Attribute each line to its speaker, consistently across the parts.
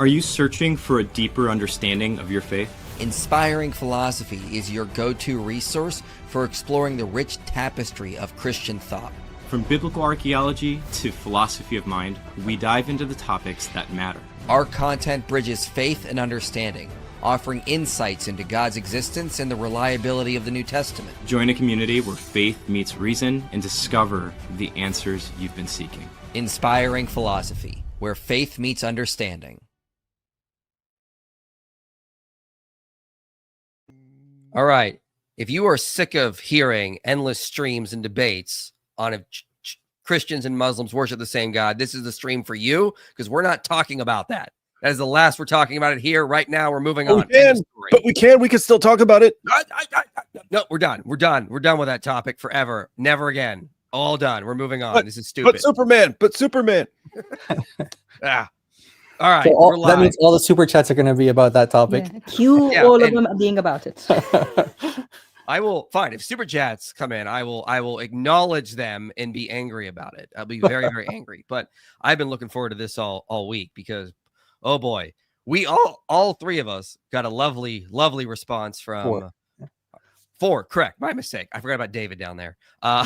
Speaker 1: Are you searching for a deeper understanding of your faith?
Speaker 2: Inspiring Philosophy is your go-to resource for exploring the rich tapestry of Christian thought.
Speaker 1: From biblical archaeology to philosophy of mind, we dive into the topics that matter.
Speaker 2: Our content bridges faith and understanding, offering insights into God's existence and the reliability of the New Testament.
Speaker 1: Join a community where faith meets reason and discover the answers you've been seeking.
Speaker 2: Inspiring Philosophy, where faith meets understanding. All right. If you are sick of hearing endless streams and debates on if Christians and Muslims worship the same God, this is the stream for you, because we're not talking about that. That is the last we're talking about it here. Right now, we're moving on.
Speaker 3: We can still talk about it.
Speaker 2: No, we're done. We're done. We're done with that topic forever. Never again. All done. We're moving on. This is stupid.
Speaker 3: But Superman.
Speaker 2: All right.
Speaker 4: So that means all the super chats are going to be about that topic.
Speaker 5: Yeah. Cue all of them being about it.
Speaker 2: I will. Fine. If super chats come in, I will acknowledge them and be angry about it. I'll be very, very angry. But I've been looking forward to this all week because, oh boy, we all three of us got a lovely response from four. Correct. My mistake. I forgot about David down there. I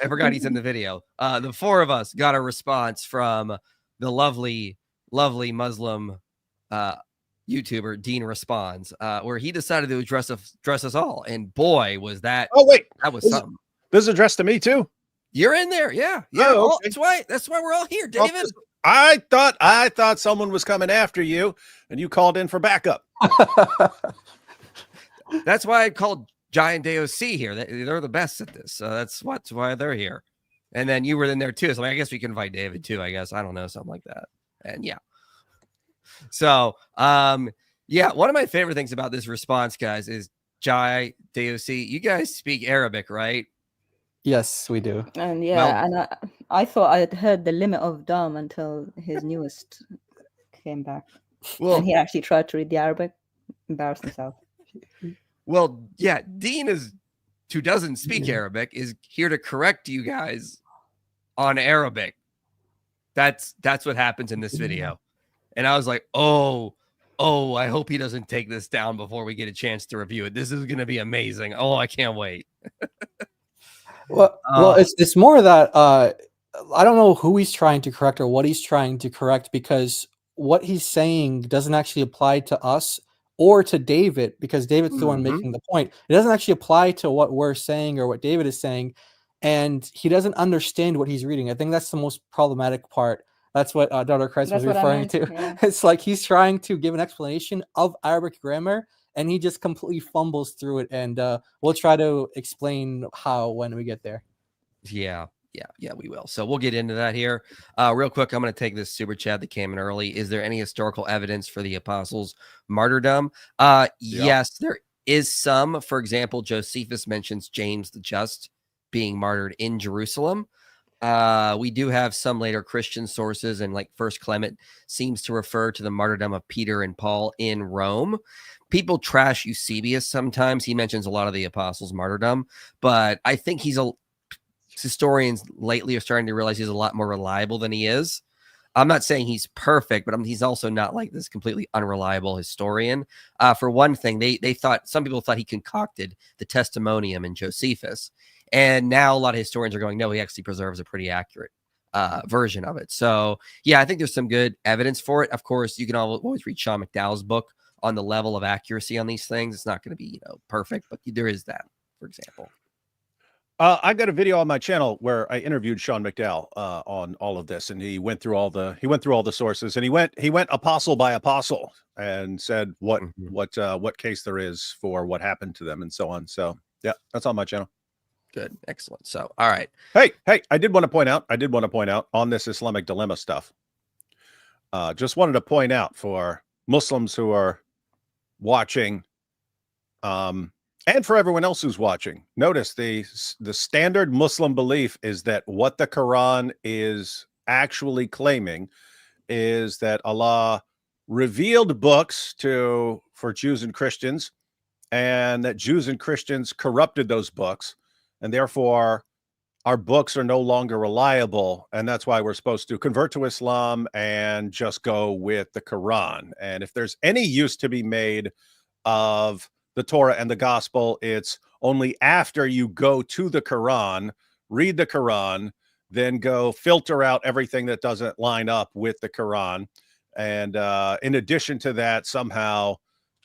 Speaker 2: forgot he's in the video. The four of us got a response from the lovely Muslim YouTuber Dean Responds, where he decided to address us all, and boy, was that!
Speaker 3: Oh wait,
Speaker 2: that was something.
Speaker 3: This is addressed to me too.
Speaker 2: You're in there, yeah.
Speaker 3: Oh, okay.
Speaker 2: That's why we're all here, David.
Speaker 3: I thought someone was coming after you, and you called in for backup.
Speaker 2: That's why I called Giant DOC here. They're the best at this, so that's why they're here. And then you were in there too, so I guess we can invite David too. I guess I don't know, something like that. And yeah. So, one of my favorite things about this response, guys, is Jai, DOC. You guys speak Arabic, right?
Speaker 4: Yes, we do.
Speaker 5: And I thought I had heard the limit of dumb until his newest came back.
Speaker 2: Well,
Speaker 5: and he actually tried to read the Arabic, embarrassed himself.
Speaker 2: Well, yeah, Dean who doesn't speak Arabic, is here to correct you guys on Arabic. That's what happens in this video. And I was like, oh, I hope he doesn't take this down before we get a chance to review it. This is going to be amazing. Oh, I can't wait.
Speaker 4: Well, it's more that I don't know who he's trying to correct or what he's trying to correct, because what he's saying doesn't actually apply to us or to David, because David's the one making the point. It doesn't actually apply to what we're saying or what David is saying, and he doesn't understand what he's reading. I think that's the most problematic part. That's what Dr. Christ was referring to. Yeah. It's like he's trying to give an explanation of Arabic grammar, and he just completely fumbles through it. And we'll try to explain how when we get there.
Speaker 2: Yeah, we will. So we'll get into that here. Real quick, I'm going to take this super chat that came in early. Is there any historical evidence for the apostles' martyrdom? Yes, there is some. For example, Josephus mentions James the Just being martyred in Jerusalem. We do have some later Christian sources, and like First Clement seems to refer to the martyrdom of Peter and Paul in Rome. People trash Eusebius sometimes. He mentions a lot of the apostles' martyrdom, but I think historians lately are starting to realize he's a lot more reliable than he is. I'm not saying he's perfect, but he's also not like this completely unreliable historian. For one thing, some people thought he concocted the Testimonium in Josephus. And now a lot of historians are going, no, he actually preserves a pretty accurate version of it. So, yeah, I think there's some good evidence for it. Of course, you can always read Sean McDowell's book on the level of accuracy on these things. It's not going to be, perfect, but there is that, for example.
Speaker 3: I've got a video on my channel where I interviewed Sean McDowell on all of this, and he went through all the sources, and he went apostle by apostle and said what case there is for what happened to them and so on. So, yeah, that's on my channel.
Speaker 2: Good. Excellent. So, all right.
Speaker 3: Hey, I did want to point out on this Islamic Dilemma stuff. Just wanted to point out for Muslims who are watching, and for everyone else who's watching, notice the standard Muslim belief is that what the Quran is actually claiming is that Allah revealed books for Jews and Christians, and that Jews and Christians corrupted those books. And therefore, our books are no longer reliable, and that's why we're supposed to convert to Islam and just go with the Quran. And if there's any use to be made of the Torah and the gospel, it's only after you go to the Quran, read the Quran, then go filter out everything that doesn't line up with the Quran. And in addition to that, somehow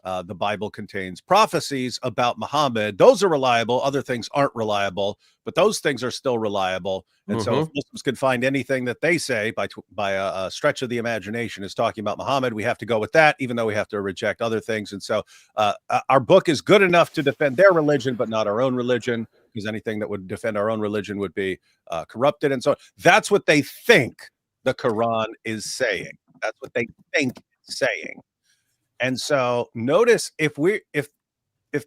Speaker 3: the Bible contains prophecies about Muhammad. Those are reliable. Other things aren't reliable, but those things are still reliable. And so if Muslims can find anything that they say by a stretch of the imagination is talking about Muhammad, we have to go with that, even though we have to reject other things. And so our book is good enough to defend their religion, but not our own religion, because anything that would defend our own religion would be corrupted. And so that's what they think the Quran is saying. That's what they think it's saying. And so notice if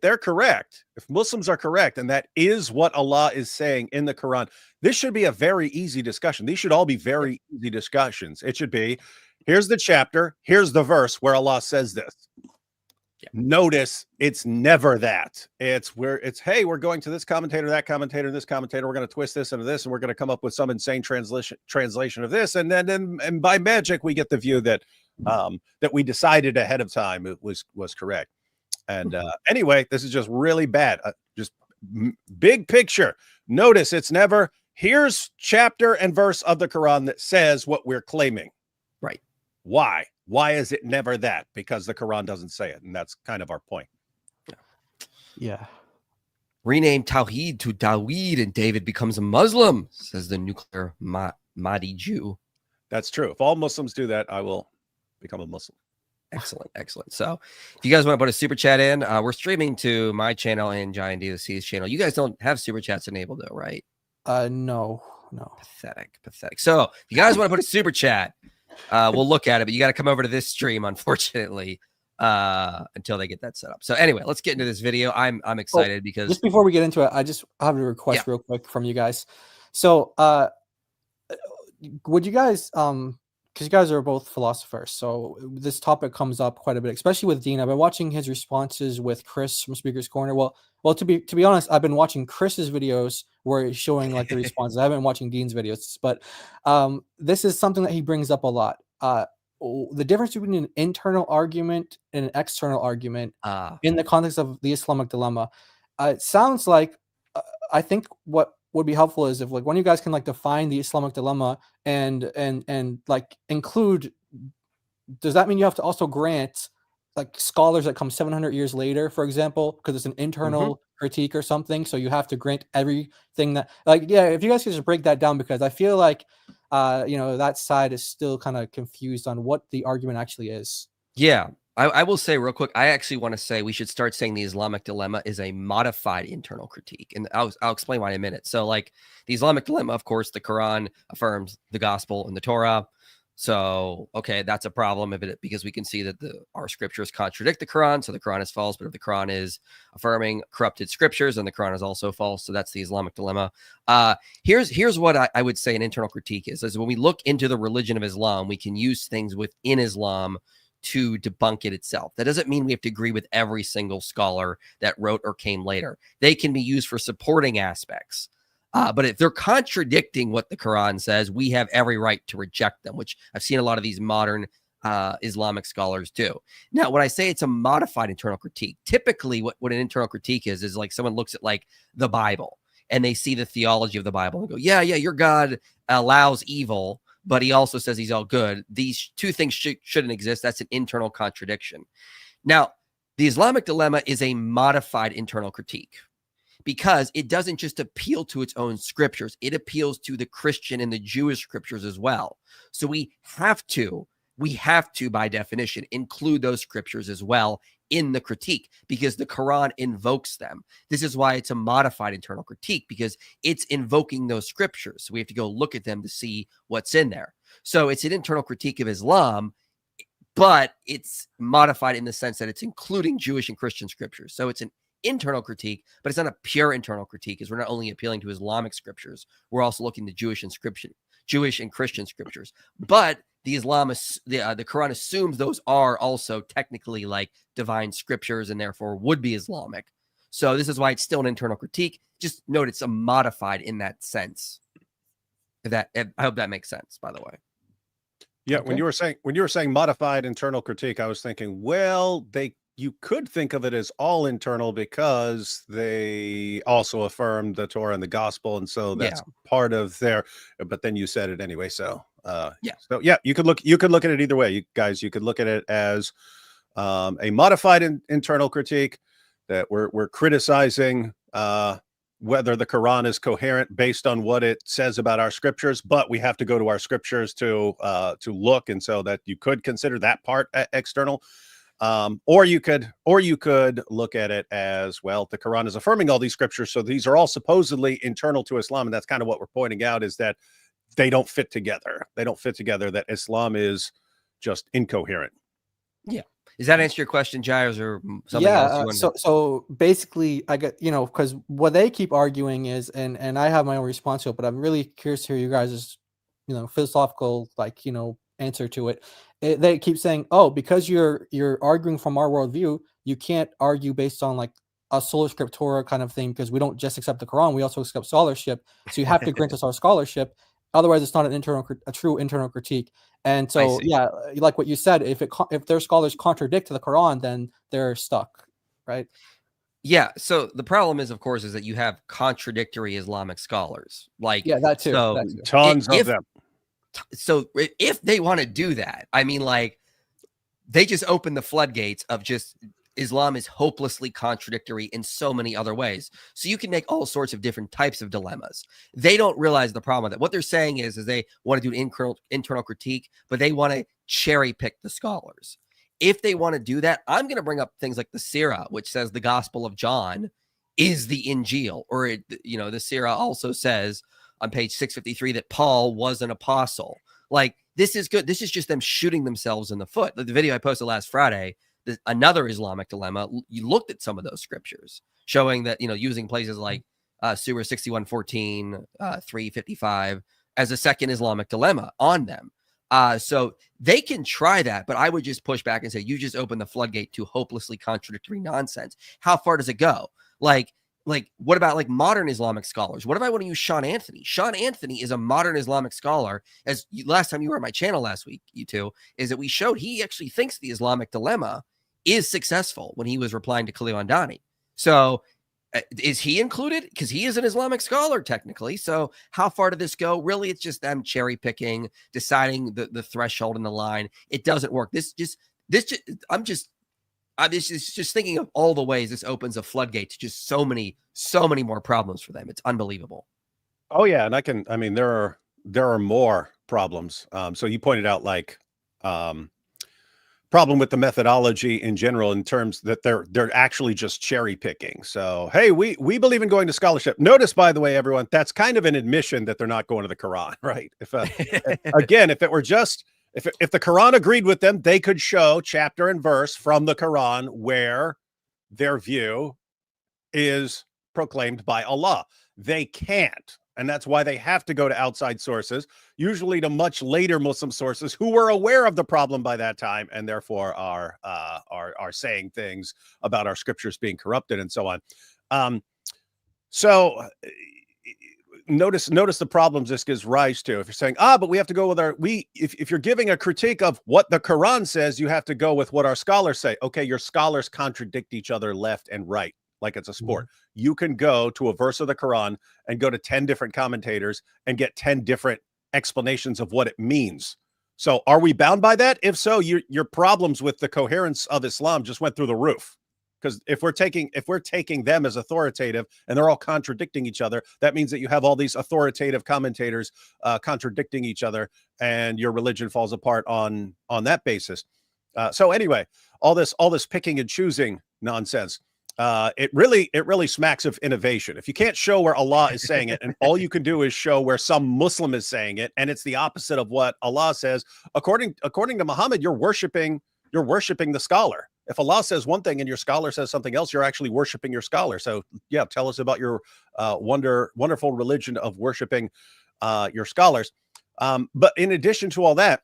Speaker 3: they're correct, if Muslims are correct, and that is what Allah is saying in the Quran, this should be a very easy discussion. These should all be very easy discussions. It should be, here's the chapter, here's the verse where Allah says this. Yeah. Notice it's never that. It's hey, we're going to this commentator, that commentator, this commentator. We're going to twist this into this, and we're going to come up with some insane translation of this, and then by magic we get the view that that we decided ahead of time it was correct. And anyway, this is just really bad. Just big picture. Notice it's never, here's chapter and verse of the Quran that says what we're claiming.
Speaker 2: Right.
Speaker 3: Why? Why is it never that? Because the Quran doesn't say it. And that's kind of our point.
Speaker 4: Yeah.
Speaker 2: Rename Tawheed to Daweed and David becomes a Muslim, says the nuclear Mahdi Jew.
Speaker 3: That's true. If all Muslims do that, I will become a Muslim.
Speaker 2: Excellent, excellent. So if you guys want to put a super chat in, we're streaming to my channel and Giant D2C's channel. You guys don't have super chats enabled though, right?
Speaker 4: No.
Speaker 2: Pathetic. So if you guys want to put a super chat, we'll look at it, but you got to come over to this stream, unfortunately, until they get that set up. So anyway, let's get into this video. I'm excited because
Speaker 4: just before we get into it, I just have a request real quick from you guys. So would you guys because you guys are both philosophers, so this topic comes up quite a bit, especially with Dean. I've been watching his responses with Chris from Speaker's Corner. Well, to be honest, I've been watching Chris's videos where he's showing like the responses. I haven't been watching Dean's videos, but this is something that he brings up a lot. The difference between an internal argument and an external argument in the context of the Islamic dilemma. It sounds like I think what would be helpful is if like one of you guys can like define the Islamic dilemma and like include, does that mean you have to also grant like scholars that come 700 years later, for example, because it's an internal critique or something, so you have to grant everything that if you guys could just break that down, because I feel like that side is still kind of confused on what the argument actually is.
Speaker 2: I will say real quick, I actually want to say we should start saying the Islamic dilemma is a modified internal critique. And I'll explain why in a minute. So like the Islamic dilemma, of course, the Quran affirms the gospel and the Torah. So, okay, that's a problem because we can see that our scriptures contradict the Quran. So the Quran is false, but if the Quran is affirming corrupted scriptures, then the Quran is also false. So that's the Islamic dilemma. Here's what I would say an internal critique is when we look into the religion of Islam, we can use things within Islam to debunk it itself. That doesn't mean we have to agree with every single scholar that wrote or came later. They can be used for supporting aspects. But if they're contradicting what the Quran says, we have every right to reject them, which I've seen a lot of these modern Islamic scholars do. Now, when I say it's a modified internal critique, typically what an internal critique is like someone looks at like the Bible and they see the theology of the Bible and go, yeah, your God allows evil, but he also says he's all good. These two things shouldn't exist. That's an internal contradiction. Now, the Islamic dilemma is a modified internal critique because it doesn't just appeal to its own scriptures. It appeals to the Christian and the Jewish scriptures as well. So we have to, by definition, include those scriptures as well in the critique because the Quran invokes them. This is why it's a modified internal critique, because it's invoking those scriptures. So we have to go look at them to see what's in there. So it's an internal critique of Islam, but it's modified in the sense that it's including Jewish and Christian scriptures. So it's an internal critique, but it's not a pure internal critique, because we're not only appealing to Islamic scriptures, we're also looking to Jewish and Christian scriptures. But the Quran assumes those are also technically like divine scriptures and therefore would be Islamic. So this is why it's still an internal critique. Just note it's a modified in that sense. I hope that makes sense, by the way.
Speaker 3: Yeah,
Speaker 4: Okay.
Speaker 3: when you were saying modified internal critique, I was thinking, well, you could think of it as all internal because they also affirm the Torah and the gospel, and so that's part of their. But then you said it anyway, so you could look at it either way. You guys, you could look at it as a modified internal critique that we're criticizing whether the Quran is coherent based on what it says about our scriptures, but we have to go to our scriptures to look, and so that you could consider that part external. Or you could look at it as, well, the Quran is affirming all these scriptures, so these are all supposedly internal to Islam, and that's kind of what we're pointing out, is that they don't fit together. They don't fit together, that Islam is just incoherent.
Speaker 2: Yeah. Does that answer your question, Giles, or something else?
Speaker 4: So basically, I get, because what they keep arguing is, and I have my own response to it, but I'm really curious to hear you guys' philosophical answer to it. They keep saying, oh, because you're arguing from our worldview, you can't argue based on like a sola scriptura kind of thing, because we don't just accept the Quran, we also accept scholarship. So you have to grant us our scholarship. Otherwise, it's not a true internal critique. And so, like what you said, if their scholars contradict the Quran, then they're stuck, right?
Speaker 2: Yeah. So the problem is, of course, is that you have contradictory Islamic scholars.
Speaker 4: That too.
Speaker 3: Tons of them.
Speaker 2: So if they want to do that, I mean, like, they just open the floodgates of just Islam is hopelessly contradictory in so many other ways. So you can make all sorts of different types of dilemmas. They don't realize the problem with it. What they're saying is they want to do an internal critique, but they want to cherry pick the scholars. If they want to do that, I'm going to bring up things like the Sirah, which says the Gospel of John is the Injil, or the Sirah also says on page 653 that Paul was an apostle. Like, this is good. This is just them shooting themselves in the foot. The video I posted last Friday, another Islamic dilemma, you looked at some of those scriptures showing that, using places like Surah 61:14, 355 as a second Islamic dilemma on them. So they can try that, but I would just push back and say, you just open the floodgate to hopelessly contradictory nonsense. How far does it go? Like, what about like modern Islamic scholars? What if I want to use Sean Anthony? Sean Anthony is a modern Islamic scholar. Last time you were on my channel last week, you two, is that we showed he actually thinks the Islamic dilemma is successful when he was replying to Khalil Andani. So is he included? Because he is an Islamic scholar technically. So how far did this go? Really, it's just them cherry picking, deciding the threshold and the line. It doesn't work. I'm just thinking of all the ways this opens a floodgate to just so many more problems for them. It's unbelievable.
Speaker 3: Oh yeah, and there are more problems. So you pointed out problem with the methodology in general, in terms that they're actually just cherry picking. So, hey, we believe in going to scholarship. Notice, by the way, everyone, that's kind of an admission that they're not going to the Quran, right? If it were just, if the Quran agreed with them, they could show chapter and verse from the Quran where their view is proclaimed by Allah. They can't. And that's why they have to go to outside sources, usually to much later Muslim sources who were aware of the problem by that time, and therefore are saying things about our scriptures being corrupted and so on. So notice the problems this gives rise to. If you're saying, but we have to go with if you're giving a critique of what the Quran says, you have to go with what our scholars say. Okay, your scholars contradict each other left and right, like it's a sport. Mm-hmm. You can go to a verse of the Quran and go to 10 different commentators and get 10 different explanations of what it means. So are we bound by that? If so, your problems with the coherence of Islam just went through the roof. Because if we're taking them as authoritative and they're all contradicting each other, that means that you have all these authoritative commentators contradicting each other, and your religion falls apart on that basis. So anyway, all this picking and choosing nonsense. It really smacks of innovation. If you can't show where Allah is saying it, and all you can do is show where some Muslim is saying it, and it's the opposite of what Allah says, according to Muhammad, you're worshiping the scholar. If Allah says one thing and your scholar says something else, you're actually worshiping your scholar. So yeah, tell us about your wonderful religion of worshiping your scholars. But in addition to all that,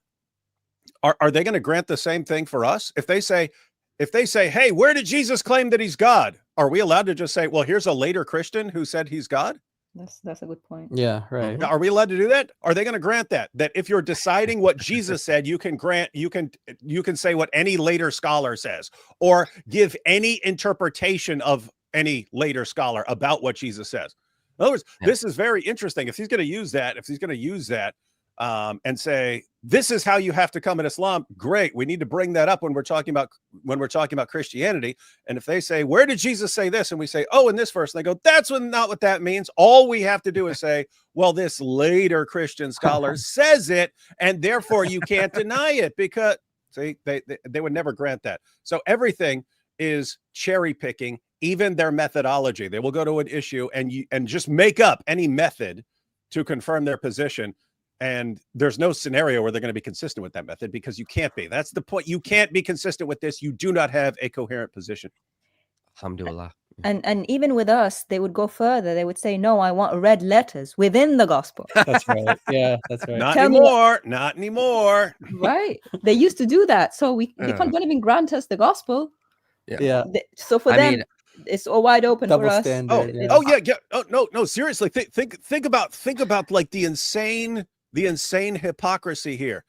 Speaker 3: are they going to grant the same thing for us? If they say, hey, where did Jesus claim that he's God? Are we allowed to just say, well, here's a later Christian who said he's God?
Speaker 5: That's a good point.
Speaker 4: Yeah, right.
Speaker 3: Are we allowed to do that? Are they going to grant that? That if you're deciding what Jesus said, you can say what any later scholar says, or give any interpretation of any later scholar about what Jesus says. In other words, this is very interesting. If he's going to use that, and say this is how you have to come in Islam, great. We need to bring that up when we're talking about Christianity. And if they say, where did Jesus say this? And we say, oh, in this verse, and they go, that's not what that means. All we have to do is say, well, this later Christian scholar says it, and therefore you can't deny it, because see, they would never grant that. So everything is cherry picking, even their methodology. They will go to an issue and just make up any method to confirm their position. And there's no scenario where they're going to be consistent with that method, because you can't be. That's the point. You can't be consistent with this. You do not have a coherent position.
Speaker 2: Alhamdulillah.
Speaker 5: And even with us, they would go further. They would say, no, I want red letters within the gospel.
Speaker 4: That's right. Yeah, that's right.
Speaker 3: Not anymore. Not anymore.
Speaker 5: Right. They used to do that. So they can't even grant us the gospel.
Speaker 2: Yeah.
Speaker 5: So for them, it's all wide open
Speaker 4: double
Speaker 5: for us.
Speaker 4: standard.
Speaker 3: Oh yeah. Oh no. Seriously, think about like the insane hypocrisy here.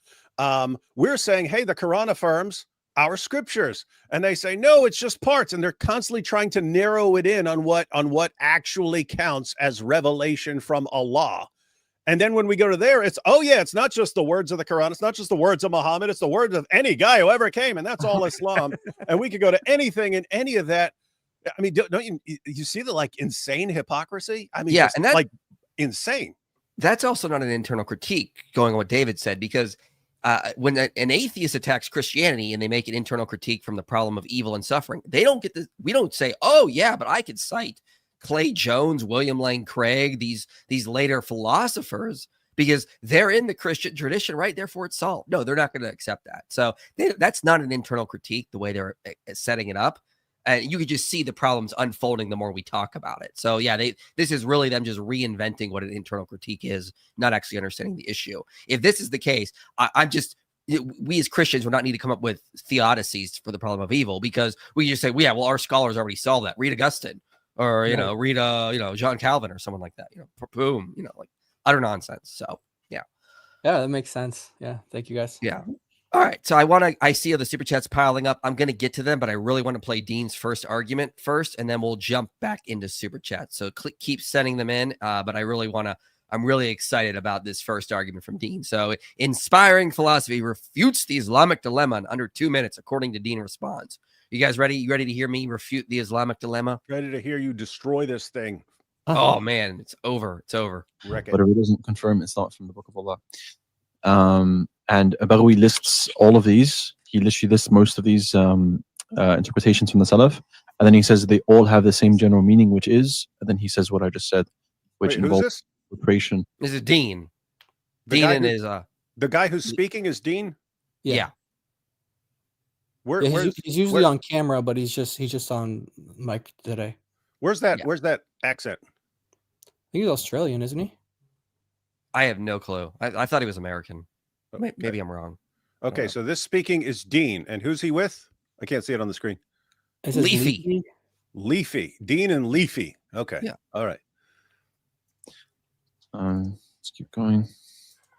Speaker 3: We're saying, hey, the Quran affirms our scriptures, and they say, no, it's just parts, and they're constantly trying to narrow it in on what actually counts as revelation from Allah. And then when we go to there, it's, oh yeah, it's not just the words of the Quran, it's not just the words of Muhammad, it's the words of any guy who ever came, and that's all Islam. And we could go to anything in any of that. I mean, don't you see the like insane hypocrisy? I mean,
Speaker 2: yeah, and that's
Speaker 3: like insane.
Speaker 2: That's also not an internal critique, going on what David said, because when an atheist attacks Christianity and they make an internal critique from the problem of evil and suffering, they don't get this. We don't say, oh yeah, but I could cite Clay Jones, William Lane Craig, these later philosophers, because they're in the Christian tradition, right? Therefore it's solved. No, they're not going to accept that. So that's not an internal critique, the way they're setting it up. And you could just see the problems unfolding the more we talk about it. So yeah, this is really them just reinventing what an internal critique is, not actually understanding the issue. If this is the case, we as Christians would not need to come up with theodicies for the problem of evil, because we just say, well, yeah, well, our scholars already solved that. Read Augustine, or read John Calvin or someone like that. Boom, like utter nonsense. So yeah,
Speaker 4: that makes sense. Yeah, thank you guys.
Speaker 2: Yeah. All right, so I see the super chats piling up. I'm going to get to them, but I really want to play Dean's first argument first, and then we'll jump back into super chats. So keep sending them in, but I'm really excited about this first argument from Dean. So, inspiring philosophy refutes the Islamic dilemma in under 2 minutes, according to Dean responds. You guys ready? You ready to hear me refute the Islamic dilemma?
Speaker 3: Ready to hear you destroy this thing.
Speaker 2: Oh man, it's over. It's over.
Speaker 3: Wreck it.
Speaker 6: But if it doesn't confirm, it's not from the Book of Allah. And Baghawi lists all of these. He literally lists most of these interpretations from the Salaf. And then he says they all have the same general meaning, which is, and then he says what I just said, which involves preparation.
Speaker 2: This is Dean.
Speaker 3: The guy who's speaking is Dean?
Speaker 2: Yeah.
Speaker 4: He's usually on camera, but he's just on mic today.
Speaker 3: Where's that accent?
Speaker 4: I think he's Australian, isn't he?
Speaker 2: I have no clue. I thought he was American. Maybe I'm wrong.
Speaker 3: Okay, so this speaking is Dean, and who's he with? I can't see it on the screen. Leafy. Dean and Leafy. Okay.
Speaker 2: Yeah.
Speaker 3: All right.
Speaker 6: Let's keep going.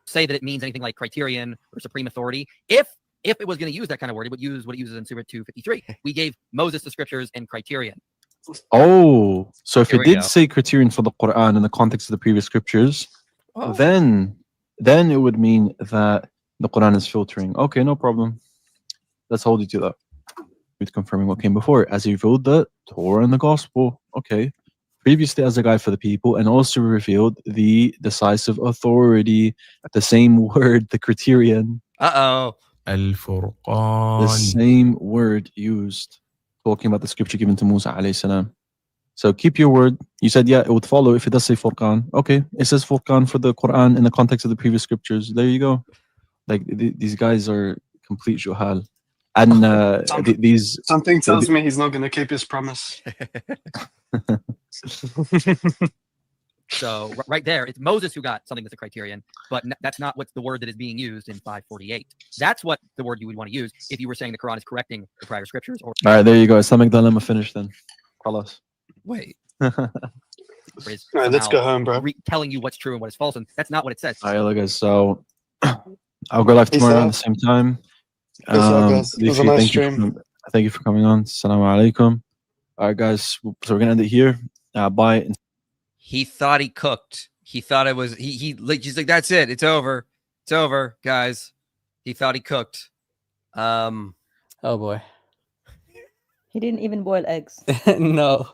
Speaker 7: Say that it means anything like criterion or supreme authority. If it was going to use that kind of word, it would use what it uses in Surah 253. We gave Moses the scriptures and criterion.
Speaker 6: Oh, so if it did say criterion for the Qur'an in the context of the previous scriptures, then it would mean that the Qur'an is filtering. Okay, no problem. Let's hold you to that. With confirming what came before, as he revealed the Torah and the Gospel. Okay. Previously as a guide for the people, and also revealed the decisive authority, the same word, the criterion.
Speaker 2: Al-Furqan.
Speaker 6: The same word used, talking about the scripture given to Musa alayhi salam. So keep your word. You said, yeah, it would follow if it does say Furqan. Okay, it says Furqan for the Quran in the context of the previous scriptures. There you go. Like these guys are complete juhal. And
Speaker 8: something tells me he's not going to keep his promise.
Speaker 7: So right there, it's Moses who got something that's a criterion, but that's not what's the word that is being used in 548. That's what the word you would want to use if you were saying the Quran is correcting the prior scriptures. Or
Speaker 6: all right, there you go. Islamic dilemma finished then. Khalas.
Speaker 2: Wait.
Speaker 7: Is
Speaker 8: All right, let's
Speaker 7: somehow
Speaker 8: go home, bro.
Speaker 7: telling you what's true and what is false, and that's not what it says.
Speaker 6: All right, look, guys. So I'll go live
Speaker 8: Peace
Speaker 6: tomorrow
Speaker 8: out.
Speaker 6: at the same time.
Speaker 8: Peace out, guys. It was a
Speaker 6: Leafy,
Speaker 8: nice
Speaker 6: thank you
Speaker 8: stream.
Speaker 6: thank you for coming on. Assalamu alaikum. All right, guys. So we're gonna end it here. Bye.
Speaker 2: He thought he cooked. He thought it was he's like, that's it. It's over. It's over, guys. He thought he cooked.
Speaker 4: Oh boy.
Speaker 5: He didn't even boil eggs.
Speaker 4: No,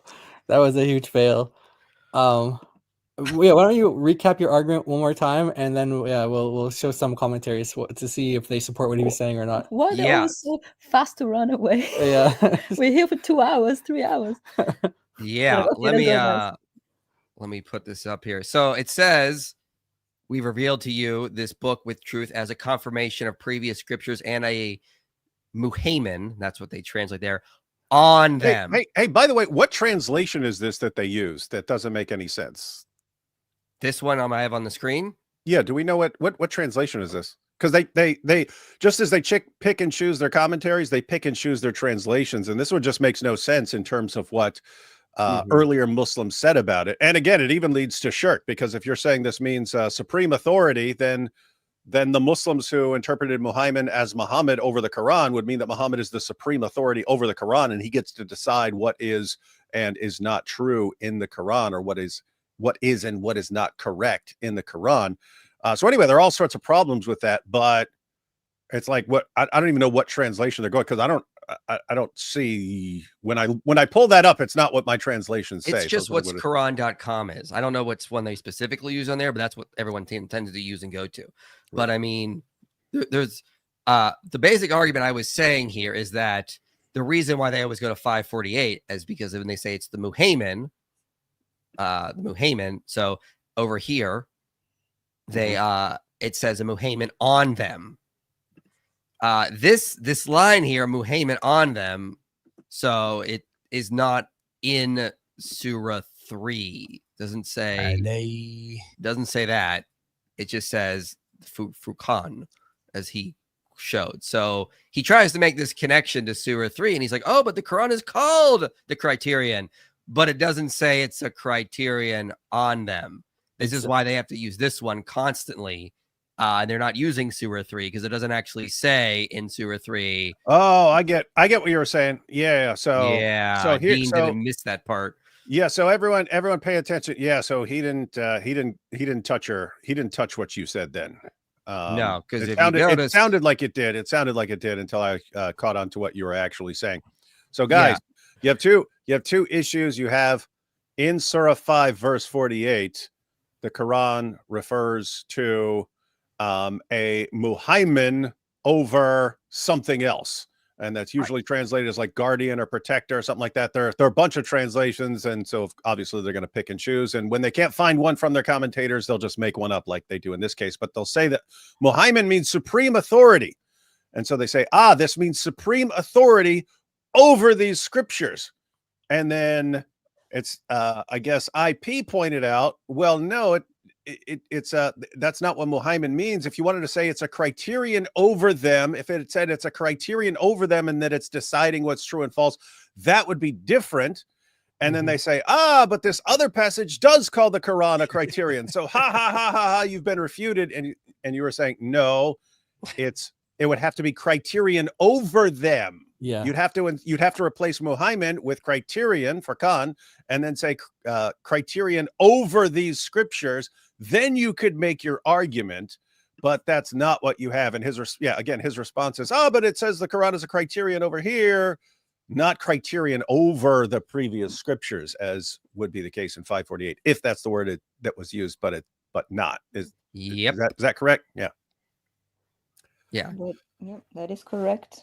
Speaker 4: that was a huge fail. Yeah, why don't you recap your argument one more time, and then we'll show some commentaries to see if they support what he was saying or not.
Speaker 5: Why are they
Speaker 2: Yeah.
Speaker 5: always so fast to run away?
Speaker 4: Yeah.
Speaker 5: We're here for 2 hours, 3 hours.
Speaker 2: Yeah,
Speaker 5: Okay,
Speaker 2: let me put this up here. So it says, we've revealed to you this book with truth as a confirmation of previous scriptures and a muhaimin, that's what they translate there, on them.
Speaker 3: Hey, by the way, what translation is this that they use? That doesn't make any sense.
Speaker 2: This one I have on the screen.
Speaker 3: Yeah, do we know what translation is this? Because they just as they pick and choose their commentaries, they pick and choose their translations, and this one just makes no sense in terms of what earlier Muslims said about it. And again, it even leads to shirk, because if you're saying this means supreme authority, then the Muslims who interpreted Muhammad as Muhammad over the Quran would mean that Muhammad is the supreme authority over the Quran, and he gets to decide what is and is not true in the Quran, or what is and what is not correct in the Quran. So anyway, there are all sorts of problems with that, but it's like, what I don't even know what translation they're going, because I don't see when I pull that up, it's not what my translations say.
Speaker 2: It's just what Quran.com is. I don't know what's one they specifically use on there, but that's what everyone tends to use and go to. Right. But I mean, there's the basic argument I was saying here is that the reason why they always go to 548 is because when they say it's the muhaimin, so over here they it says a muhaimin on them. This line here, muhaimin on them, so it is not in Surah 3. Doesn't say that. It just says Furqan, as he showed. So he tries to make this connection to Surah 3, and he's like, oh, but the Quran is called the criterion, but it doesn't say it's a criterion on them. This is why they have to use this one constantly. And they're not using Surah 3 because it doesn't actually say in Surah 3.
Speaker 3: Oh, I get what you were saying. Yeah. So here,
Speaker 2: Dean didn't miss that part.
Speaker 3: Yeah. So everyone pay attention. Yeah. So he didn't touch what you said then.
Speaker 2: No, because
Speaker 3: it sounded like it did. It sounded like it did until I caught on to what you were actually saying. So guys, you have two issues. You have in Surah 5 verse 48, the Quran refers to a muhaimin over something else, and that's usually translated as like guardian or protector or something like that. There are a bunch of translations, and so obviously they're going to pick and choose, and when they can't find one from their commentators, they'll just make one up like they do in this case. But they'll say that muhaimin means supreme authority, and so they say, this means supreme authority over these scriptures. And then it's I guess IP pointed out, well, no, it's that's not what muhaimin means. If you wanted to say it's a criterion over them, if it said it's a criterion over them and that it's deciding what's true and false, that would be different. And then they say, but this other passage does call the Quran a criterion. So ha, you've been refuted. And you were saying, no, it would have to be criterion over them.
Speaker 4: Yeah,
Speaker 3: you'd have to replace muhaimin with criterion for Khan, and then say criterion over these scriptures. Then you could make your argument, but that's not what you have. And his response is, but it says the Quran is a criterion over here, not criterion over the previous scriptures, as would be the case in 548, if that's the word that was used, but not. Is that correct? Yeah.
Speaker 5: Yep, that is correct.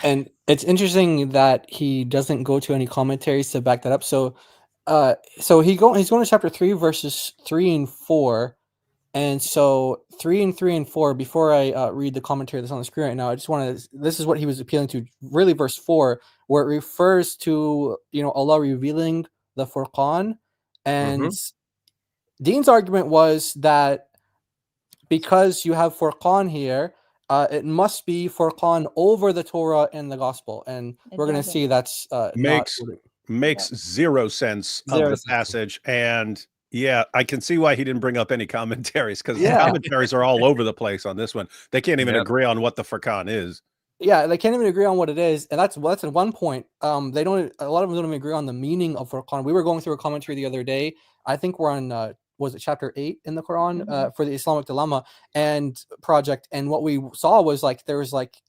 Speaker 4: And it's interesting that he doesn't go to any commentaries to back that up. So he's going to chapter 3, verses 3 and 4. And so 3 and 4, before I read the commentary that's on the screen right now, I just want to, this is what he was appealing to, really verse 4, where it refers to, Allah revealing the Furqan. And Dean's argument was that because you have Furqan here, it must be Furqan over the Torah and the Gospel, and we're going to see that's
Speaker 3: makes zero sense of
Speaker 4: Zero
Speaker 3: the
Speaker 4: sense.
Speaker 3: passage. And yeah, I can see why he didn't bring up any commentaries, because the
Speaker 4: Yeah.
Speaker 3: commentaries are all over the place on this one. They can't even
Speaker 2: Yep.
Speaker 3: agree on what the Furqan is.
Speaker 4: Yeah, they can't even agree on what it is, and that's at one point. They don't. A lot of them don't even agree on the meaning of Furqan. We were going through a commentary the other day. I think we're on was it chapter 8 in the Quran for the Islamic Dilemma and project, and what we saw was like there was like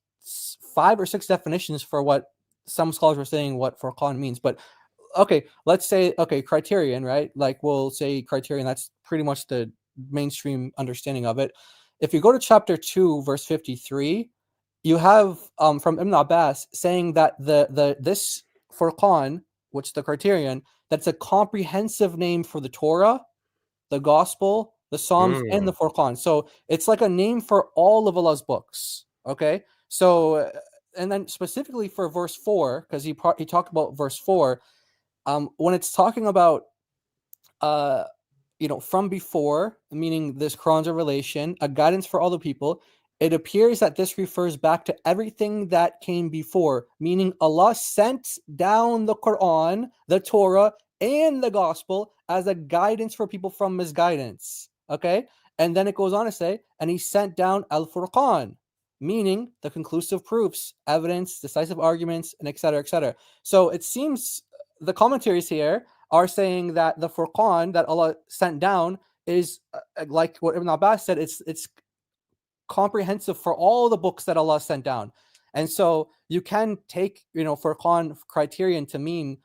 Speaker 4: 5 or 6 definitions for what some scholars were saying what Furqan means. But okay, let's say criterion, right? Like we'll say criterion. That's pretty much the mainstream understanding of it. If you go to chapter 2, verse 53. You have from Ibn Abbas saying that this Furqan, which is the criterion, that's a comprehensive name for the Torah, the Gospel, the Psalms, and the Furqan. So it's like a name for all of Allah's books. Okay, so and then specifically for verse 4, because he talked about verse 4, when it's talking about from before, meaning this Quran's revelation, a guidance for all the people. It appears that this refers back to everything that came before, meaning Allah sent down the Quran, the Torah, and the Gospel as a guidance for people from misguidance. Okay? And then it goes on to say, and he sent down Al-Furqan, meaning the conclusive proofs, evidence, decisive arguments, and etc., etc. So it seems the commentaries here are saying that the Furqan that Allah sent down is like what Ibn Abbas said, it's comprehensive for all the books that Allah sent down. And so you can take, Furqan criterion to mean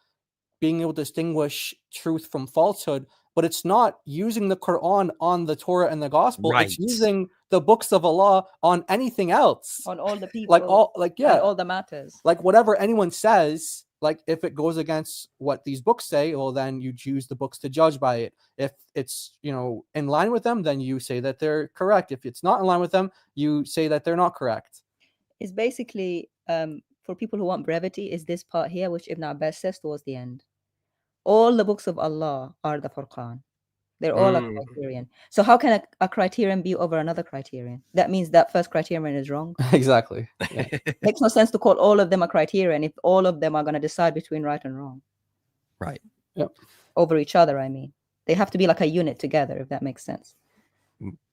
Speaker 4: being able to distinguish truth from falsehood, but it's not using the Quran on the Torah and the Gospel.
Speaker 2: Right.
Speaker 4: It's using the books of Allah on anything else.
Speaker 5: On all the people. All the matters.
Speaker 4: Like whatever anyone says, like if it goes against what these books say, well, then you choose the books to judge by it. If it's, in line with them, then you say that they're correct. If it's not in line with them, you say that they're not correct.
Speaker 5: It's basically, for people who want brevity, is this part here, which Ibn Abbas says towards the end. All the books of Allah are the Furqan. They're all a criterion. So how can a criterion be over another criterion? That means that first criterion is wrong.
Speaker 4: Exactly. Yeah.
Speaker 5: Makes no sense to call all of them a criterion if all of them are going to decide between right and wrong.
Speaker 2: Right.
Speaker 4: Yep.
Speaker 5: Over each other, I mean. They have to be like a unit together, if that makes sense.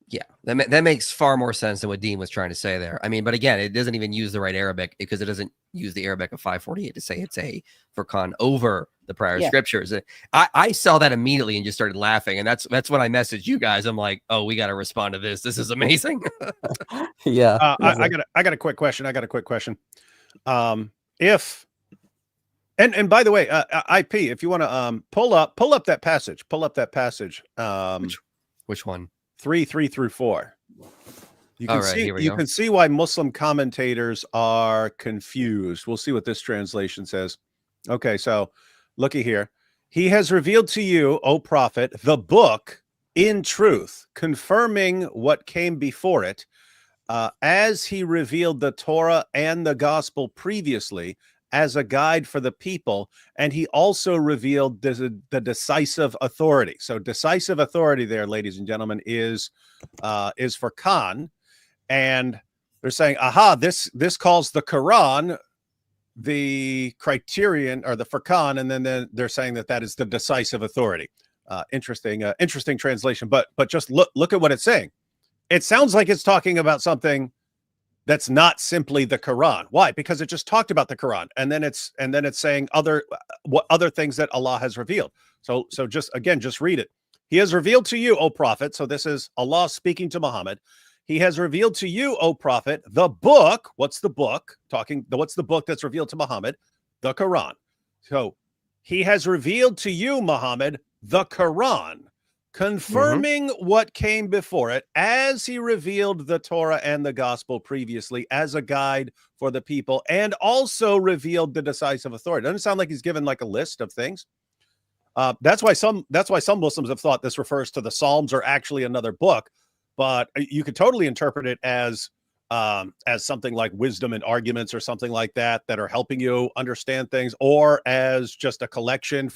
Speaker 2: Yeah, that makes far more sense than what Dean was trying to say there. I mean, but again, it doesn't even use the right Arabic because it doesn't use the Arabic of 548 to say it's a Furqan over the prior scriptures. I saw that immediately and just started laughing, and that's when I messaged you guys. I'm like, oh, we got to respond to this. This is amazing.
Speaker 4: Yeah.
Speaker 3: I got a quick question. If and by the way, IP, if you want to pull up that passage,
Speaker 2: Which one?
Speaker 3: 3 through 4. You can see
Speaker 2: here we go.
Speaker 3: can see why Muslim commentators are confused. We'll see what this translation says. Okay, so looky here. He has revealed to you, O Prophet, the book in truth, confirming what came before it, as he revealed the Torah and the Gospel previously as a guide for the people, and he also revealed the decisive authority. So decisive authority there, ladies and gentlemen, is Furqan, and they're saying, aha, this calls the Quran the criterion or the Furqan, and then they're saying that is the decisive authority. Interesting translation, but just look at what it's saying. It sounds like it's talking about something that's not simply the Quran. Why? Because it just talked about the Quran, and then it's saying other things that Allah has revealed. So just read it. He has revealed to you, O Prophet. So this is Allah speaking to Muhammad. He has revealed to you, O Prophet, the book. What's the book? What's the book that's revealed to Muhammad? The Quran. So he has revealed to you, Muhammad, the Quran, confirming what came before it, as he revealed the Torah and the Gospel previously as a guide for the people, and also revealed the decisive authority. Doesn't sound like he's given like a list of things. That's why some Muslims have thought this refers to the Psalms or actually another book, but you could totally interpret it as something like wisdom and arguments or something like that are helping you understand things, or as just a collection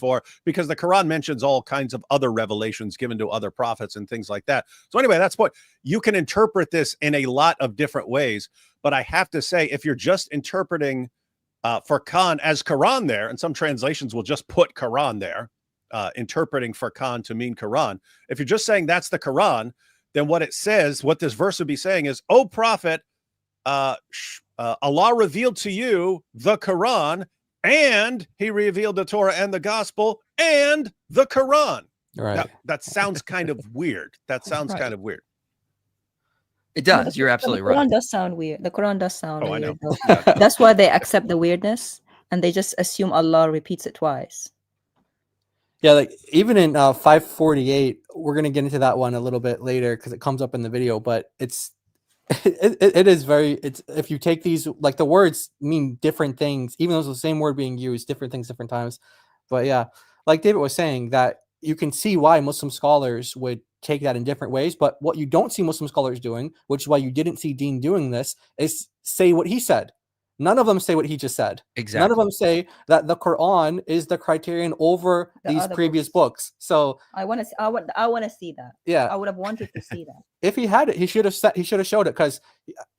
Speaker 3: because the Quran mentions all kinds of other revelations given to other prophets and things like that. So anyway, that's what you can interpret this in a lot of different ways. But I have to say, if you're just interpreting Furqan as Quran there, and some translations will just put Quran there, interpreting Furqan to mean Quran. If you're just saying that's the Quran, then what it says, what this verse would be saying is, "O Prophet, Allah revealed to you the Quran, and He revealed the Torah and the Gospel and the Quran."
Speaker 4: Right.
Speaker 3: That sounds kind of weird. That sounds kind of weird.
Speaker 2: It does. You're absolutely right.
Speaker 5: The Quran does sound weird. The Quran does sound
Speaker 3: I
Speaker 5: weird.
Speaker 3: know.
Speaker 5: That's why they accept the weirdness and they just assume Allah repeats it twice.
Speaker 4: Yeah, like even in 548, we're gonna get into that one a little bit later because it comes up in the video. But it's it is very. It's if you take these, like the words mean different things, even though it's the same word being used, different things, different times. But yeah, like David was saying, that you can see why Muslim scholars would take that in different ways. But what you don't see Muslim scholars doing, which is why you didn't see Dean doing this, is say what he said. None of them say what he just said.
Speaker 2: Exactly.
Speaker 4: None of them say that the Quran is the criterion over these previous books. So
Speaker 5: I want to see that.
Speaker 4: Yeah,
Speaker 5: I would have wanted to see that.
Speaker 4: If he had it, he should have showed it, because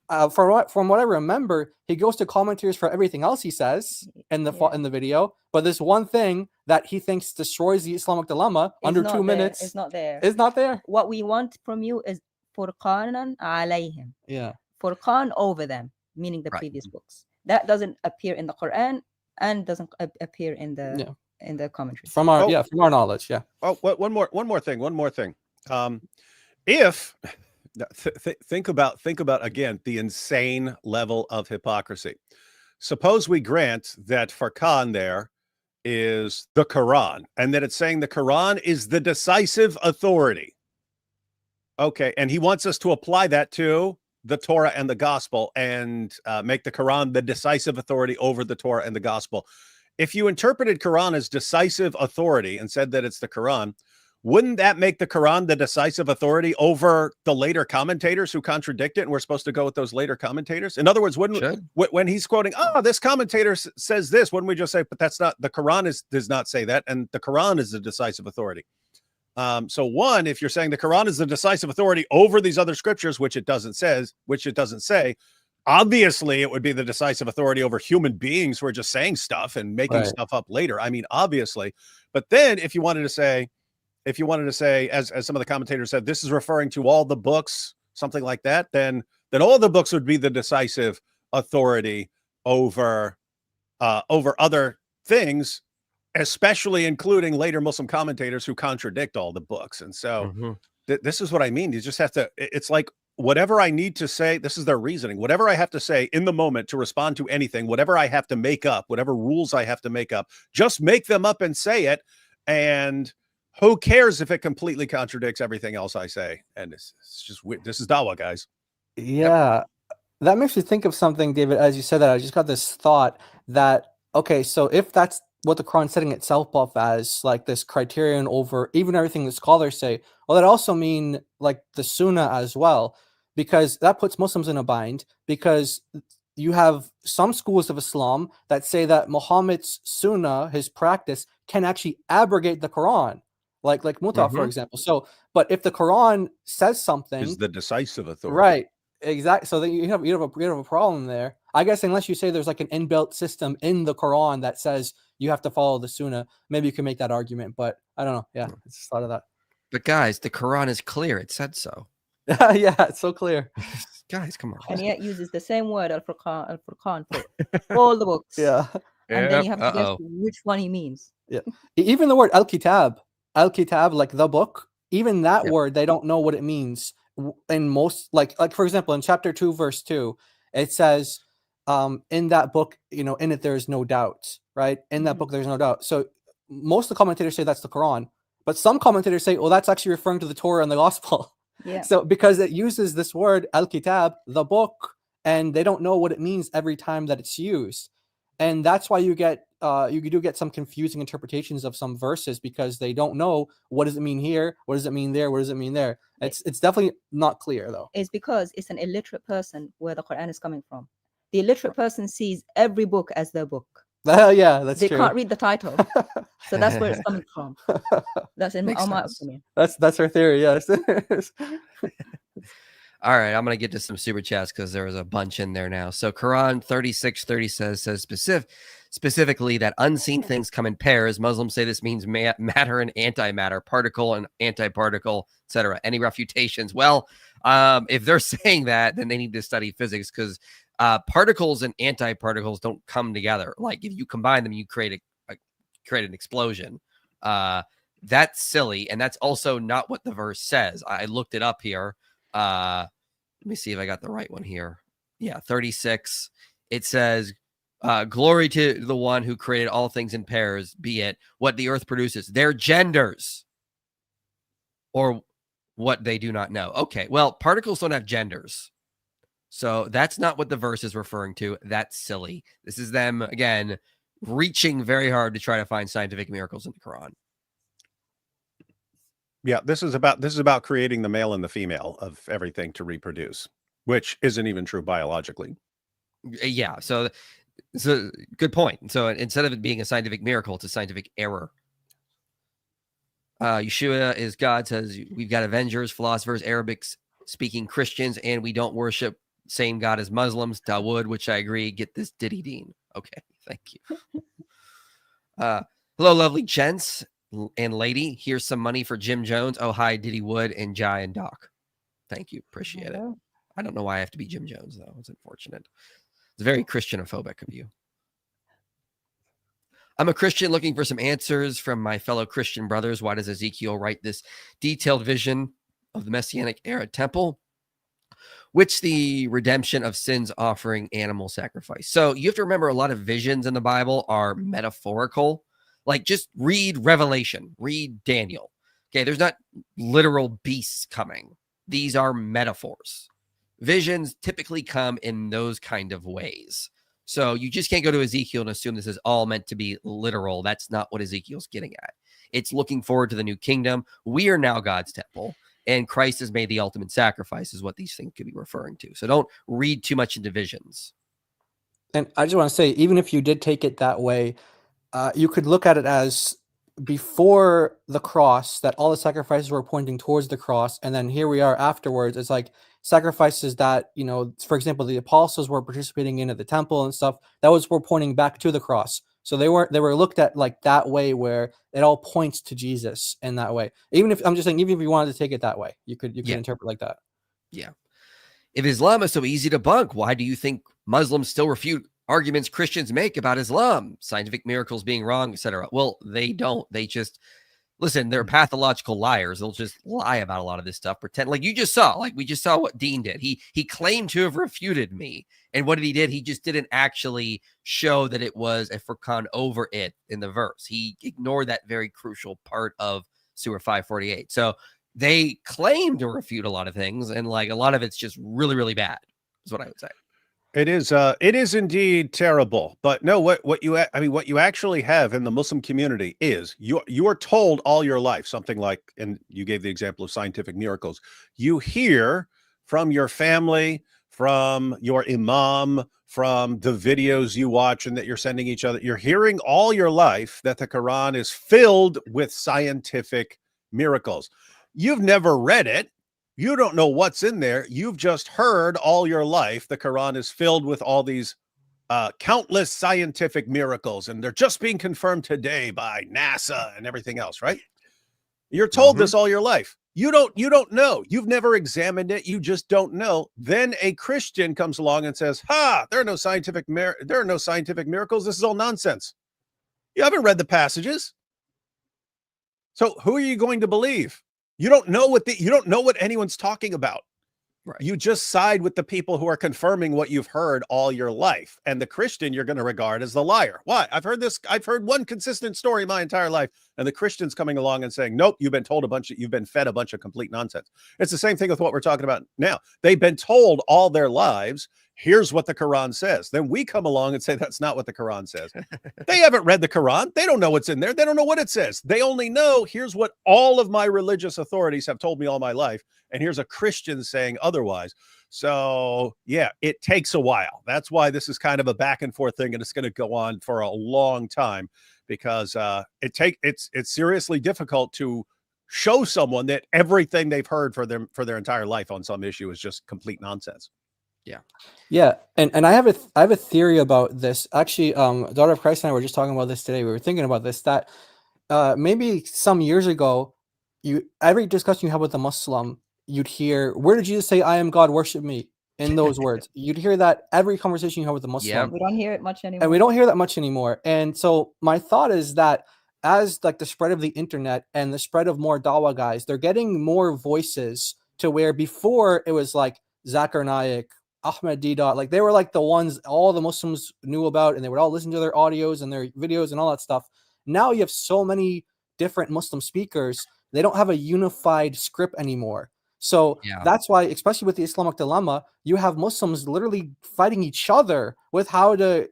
Speaker 4: from what I remember, he goes to commentaries for everything else he says in the video, but this one thing that he thinks destroys the Islamic dilemma under 2 minutes
Speaker 5: is not there.
Speaker 4: It's not there.
Speaker 5: What we want from you is Furqanan alayhim.
Speaker 4: Yeah.
Speaker 5: Furqan over them, meaning the previous books. That doesn't appear in the Quran and doesn't appear in the commentary.
Speaker 4: From our knowledge, yeah.
Speaker 3: Oh, one more thing. If think about again the insane level of hypocrisy. Suppose we grant that Furqan there is the Quran, and that it's saying the Quran is the decisive authority. Okay, and he wants us to apply that to the Torah and the Gospel, and make the Quran the decisive authority over the Torah and the Gospel. If you interpreted Quran as decisive authority and said that it's the Quran, wouldn't that make the Quran the decisive authority over the later commentators who contradict it? And we're supposed to go with those later commentators. In other words, when he's quoting, this commentator says this, wouldn't we just say, but that's not, the Quran does not say that, and the Quran is the decisive authority. So one, if you're saying the Quran is the decisive authority over these other scriptures, which it doesn't say, obviously it would be the decisive authority over human beings who are just saying stuff and making stuff up later. I mean, obviously. But then if you wanted to say, as some of the commentators said, this is referring to all the books, something like that, then all the books would be the decisive authority over other things, especially including later Muslim commentators who contradict all the books. And so this is what I mean. You just have to, it's like whatever I need to say, this is their reasoning. Whatever I have to say in the moment to respond to anything, whatever I have to make up, whatever rules I have to make up, just make them up and say it. And who cares if it completely contradicts everything else I say? And it's just weird. This is dawah, guys.
Speaker 4: Yeah. That makes me think of something, David. As you said that, I just got this thought that, okay, so if that's what the Quran's setting itself up as, like this criterion over even everything the scholars say, well, that also mean like the Sunnah as well, because that puts Muslims in a bind, because you have some schools of Islam that say that Muhammad's Sunnah, his practice, can actually abrogate the Quran, like Muta, for example. So, but if the Quran says something,
Speaker 3: is the decisive authority,
Speaker 4: right? Exactly. So then you have a problem there. I guess unless you say there's like an inbuilt system in the Quran that says you have to follow the Sunnah, maybe you can make that argument. But I don't know. Yeah, I just thought of that.
Speaker 2: But guys, the Quran is clear. It said so.
Speaker 4: Yeah, it's so clear.
Speaker 2: Guys, come on.
Speaker 5: And yet uses the same word al-Furqan for all the books.
Speaker 4: Yeah.
Speaker 5: And then you have to guess which one he means.
Speaker 4: Yeah. Even the word al-Kitab, like the book, even that word, they don't know what it means. In most, like for example, in chapter 2, verse 2, it says, in that book, in it there is no doubt, right? In that book, there's no doubt. So most of the commentators say that's the Quran, but some commentators say, well, that's actually referring to the Torah and the Gospel.
Speaker 5: Yeah.
Speaker 4: So because it uses this word al-Kitab, the book, and they don't know what it means every time that it's used, and that's why you do get some confusing interpretations of some verses, because they don't know what does it mean here, what does it mean there, what does it mean there. It's definitely not clear though. It's
Speaker 5: because it's an illiterate person where the Quran is coming from. The illiterate person sees every book as their book.
Speaker 4: Yeah, that's
Speaker 5: they
Speaker 4: true.
Speaker 5: Can't read the title, so that's where it's coming from. That's in my opinion.
Speaker 4: That's her theory. Yes.
Speaker 2: All right, I'm going to get to some super chats because there's a bunch in there now. So Quran 36:30 says specifically that unseen things come in pairs. Muslims say this means matter and antimatter, particle and antiparticle, etc. Any refutations? Well, if they're saying that, then they need to study physics because particles and antiparticles don't come together. Like if you combine them, you create an explosion. That's silly, and that's also not what the verse says. I looked it up here. Let me see if I got the right one here. Yeah, 36. It says, glory to the one who created all things in pairs, be it what the earth produces, their genders, or what they do not know. Okay, well, particles don't have genders. So that's not what the verse is referring to. That's silly. This is them, again, reaching very hard to try to find scientific miracles in the Quran.
Speaker 3: Yeah, this is about creating the male and the female of everything to reproduce, which isn't even true biologically.
Speaker 2: Yeah, so it's a good point. So instead of it being a scientific miracle, it's a scientific error. Yeshua is God, says we've got Avengers, philosophers, Arabics speaking Christians, and we don't worship same God as Muslims. Dawood, which I agree. Get this Diddy Dean. Okay, thank you. Hello, lovely gents and lady. Here's some money for Jim Jones. Oh, hi, Diddy Wood and Jai and Doc. Thank you. Appreciate it. I don't know why I have to be Jim Jones, though. It's unfortunate. It's very Christianophobic of you. I'm a Christian looking for some answers from my fellow Christian brothers. Why does Ezekiel write this detailed vision of the Messianic era temple, which the redemption of sins offering animal sacrifice? So you have to remember a lot of visions in the Bible are metaphorical. Like just read Revelation, read Daniel. Okay, there's not literal beasts coming. These are metaphors. Visions typically come in those kind of ways. So you just can't go to Ezekiel and assume this is all meant to be literal. That's not what Ezekiel's getting at. It's looking forward to the new kingdom. We are now God's temple, and Christ has made the ultimate sacrifice is what these things could be referring to. So don't read too much into visions.
Speaker 4: And I just want to say, even if you did take it that way, you could look at it as before the cross, that all the sacrifices were pointing towards the cross. And then here we are afterwards. It's like sacrifices that, you know, for example, the apostles were participating in at the temple and stuff that were pointing back to the cross. So they were looked at like that way, where it all points to Jesus in that way. Even if I'm just saying, even if you wanted to take it that way, you could interpret like that.
Speaker 2: Yeah. If Islam is so easy to bunk, why do you think Muslims still refute arguments Christians make about Islam, scientific miracles being wrong, etc.? Well, they don't. They just listen. They're pathological liars. They'll just lie about a lot of this stuff. Pretend like we just saw what Dean did. He claimed to have refuted me, and what did he did? He just didn't actually show that it was a furqan over it in the verse. He ignored that very crucial part of Surah 548. So they claim to refute a lot of things, and like a lot of it's just really, really bad. Is what I would say.
Speaker 3: It is indeed terrible. But no, what you actually have in the Muslim community is you are told all your life something like, and you gave the example of scientific miracles. You hear from your family, from your imam, from the videos you watch and that you're sending each other. You're hearing all your life that the Quran is filled with scientific miracles. You've never read it. You don't know what's in there. You've just heard all your life the Quran is filled with all these countless scientific miracles, and they're just being confirmed today by NASA and everything else, right? You're told this all your life. You don't know. You've never examined it. You just don't know. Then a Christian comes along and says, there are no scientific miracles. This is all nonsense. You haven't read the passages. So who are you going to believe? You don't know what anyone's talking about. Right. You just side with the people who are confirming what you've heard all your life. And the Christian you're going to regard as the liar. Why? I've heard one consistent story my entire life. And the Christian's coming along and saying, nope, you've been fed a bunch of complete nonsense. It's the same thing with what we're talking about now. They've been told all their lives, here's what the Quran says. Then we come along and say, that's not what the Quran says. They haven't read the Quran. They don't know what's in there. They don't know what it says. They only know, here's what all of my religious authorities have told me all my life. And here's a Christian saying otherwise. So yeah, it takes a while. That's why this is kind of a back and forth thing. And it's going to go on for a long time because it's seriously difficult to show someone that everything they've heard for their entire life on some issue is just complete nonsense.
Speaker 4: Yeah, and I have a theory about this. Actually, Daughter of Christ and I were just talking about this today. We were thinking about this, that maybe some years ago, every discussion you have with a Muslim, you'd hear, "Where did Jesus say, 'I am God, worship me'?" In those words, you'd hear that every conversation you have with a Muslim.
Speaker 5: We don't hear it much anymore.
Speaker 4: And we don't hear that much anymore. And so my thought is that as like the spread of the internet and the spread of more Dawa guys, they're getting more voices, to where before it was like Zakir Naik, Ahmed Didat, like they were like the ones all the Muslims knew about, and they would all listen to their audios and their videos and all that stuff. Now you have so many different Muslim speakers, they don't have a unified script anymore. So that's why, especially with the Islamic Dilemma, you have Muslims literally fighting each other with how to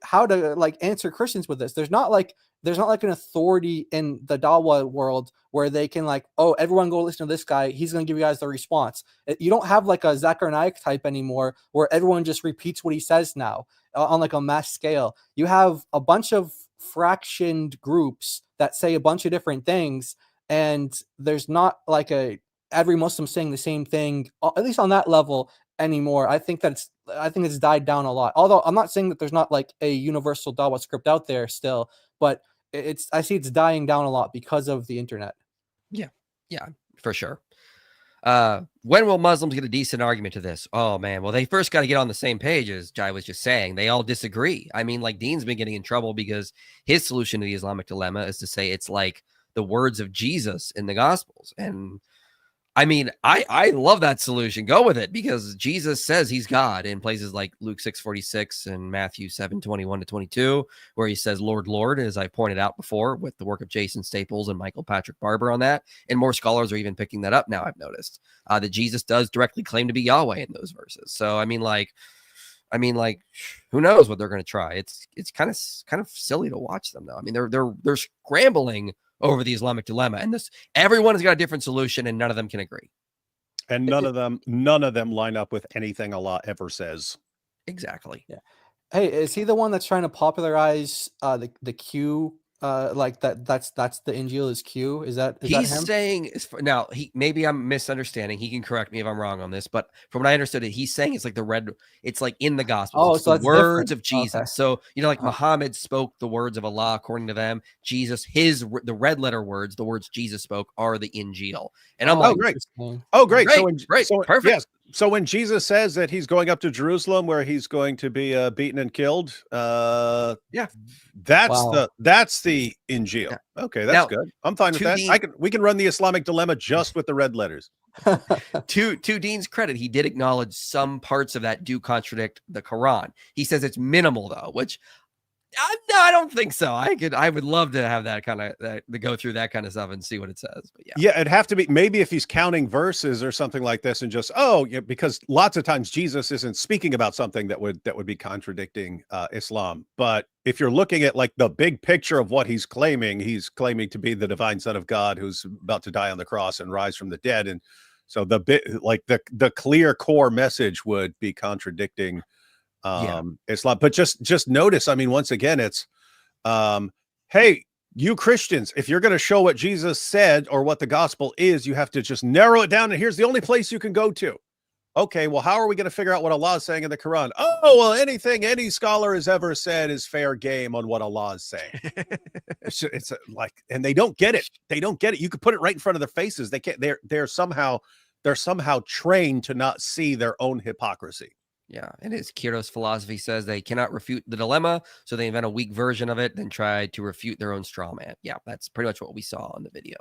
Speaker 4: like answer Christians with this. There's not like an authority in the Dawa world where they can like, oh, everyone go listen to this guy, he's going to give you guys the response. You don't have like a Zakir Naik type anymore where everyone just repeats what he says now on like a mass scale. You have a bunch of fractioned groups that say a bunch of different things, and there's not like every Muslim saying the same thing, at least on that level anymore. I think it's died down a lot. Although I'm not saying that there's not like a universal Dawa script out there still, but I see it's dying down a lot because of the internet.
Speaker 2: Yeah, for sure. When will Muslims get a decent argument to this? Oh man, well they first got to get on the same page, as Jai was just saying. They all disagree. I mean, like Dean's been getting in trouble because his solution to the Islamic dilemma is to say it's like the words of Jesus in the Gospels. And I mean, I love that solution. Go with it, because Jesus says he's God in places like Luke 6:46 and Matthew 7:21-22, where he says, Lord, Lord, as I pointed out before with the work of Jason Staples and Michael Patrick Barber on that. And more scholars are even picking that up now, I've noticed, that Jesus does directly claim to be Yahweh in those verses. So, I mean, like, who knows what they're going to try? It's kind of silly to watch them, though. I mean, they're scrambling over the Islamic dilemma, and everyone has got a different solution, and none of them can agree.
Speaker 3: And none of them line up with anything Allah ever says.
Speaker 2: Exactly.
Speaker 4: Yeah. Hey, is he the one that's trying to popularize the Q? Like that's the Injil is Q. Is that
Speaker 2: he's
Speaker 4: him?
Speaker 2: Saying now maybe I'm misunderstanding. He can correct me if I'm wrong on this, but from what I understood, he's saying it's like it's like in the gospel.
Speaker 4: Oh,
Speaker 2: it's
Speaker 4: so
Speaker 2: the words
Speaker 4: different.
Speaker 2: of Jesus.
Speaker 4: Okay.
Speaker 2: So like Muhammad spoke the words of Allah according to them. Jesus, the red letter words, the words Jesus spoke are the Injil. And I'm like,
Speaker 3: great. Oh, great.
Speaker 2: Great. Perfect.
Speaker 3: Yes. So when Jesus says that he's going up to Jerusalem where he's going to be beaten and killed, that's the Injil. Yeah. Okay, that's good. I'm fine with that. We can run the Islamic dilemma just with the red letters.
Speaker 2: To Dean's credit, he did acknowledge some parts of that do contradict the Quran. He says it's minimal though, which no, I don't think so. I would love to have that kind of to go through that kind of stuff and see what it says. But yeah, it'd have to be maybe if he's counting verses or something like this, and just because lots of times Jesus isn't speaking about something that would be contradicting Islam. But if you're looking at like the big picture of what he's claiming to be the divine Son of God who's about to die on the cross and rise from the dead, and so the clear core message would be contradicting Islam. But just notice, I mean, once again, it's hey, you Christians, if you're going to show what Jesus said or what the gospel is, you have to just narrow it down, and here's the only place you can go to. Okay, well, how are we going to figure out what Allah is saying in the Quran? Oh, well, anything any scholar has ever said is fair game on what Allah is saying. it's like, and they don't get it. You could put it right in front of their faces. They can't. They're somehow trained to not see their own hypocrisy. Yeah, and his Kiros philosophy says they cannot refute the dilemma, so they invent a weak version of it, then try to refute their own straw man. Yeah, that's pretty much what we saw in the video.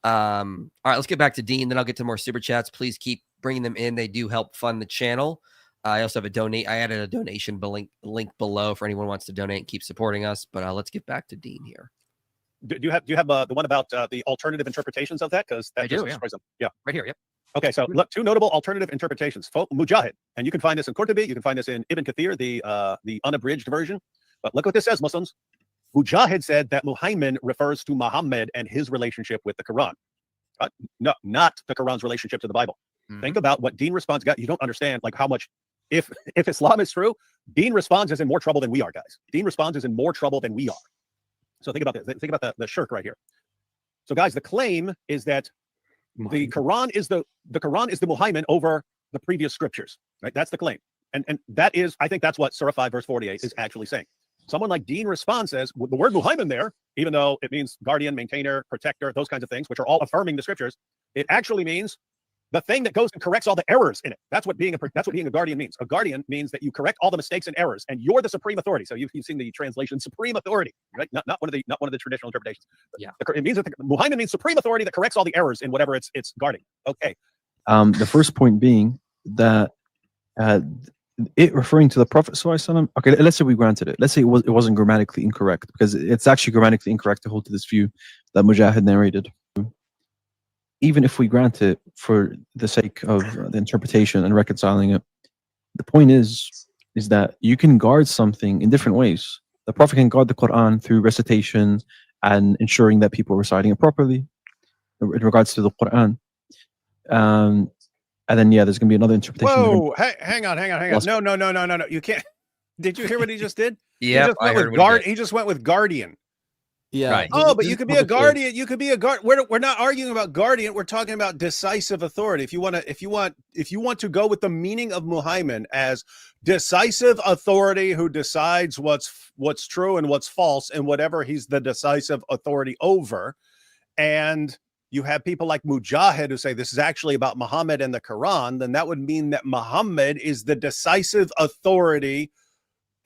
Speaker 2: All right, let's get back to Dean, then I'll get to more super chats. Please keep bringing them in. They do help fund the channel. I also have I added a donation link below for anyone who wants to donate and keep supporting us, but let's get back to Dean here.
Speaker 3: Do you have the one about the alternative interpretations of that? Because that just destroys them. Yeah,
Speaker 2: right here. Yep.
Speaker 3: Okay, so look, two notable alternative interpretations. Mujahid, and you can find this in Qurtubi, you can find this in Ibn Kathir, the unabridged version. But look what this says, Muslims. Mujahid said that Muhammad refers to Muhammad and his relationship with the Quran. No, not the Quran's relationship to the Bible. Mm-hmm. Think about what Dean responds. You don't understand like how much, if Islam is true, Dean responds is in more trouble than we are, guys. Dean responds is in more trouble than we are. So think about this. Think about the shirk right here. So guys, the claim is that the Quran is the Muhammad over the previous scriptures, right? That's the claim. And that is, I think that's what Surah 5 verse 48 is actually saying. Someone like Dean Responds says the word Muhammad there, even though it means guardian, maintainer, protector, those kinds of things, which are all affirming the scriptures, it actually means the thing that goes and corrects all the errors in it. That's what being a guardian means. A guardian means that you correct all the mistakes and errors, and you're the supreme authority. So you've seen the translation supreme authority, right? Not one of the traditional interpretations.
Speaker 2: Yeah.
Speaker 3: It means that Muhammad means supreme authority that corrects all the errors in whatever it's guarding. Okay.
Speaker 6: The first point being that it referring to the Prophet ﷺ, okay, let's say we granted it. Let's say it wasn't grammatically incorrect, because it's actually grammatically incorrect to hold to this view that Mujahid narrated. Even if we grant it for the sake of the interpretation and reconciling it, the point is that you can guard something in different ways. The Prophet can guard the Qur'an through recitation and ensuring that people are reciting it properly in regards to the Qur'an. And then, there's going to be another interpretation.
Speaker 3: Whoa, hang on. No. You can't. Did you hear what he just did?
Speaker 2: Yeah,
Speaker 3: he just went with guardian.
Speaker 4: Yeah.
Speaker 2: Right.
Speaker 3: Oh, but you could be a guardian. You could be a guard. We're not arguing about guardian. We're talking about decisive authority. If you want to go with the meaning of Muhammad as decisive authority who decides what's true and what's false and whatever he's the decisive authority over, and you have people like Mujahid who say this is actually about Muhammad and the Quran, then that would mean that Muhammad is the decisive authority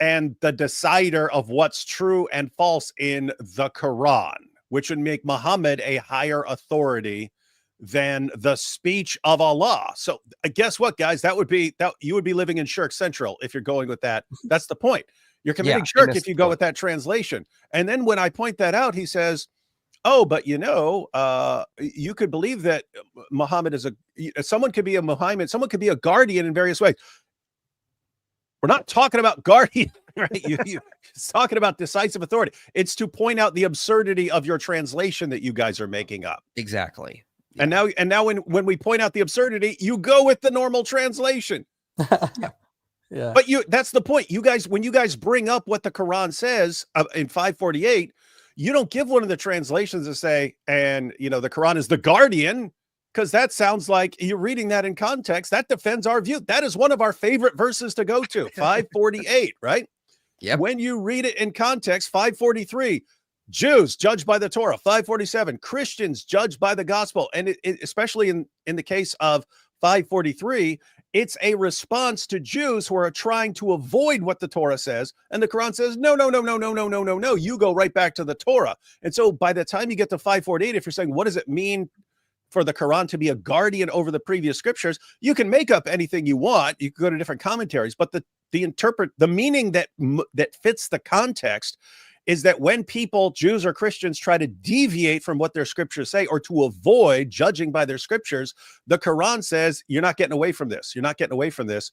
Speaker 3: and the decider of what's true and false in the Quran, which would make Muhammad a higher authority than the speech of Allah. So guess what, guys? That you would be living in Shirk Central if you're going with that. That's the point. You're committing shirk if you go with that translation. And then when I point that out, he says, oh, but you could believe that Muhammad is someone could be a Muhammad, someone could be a guardian in various ways. We're not talking about guardian, right? It's talking about decisive authority. It's to point out the absurdity of your translation that you guys are making up.
Speaker 2: Exactly.
Speaker 3: Yeah. And now when we point out the absurdity, you go with the normal translation.
Speaker 4: Yeah.
Speaker 3: But that's the point. You guys, when you guys bring up what the Quran says in 548, you don't give one of the translations to say, and the Quran is the guardian, because that sounds like you're reading that in context. That defends our view. That is one of our favorite verses to go to, 548, right?
Speaker 2: Yeah.
Speaker 3: When you read it in context, 543, Jews judged by the Torah, 547, Christians judged by the gospel. And especially in the case of 543, it's a response to Jews who are trying to avoid what the Torah says. And the Quran says, no, you go right back to the Torah. And so by the time you get to 548, if you're saying, what does it mean for the Quran to be a guardian over the previous scriptures? You can make up anything you want. You can go to different commentaries, but the meaning that fits the context is that when people, Jews or Christians, try to deviate from what their scriptures say or to avoid judging by their scriptures, the Quran says, you're not getting away from this. You're not getting away from this.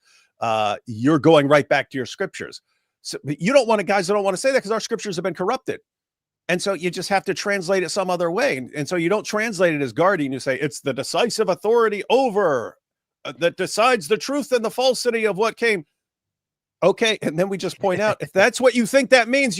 Speaker 3: You're going right back to your scriptures. So you don't want to, guys, I don't want to say that because our scriptures have been corrupted. And so you just have to translate it some other way. And so you don't translate it as guardian. You say it's the decisive authority over that decides the truth and the falsity of what came. Okay. And then we just point out, if that's what you think that means,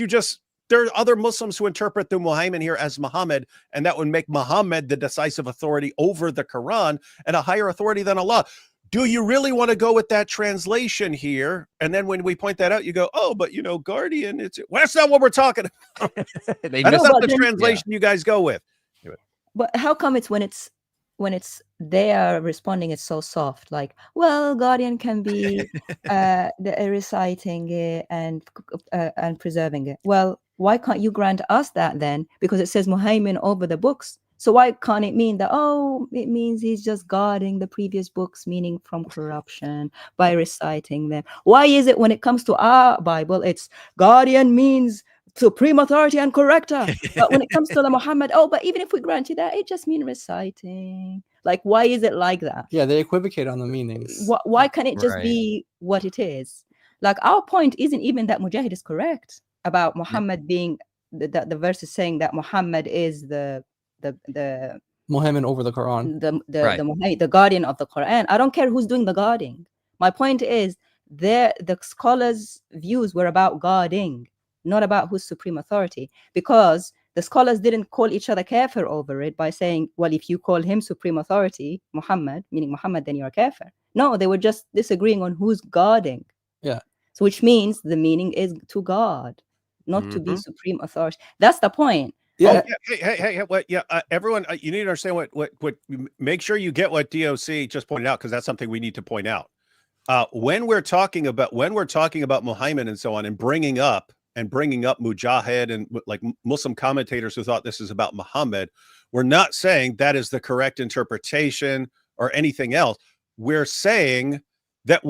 Speaker 3: there are other Muslims who interpret the Muhammad here as Muhammad, and that would make Muhammad the decisive authority over the Quran and a higher authority than Allah. Do you really want to go with that translation here? And then when we point that out, you go, oh, but guardian, well, that's not what we're talking about. That's not the translation you guys go with.
Speaker 5: But how come it's when it's they are responding, it's so soft, like, well, guardian can be reciting it and preserving it. Well, why can't you grant us that then? Because it says Muhammad over the books. So why can't it mean that, it means he's just guarding the previous books, meaning from corruption, by reciting them? Why is it when it comes to our Bible, it's guardian means supreme authority and corrector? But when it comes to the Muhammad, but even if we grant you that, it just means reciting. Like, why is it like that?
Speaker 4: Yeah, they equivocate on the meanings.
Speaker 5: Why can't it just be what it is? Like, our point isn't even that Mujahid is correct about Muhammad being, the verse is saying that Muhammad is the
Speaker 4: Muhammad over the Quran,
Speaker 5: the guardian of the Quran. I don't care who's doing the guarding. My point is the scholars' views were about guarding, not about who's supreme authority, because The scholars didn't call each other kafir over it by saying, well, if you call him supreme authority, Muhammad, meaning Muhammad, then you're a kafir. No, they were just disagreeing on who's guarding.
Speaker 4: Yeah.
Speaker 5: So which means the meaning is to guard, not to be supreme authority. That's the point.
Speaker 4: Yeah.
Speaker 3: Hey, what? Yeah, everyone, you need to understand what. Make sure you get what DOC just pointed out, because that's something we need to point out. When we're talking about Muhammad and so on, and bringing up Mujahid and like Muslim commentators who thought this is about Muhammad, we're not saying that is the correct interpretation or anything else. We're saying that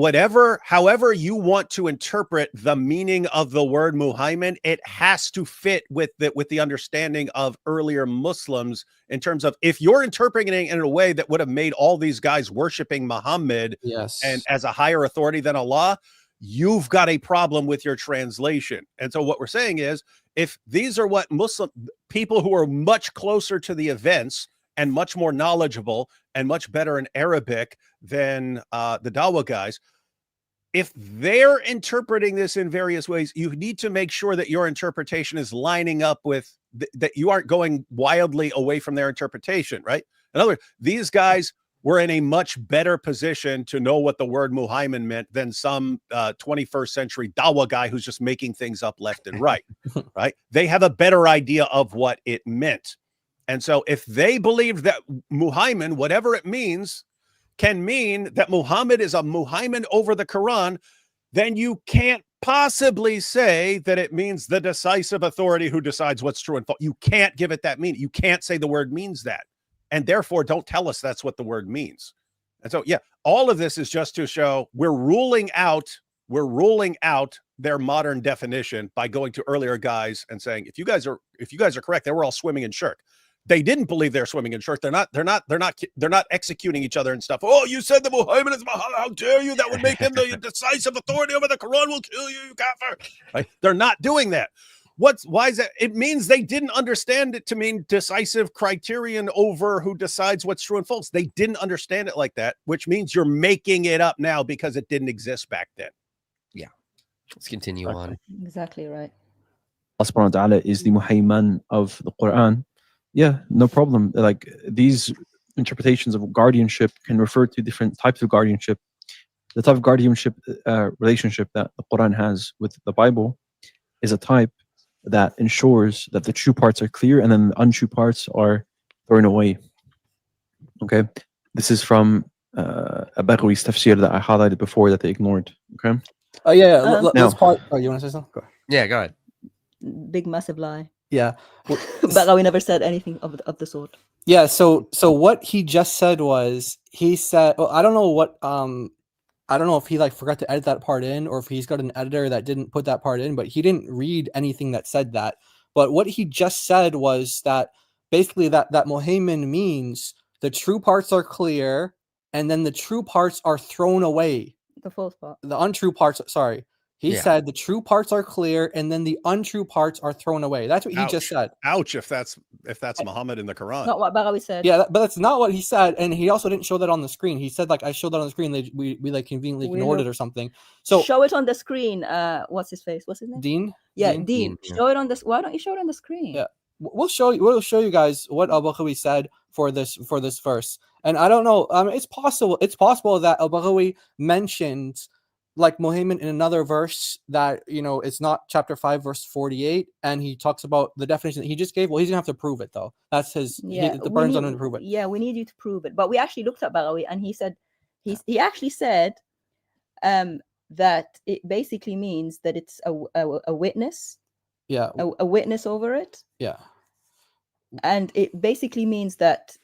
Speaker 3: however you want to interpret the meaning of the word Muhammad, it has to fit with the understanding of earlier Muslims, in terms of, if you're interpreting it in a way that would have made all these guys worshiping Muhammad and as a higher authority than Allah, you've got a problem with your translation. And so what we're saying is, if these are what Muslim people who are much closer to the events and much more knowledgeable and much better in Arabic than the Dawa guys, if they're interpreting this in various ways, you need to make sure that your interpretation is lining up with that you aren't going wildly away from their interpretation, right? In other words, these guys were in a much better position to know what the word Muhammad meant than some 21st century Dawa guy who's just making things up left and right, right? They have a better idea of what it meant. And so if they believed that Muhammad, whatever it means, can mean that Muhammad is a Muhammad over the Quran, then you can't possibly say that it means the decisive authority who decides what's true and false. You can't give it that meaning. You can't say the word means that. And therefore, don't tell us that's what the word means. And so, yeah, all of this is just to show we're ruling out their modern definition by going to earlier guys and saying, if you guys are correct, they were all swimming in shirk. They didn't believe they're swimming in shirk. They're not executing each other and stuff. Oh, you said that Muhammad is Muhammad. How dare you? That would make him the decisive authority over the Quran. Will kill you, you kafir. Right? They're not doing that. Why is that? It means they didn't understand it to mean decisive criterion over who decides what's true and false. They didn't understand it like that, which means you're making it up now because it didn't exist back then.
Speaker 2: Yeah. Let's continue on.
Speaker 5: Exactly right.
Speaker 6: Allah subhanahu wa ta'ala is the Muhayman of the Quran. Yeah, no problem. Like, these interpretations of guardianship can refer to different types of guardianship. The type of guardianship relationship that the Quran has with the Bible is a type that ensures that the true parts are clear and then the untrue parts are thrown away. Okay, this is from Baghawi's tafsīr that I highlighted before that they ignored. Okay.
Speaker 4: Oh yeah. Let's pause. Oh, you want to say something? Go ahead.
Speaker 2: Yeah, go ahead.
Speaker 5: Big massive lie.
Speaker 4: Yeah.
Speaker 5: Baghawi never said anything of the sort.
Speaker 4: Yeah. So what he just said was, he said, well, I don't know what I don't know if he like forgot to edit that part in, or if he's got an editor that didn't put that part in, but he didn't read anything that said that. But what he just said was that basically that Muhammad means the true parts are clear, and then the true parts are thrown away.
Speaker 5: The false part. The
Speaker 4: untrue parts. Sorry. He said the true parts are clear, and then the untrue parts are thrown away. That's what he just said.
Speaker 3: Ouch! If that's Muhammad in the Quran.
Speaker 5: Not what Baghawi said.
Speaker 4: Yeah, but that's not what he said, and he also didn't show that on the screen. He said like, I showed that on the screen. We like conveniently ignored it or something. So
Speaker 5: show it on the screen. What's his face? What's his name?
Speaker 4: Dean.
Speaker 5: Yeah, Dean. Show it on this. Why don't you show it on the screen?
Speaker 4: Yeah, we'll show you guys what Al-Baghawi said for this verse. And I don't know. It's possible that Al-Baghawi mentioned like Muhammad in another verse that, you know, it's not chapter 5 verse 48, and he talks about the definition that he just gave. Well, he's gonna have to prove it though. That's his. The burden's on him to prove it.
Speaker 5: Yeah, we need you to prove it. But we actually looked at Baghawi, and he said he actually said that it basically means that it's a witness.
Speaker 4: Yeah,
Speaker 5: a witness over it.
Speaker 4: Yeah,
Speaker 5: and it basically means that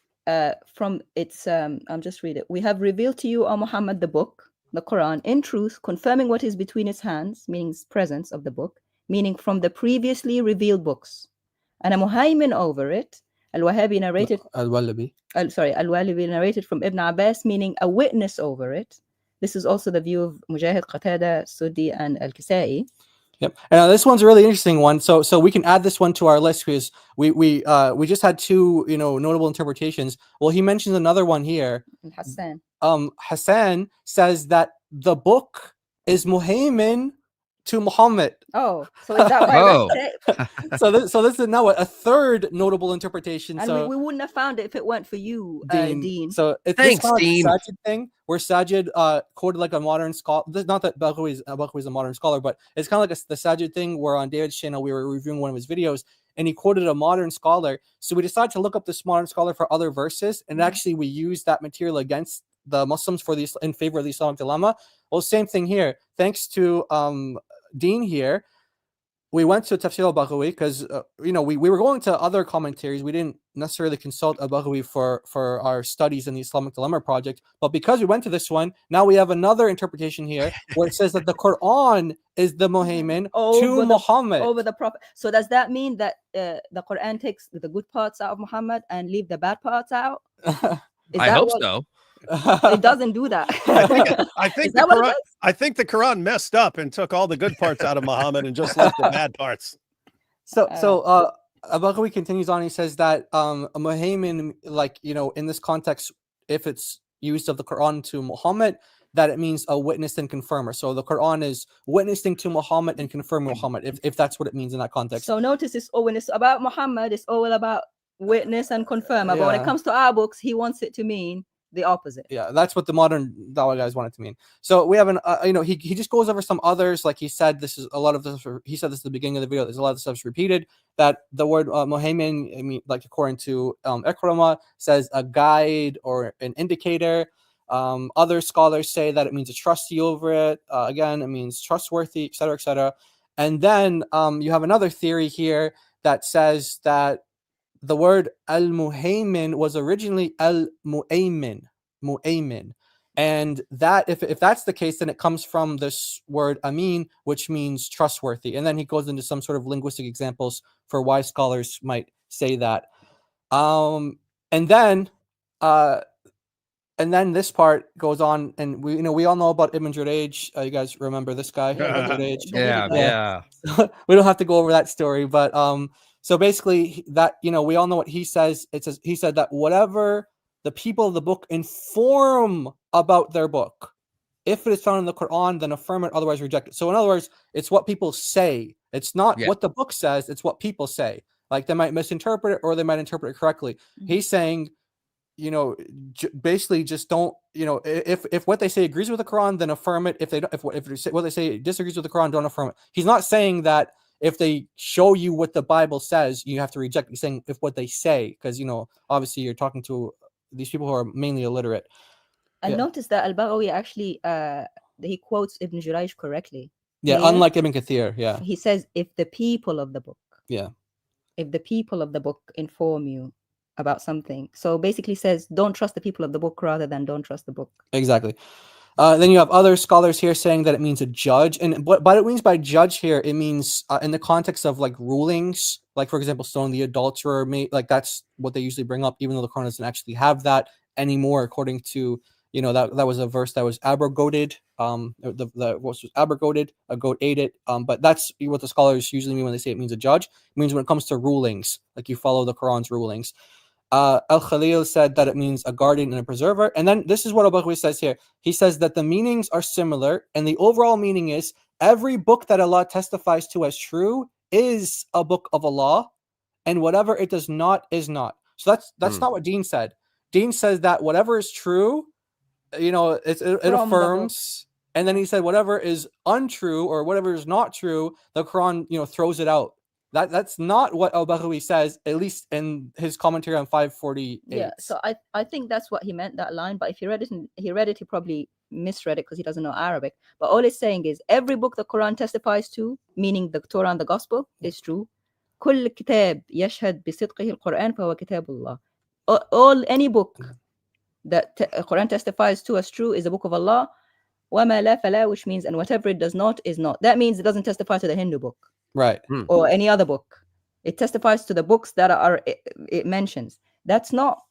Speaker 5: from its I'll just read it. We have revealed to you, O Muhammad, the book, the Quran, in truth, confirming what is between its hands, meaning its presence of the book, meaning from the previously revealed books, and a muhaymin over it. Al-Wahhabi narrated.
Speaker 4: Al-Walabi.
Speaker 5: Al-Walabi narrated from Ibn Abbas, meaning a witness over it. This is also the view of Mujahid, Qatada, Suddi, and Al-Kisai.
Speaker 4: Yep. And this one's a really interesting one. So we can add this one to our list because we just had two, you know, notable interpretations. Well, he mentions another one here.
Speaker 5: Hassan.
Speaker 4: Hassan says that the book is Muhaymin to Muhammad.
Speaker 5: Oh, so is that why?
Speaker 2: Oh.
Speaker 4: So this is now a third notable interpretation.
Speaker 5: And
Speaker 4: so
Speaker 5: we wouldn't have found it if it weren't for you,
Speaker 4: Dean.
Speaker 5: Dean.
Speaker 4: So it's
Speaker 2: Thanks,
Speaker 4: this kind
Speaker 2: Dean.
Speaker 4: of Sajid thing where Sajid quoted like a modern scholar. Not that Baghawi is a modern scholar, but it's kind of like the Sajid thing where on David's channel we were reviewing one of his videos and he quoted a modern scholar. So we decided to look up this modern scholar for other verses, and actually we used that material against the Muslims in favor of the Islamic dilemma. Well, same thing here. Thanks to Dean here, we went to Tafsīr al-Baghawi because we were going to other commentaries. We didn't necessarily consult al-Baghawi for our studies in the Islamic Dilemma project, but because we went to this one, now we have another interpretation here where it says that the Qur'an is the Muhaymin to Muhammad
Speaker 5: over the Prophet. So does that mean that the Qur'an takes the good parts out of Muhammad and leave the bad parts out?
Speaker 2: I hope so.
Speaker 5: It doesn't do that.
Speaker 3: I think the Quran messed up and took all the good parts out of Muhammad and just left the bad parts.
Speaker 4: So Al-Baghawi continues on. He says that a Muhaymin, in this context, if it's used of the Quran to Muhammad, that it means a witness and confirmer. So the Quran is witnessing to Muhammad and confirming Muhammad, if that's what it means in that context.
Speaker 5: So notice when it's about Muhammad, it's all about witness and confirmer. But when it comes to our books, he wants it to mean the opposite.
Speaker 4: Yeah, that's what the modern Dawah guys want it to mean. So we have he just goes over some others. Like he said, this is a lot of this. He said this at the beginning of the video. There's a lot of stuff repeated. That the word Muhaymin, I mean, like according to Ikramah, says a guide or an indicator. Other scholars say that it means a trustee over it. Again, it means trustworthy, etc., etc. And then you have another theory here that says that the word al-Muhaymin was originally al-Mu'aymin, and that if that's the case, then it comes from this word amin, which means trustworthy. And then he goes into some sort of linguistic examples for why scholars might say that. And then this part goes on, and we all know about Ibn Jurayj. You guys remember this guy? Ibn Jurayj?
Speaker 2: Yeah.
Speaker 4: We don't have to go over that story, but so basically that, we all know what he says. He said that whatever the people of the book inform about their book, if it is found in the Quran, then affirm it, otherwise reject it. So in other words, it's what people say. It's not what the book says, it's what people say. Like they might misinterpret it or they might interpret it correctly. He's saying, basically just don't, if what they say agrees with the Quran, then affirm it. If what they say disagrees with the Quran, don't affirm it. He's not saying that if they show you what the Bible says, you have to reject it. He's saying if what they say, because obviously you're talking to these people who are mainly illiterate.
Speaker 5: And notice that Al-Baghawi actually he quotes Ibn Jurayj correctly.
Speaker 4: Yeah, unlike Ibn Kathir. Yeah,
Speaker 5: he says if the people of the book.
Speaker 4: Yeah,
Speaker 5: if the people of the book inform you about something. So basically says don't trust the people of the book rather than don't trust the book. Exactly.
Speaker 4: Then you have other scholars here saying that it means a judge, and what it means by judge here, it means in the context of like rulings, like for example, stoning the adulterer, like that's what they usually bring up, even though the Quran doesn't actually have that anymore. According to that was a verse that was abrogated. The was abrogated, a goat ate it. But that's what the scholars usually mean when they say it means a judge. It means when it comes to rulings, like you follow the Quran's rulings. Al-Khalil said that it means a guardian and a preserver. And then this is what Al-Baghawi says here. He says that the meanings are similar, and the overall meaning is every book that Allah testifies to as true is a book of Allah, and whatever it does not is not. So that's not what Dean said. Dean says that whatever is true, it affirms. And then he said whatever is untrue or whatever is not true, the Quran, throws it out. That's not what Al-Baghawi says, at least in his commentary on 548.
Speaker 5: Yeah, so I think that's what he meant, that line. But if he read it, he probably misread it because he doesn't know Arabic. But all it's saying is every book the Quran testifies to, meaning the Torah and the Gospel, is true. كل كتاب يشهد بصدقه القرآن فهو كتاب الله. Any book that Quran testifies to as true is a book of Allah. وما لا فلا, which means and whatever it does not is not. That means it doesn't testify to the Hindu book.
Speaker 4: Right.
Speaker 5: Or any other book. It testifies to the books that it mentions. That's not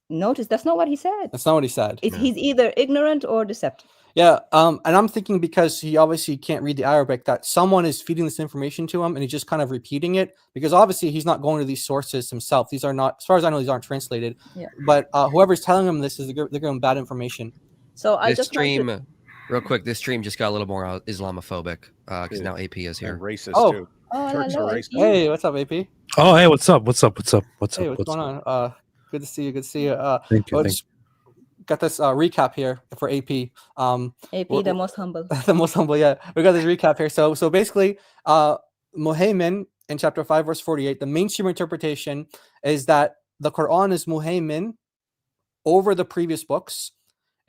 Speaker 5: what he said.
Speaker 4: That's not what he said.
Speaker 5: He's either ignorant or deceptive.
Speaker 4: Yeah, and I'm thinking because he obviously can't read the Arabic, that someone is feeding this information to him and he's just kind of repeating it, because obviously he's not going to these sources himself. These are not, as far as I know, these aren't translated.
Speaker 5: Yeah.
Speaker 4: But whoever's telling him this they're giving him bad information.
Speaker 5: So
Speaker 2: this stream Real quick, this stream just got a little more Islamophobic because now AP is here.
Speaker 3: And racist
Speaker 4: Oh.
Speaker 3: too.
Speaker 5: Oh,
Speaker 3: Turks
Speaker 5: hello,
Speaker 3: are
Speaker 5: AP.
Speaker 3: racist.
Speaker 4: Hey, what's up, AP?
Speaker 9: Oh, hey, what's up? What's up? What's up? What's
Speaker 4: Hey,
Speaker 9: up?
Speaker 4: what's going
Speaker 9: up?
Speaker 4: on? Good to see you. Good to see you.
Speaker 9: Thank you.
Speaker 4: Well,
Speaker 9: Thank
Speaker 4: just got this recap here for AP.
Speaker 5: AP,
Speaker 4: We're-
Speaker 5: the most humble.
Speaker 4: the most humble, yeah. We got this recap here. So basically, Muhaymin in chapter 5, verse 48, the mainstream interpretation is that the Quran is Muhaymin over the previous books.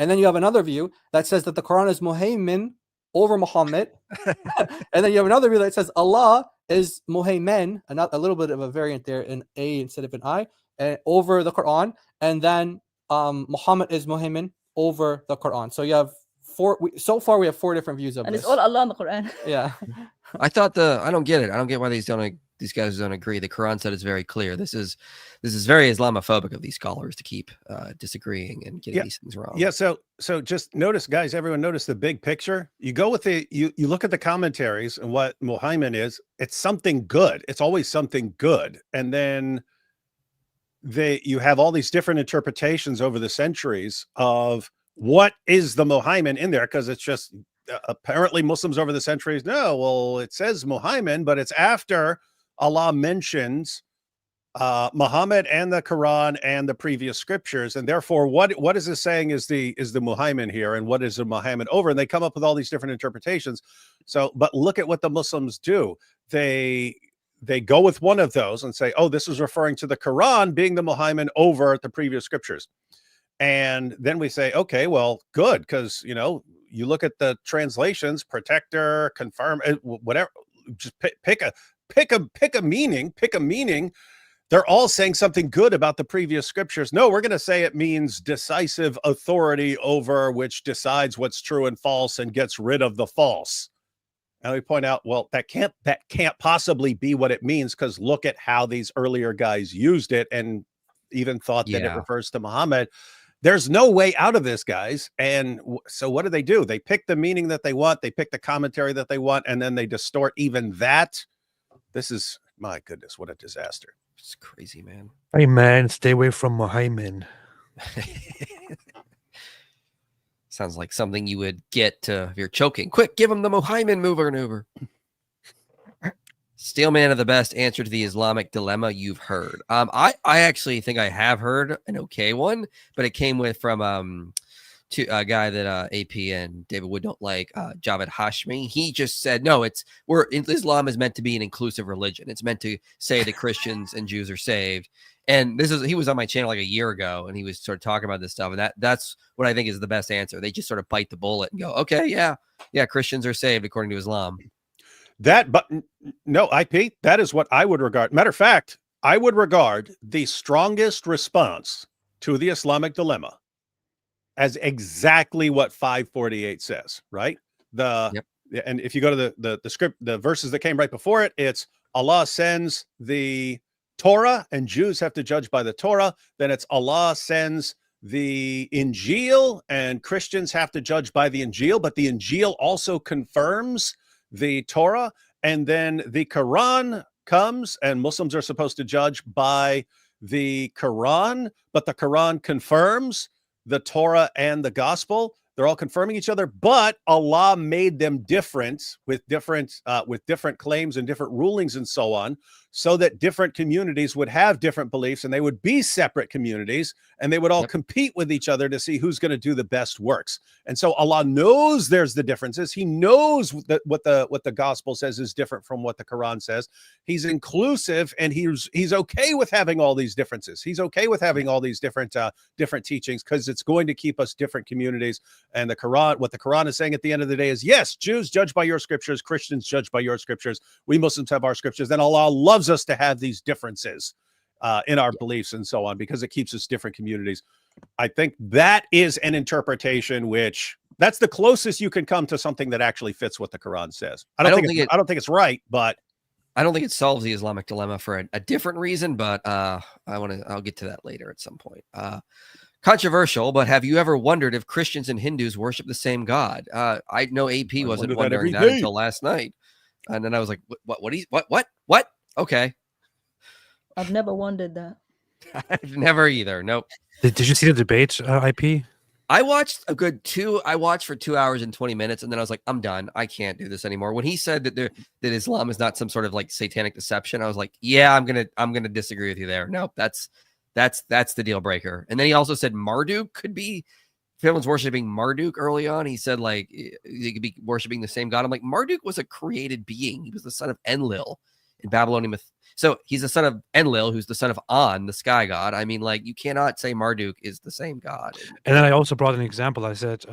Speaker 4: And then you have another view that says that the Quran is Muhaymin over Muhammad. And then you have another view that says Allah is Muhaymin, a little bit of a variant there, an A instead of an I, over the Quran. And then Muhammad is Muhaymin over the Quran. So you have so far we have 4 different views of
Speaker 5: And
Speaker 4: this.
Speaker 5: it's all Allah in the Quran.
Speaker 4: Yeah.
Speaker 2: I thought I don't get it. I don't get why these guys don't agree. The Quran said it's very clear. This is very Islamophobic of these scholars to keep disagreeing and getting these things wrong.
Speaker 3: Yeah. So just notice, guys, everyone notice the big picture. You go with you look at the commentaries and what Muhammad is, it's something good. It's always something good. And then you have all these different interpretations over the centuries of what is the Muhammad in there. Cause it's just apparently Muslims over the centuries. No, well, it says Muhammad, but it's after Allah mentions Muhammad and the Quran and the previous scriptures, and therefore, what is this saying is the Muhammad here, and what is the Muhammad over? And they come up with all these different interpretations. So, but look at what the Muslims do. They go with one of those and say, "Oh, this is referring to the Quran being the Muhammad over the previous scriptures," and then we say, "Okay, well, good," because you look at the translations, protector, confirm, whatever. Just pick a meaning. They're all saying something good about the previous scriptures. No, we're going to say it means decisive authority over which decides what's true and false and gets rid of the false. And we point out, well, that can't possibly be what it means, because look at how these earlier guys used it and even thought that it refers to Muhammad. There's no way out of this, guys. And so what do? They pick the meaning that they want. They pick the commentary that they want, and then they distort even that. This is, my goodness, what a disaster.
Speaker 2: It's crazy, man.
Speaker 9: Hey, man, stay away from Muhammad.
Speaker 2: Sounds like something you would get if you're choking. Quick, give him the Muhammad maneuver. Steelman of the best answer to the Islamic dilemma you've heard. I actually think I have heard an okay one, but it came from a guy that AP and David Wood don't like, Javed Hashmi. He just said, no, Islam is meant to be an inclusive religion. It's meant to say that Christians and Jews are saved. And he was on my channel like a year ago, and he was sort of talking about this stuff. And that's what I think is the best answer. They just sort of bite the bullet and go, okay, yeah, Christians are saved according to Islam.
Speaker 3: But no, IP, that is what I would regard. Matter of fact, I would regard the strongest response to the Islamic dilemma as exactly what 548 says, right? And if you go to the script, the verses that came right before it, it's Allah sends the Torah and Jews have to judge by the Torah. Then it's Allah sends the Injil and Christians have to judge by the Injil, but the Injil also confirms the Torah. And then the Quran comes and Muslims are supposed to judge by the Quran, but the Quran confirms the Torah and the gospel. They're all confirming each other, but Allah made them different with different claims and different rulings and so on, so that different communities would have different beliefs and they would be separate communities and they would all compete with each other to see who's going to do the best works. And so Allah knows there's the differences. He knows that what the gospel says is different from what the Quran says. He's inclusive and he's okay with having all these differences. He's okay with having all these different teachings, because it's going to keep us different communities. And the Quran, what the Quran is saying at the end of the day is, yes, Jews judge by your scriptures, Christians judge by your scriptures, we Muslims have our scriptures. Then Allah loves us to have these differences in our beliefs and so on, because it keeps us different communities. I think that is an interpretation that's the closest you can come to something that actually fits what the Quran says. I don't think it's right, but
Speaker 2: I don't think it solves the Islamic dilemma for a different reason, but I'll get to that later at some point. Controversial, but have you ever wondered if Christians and Hindus worship the same God? I know AP wasn't wondering that until last night. And then I was like, what? Okay.
Speaker 5: I've never wondered that.
Speaker 2: I've never either. Nope.
Speaker 9: Did you see the debate, IP?
Speaker 2: I watched a good I watched for 2 hours and 20 minutes, and then I was like, I'm done. I can't do this anymore. When he said that Islam is not some sort of like satanic deception, I was like, yeah, I'm gonna disagree with you there. Nope, that's the deal breaker. And then he also said Marduk could be, if everyone's worshiping Marduk early on, he said like they could be worshiping the same God. I'm like, Marduk was a created being. He was the son of Enlil in Babylonian myth. So he's the son of Enlil, who's the son of An, the sky god. I mean, like, you cannot say Marduk is the same god.
Speaker 9: And then I also brought an example. I said,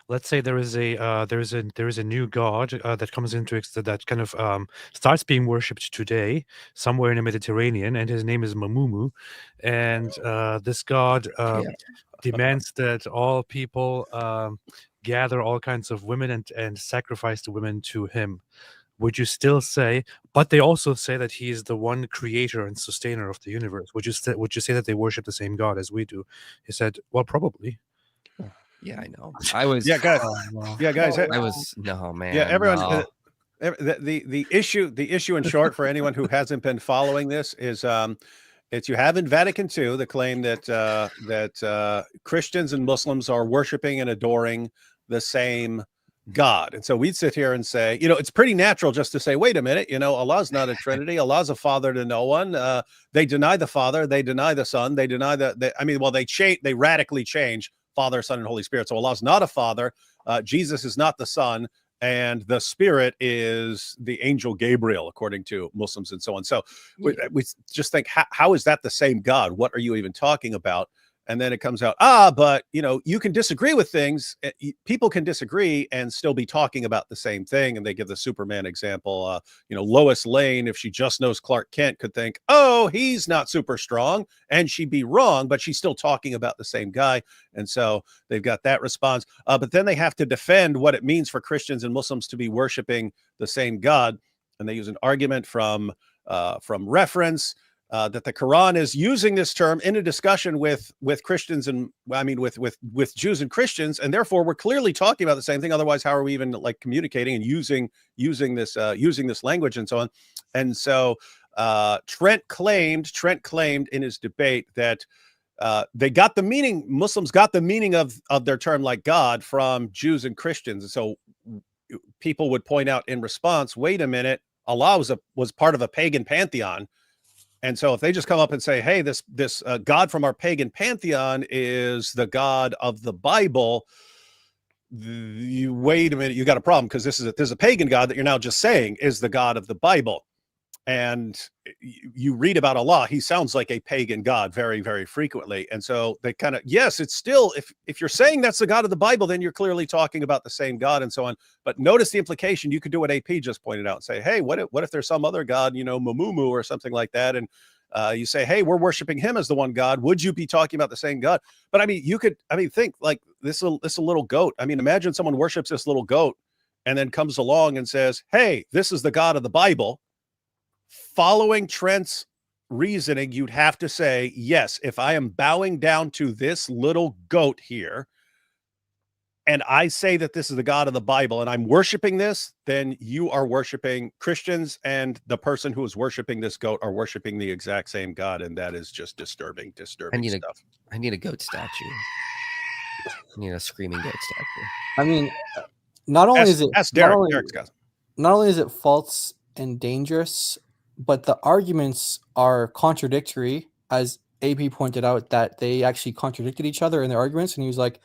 Speaker 9: let's say there is a new god that comes into that kind of starts being worshipped today somewhere in the Mediterranean, and his name is Mamumu, and this god demands that all people gather all kinds of women and sacrifice the women to him. Would you still say, but they also say that he is the one creator and sustainer of the universe? Would you say that they worship the same God as we do? He said, well, probably.
Speaker 2: Yeah, I know. I was.
Speaker 3: Yeah, guys. Yeah, guys.
Speaker 2: I was. No, man.
Speaker 3: Yeah, everyone.
Speaker 2: No.
Speaker 3: The issue in short for anyone who hasn't been following this is it's you have in Vatican II the claim that Christians and Muslims are worshiping and adoring the same God. And so we'd sit here and say, it's pretty natural just to say, wait a minute, Allah's not a Trinity. Allah's a father to no one. They deny the Father. They deny the Son. They deny they radically change Father, Son, and Holy Spirit. So Allah's not a father. Jesus is not the Son. And the Spirit is the angel Gabriel, according to Muslims and so on. So we just think, how is that the same God? What are you even talking about? And then it comes out, but you can disagree with things. People can disagree and still be talking about the same thing. And they give the Superman example. Lois Lane, if she just knows Clark Kent, could think, oh, he's not super strong, and she'd be wrong, but she's still talking about the same guy. And so they've got that response. But then they have to defend what it means for Christians and Muslims to be worshiping the same God. And they use an argument from reference. That the Quran is using this term in a discussion with Christians and with Jews and Christians, and therefore we're clearly talking about the same thing. Otherwise, how are we even like communicating and using this language and so on? And so Trent claimed in his debate that they got the meaning. Muslims got the meaning of their term like God from Jews and Christians. And so people would point out in response, wait a minute, Allah was part of a pagan pantheon. And so if they just come up and say, hey, this God from our pagan pantheon is the God of the Bible, you wait a minute, you got a problem, because there's a pagan God that you're now just saying is the God of the Bible. And you read about Allah, he sounds like a pagan God very, very frequently. And so they kind of, yes, it's still, if you're saying that's the God of the Bible, then you're clearly talking about the same God and so on. But notice the implication. You could do what AP just pointed out and say, hey, what if there's some other God, Mamumu or something like that? And you say, hey, we're worshiping him as the one God. Would you be talking about the same God? But think like this little goat. Imagine someone worships this little goat and then comes along and says, hey, this is the God of the Bible. Following Trent's reasoning, you'd have to say, yes, if I am bowing down to this little goat here, and I say that this is the God of the Bible, and I'm worshiping this, then you are worshiping Christians, and the person who is worshiping this goat are worshiping the exact same God, and that is just disturbing stuff.
Speaker 2: I need a goat statue. I need a screaming goat statue.
Speaker 4: Not only is it false and dangerous, but the arguments are contradictory, as AP pointed out, that they actually contradicted each other in their arguments. And he was like,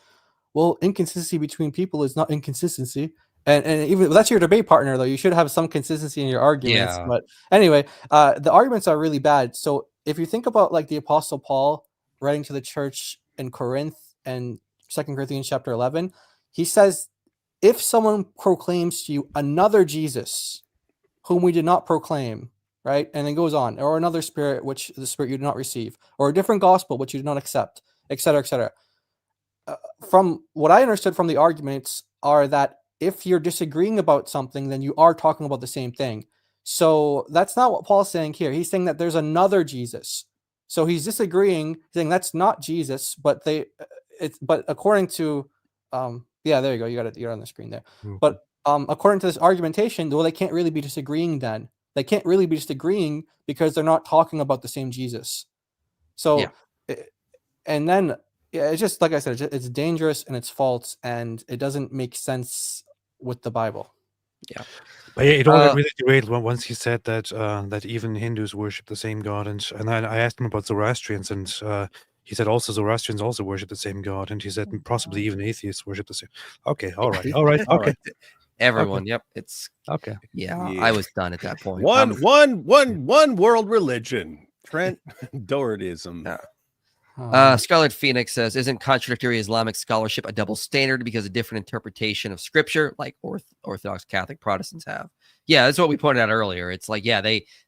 Speaker 4: well, inconsistency between people is not inconsistency. And even that's your debate partner, though. You should have some consistency in your arguments. Yeah. But anyway, the arguments are really bad. So if you think about like the Apostle Paul writing to the church in Corinth and 2 Corinthians chapter 11, he says, if someone proclaims to you another Jesus whom we did not proclaim, right? And then goes on, or another spirit, which the spirit you did not receive, or a different gospel, which you did not accept, etc., etc. From what I understood from the arguments are that if you're disagreeing about something, then you are talking about the same thing. So that's not what Paul's saying here. He's saying that there's another Jesus. So he's disagreeing, saying that's not Jesus, but but according to, there you go. You got it on the screen there. Mm-hmm. But according to this argumentation, well, they can't really be disagreeing then. They can't really be disagreeing because they're not talking about the same Jesus. So, and then Yeah, it's just like I said, it's dangerous and it's false, and it doesn't make sense with the Bible.
Speaker 2: Yeah.
Speaker 9: But yeah, it all got really derailed once he said that that even Hindus worship the same God, and I asked him about Zoroastrians, and he said also Zoroastrians also worship the same God, and he said possibly even atheists worship the same. Okay, all right, okay.
Speaker 2: Everyone,
Speaker 9: Okay.
Speaker 2: yep, it's
Speaker 9: Okay.
Speaker 2: yeah,
Speaker 3: Yeah.
Speaker 2: I was done at that point.
Speaker 3: One world religion. Trent Dohertyism.
Speaker 2: Scarlet Phoenix says, isn't contradictory Islamic scholarship a double standard because a different interpretation of scripture like Orthodox Catholic Protestants have? Yeah, that's what we pointed out earlier. It's like, yeah,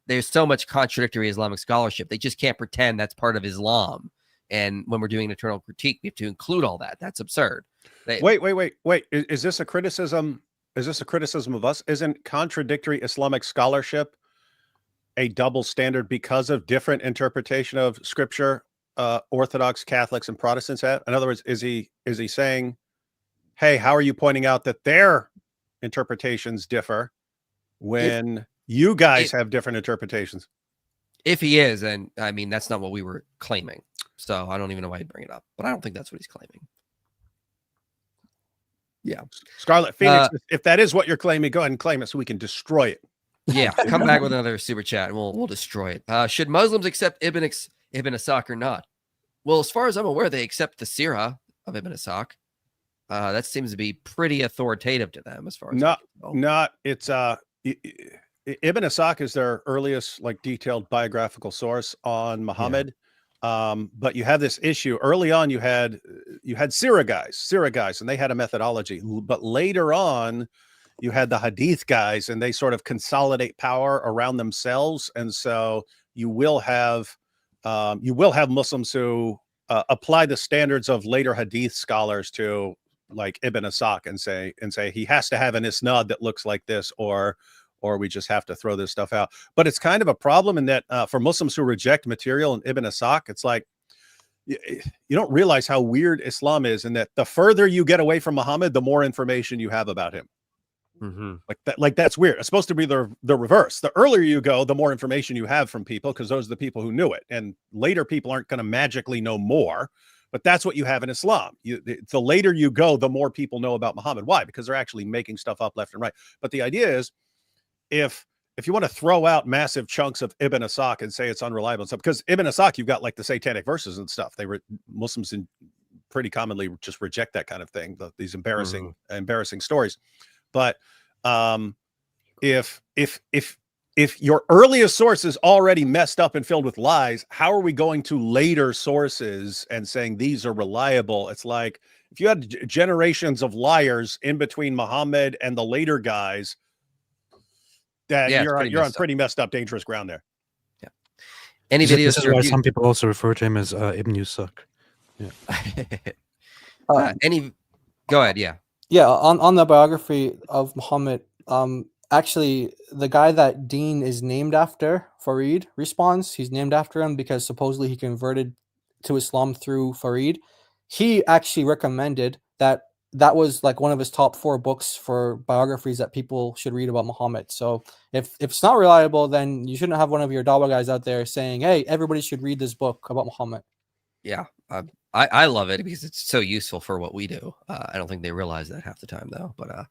Speaker 2: there's so much contradictory Islamic scholarship. They just can't pretend that's part of Islam. And when we're doing an internal critique, we have to include all that. That's absurd.
Speaker 3: Wait. Is this a criticism? Is this a criticism of us? Isn't contradictory Islamic scholarship a double standard because of different interpretation of scripture Orthodox Catholics and Protestants have? In other words, is he saying, hey, how are you pointing out that their interpretations differ when you guys have different interpretations?
Speaker 2: If he is, and I mean, that's not what we were claiming. So I don't even know why he'd bring it up, but I don't think that's what he's claiming. Yeah.
Speaker 3: Scarlet Phoenix, if that is what you're claiming, go ahead and claim it so we can destroy it.
Speaker 2: Yeah. Come back with another super chat and we'll destroy it. Should Muslims accept Ibn Ishaq or not? Well, as far as I'm aware, they accept the Sirah of Ibn Ishaq. That seems to be pretty authoritative to them as far as
Speaker 3: it's Ibn Ishaq is their earliest like detailed biographical source on Muhammad. But you have this issue early on. You had Sirah guys, and they had a methodology. But later on, you had the Hadith guys, and they sort of consolidate power around themselves. And so you will have Muslims who apply the standards of later Hadith scholars to like Ibn Ishaq and say he has to have an isnad that looks like this, or we just have to throw this stuff out. But it's kind of a problem in that for Muslims who reject material in Ibn Ishaq, it's like you don't realize how weird Islam is, and that the further you get away from Muhammad, the more information you have about him. Like that's weird. It's supposed to be the reverse. The earlier you go, the more information you have from people, because those are the people who knew it, and later people aren't going to magically know more. But that's what you have in Islam. The later you go, the more people know about Muhammad. Why? Because they're actually making stuff up left and right. But the idea is, if you want to throw out massive chunks of Ibn Ishaq and say it's unreliable and stuff, because Ibn Ishaq, you've got like the satanic verses and stuff. Muslims pretty commonly just reject that kind of thing. These embarrassing stories. But if your earliest source is already messed up and filled with lies, how are we going to later sources and saying these are reliable? It's like if you had generations of liars in between Muhammad and the later guys, that you're on pretty messed up, dangerous ground there.
Speaker 2: Yeah. Any videos?
Speaker 9: This is why some people also refer to him as Ibn Ishaq. Yeah.
Speaker 2: Go ahead. Yeah.
Speaker 4: Yeah, on the biography of Muhammad, actually, the guy that Dean is named after, Farid, responds. He's named after him because supposedly he converted to Islam through Farid. He actually recommended that was like one of his top 4 books for biographies that people should read about Muhammad. So if it's not reliable, then you shouldn't have one of your Dawa guys out there saying, hey, everybody should read this book about Muhammad.
Speaker 2: Yeah. I love it because it's so useful for what we do. I don't think they realize that half the time, though. But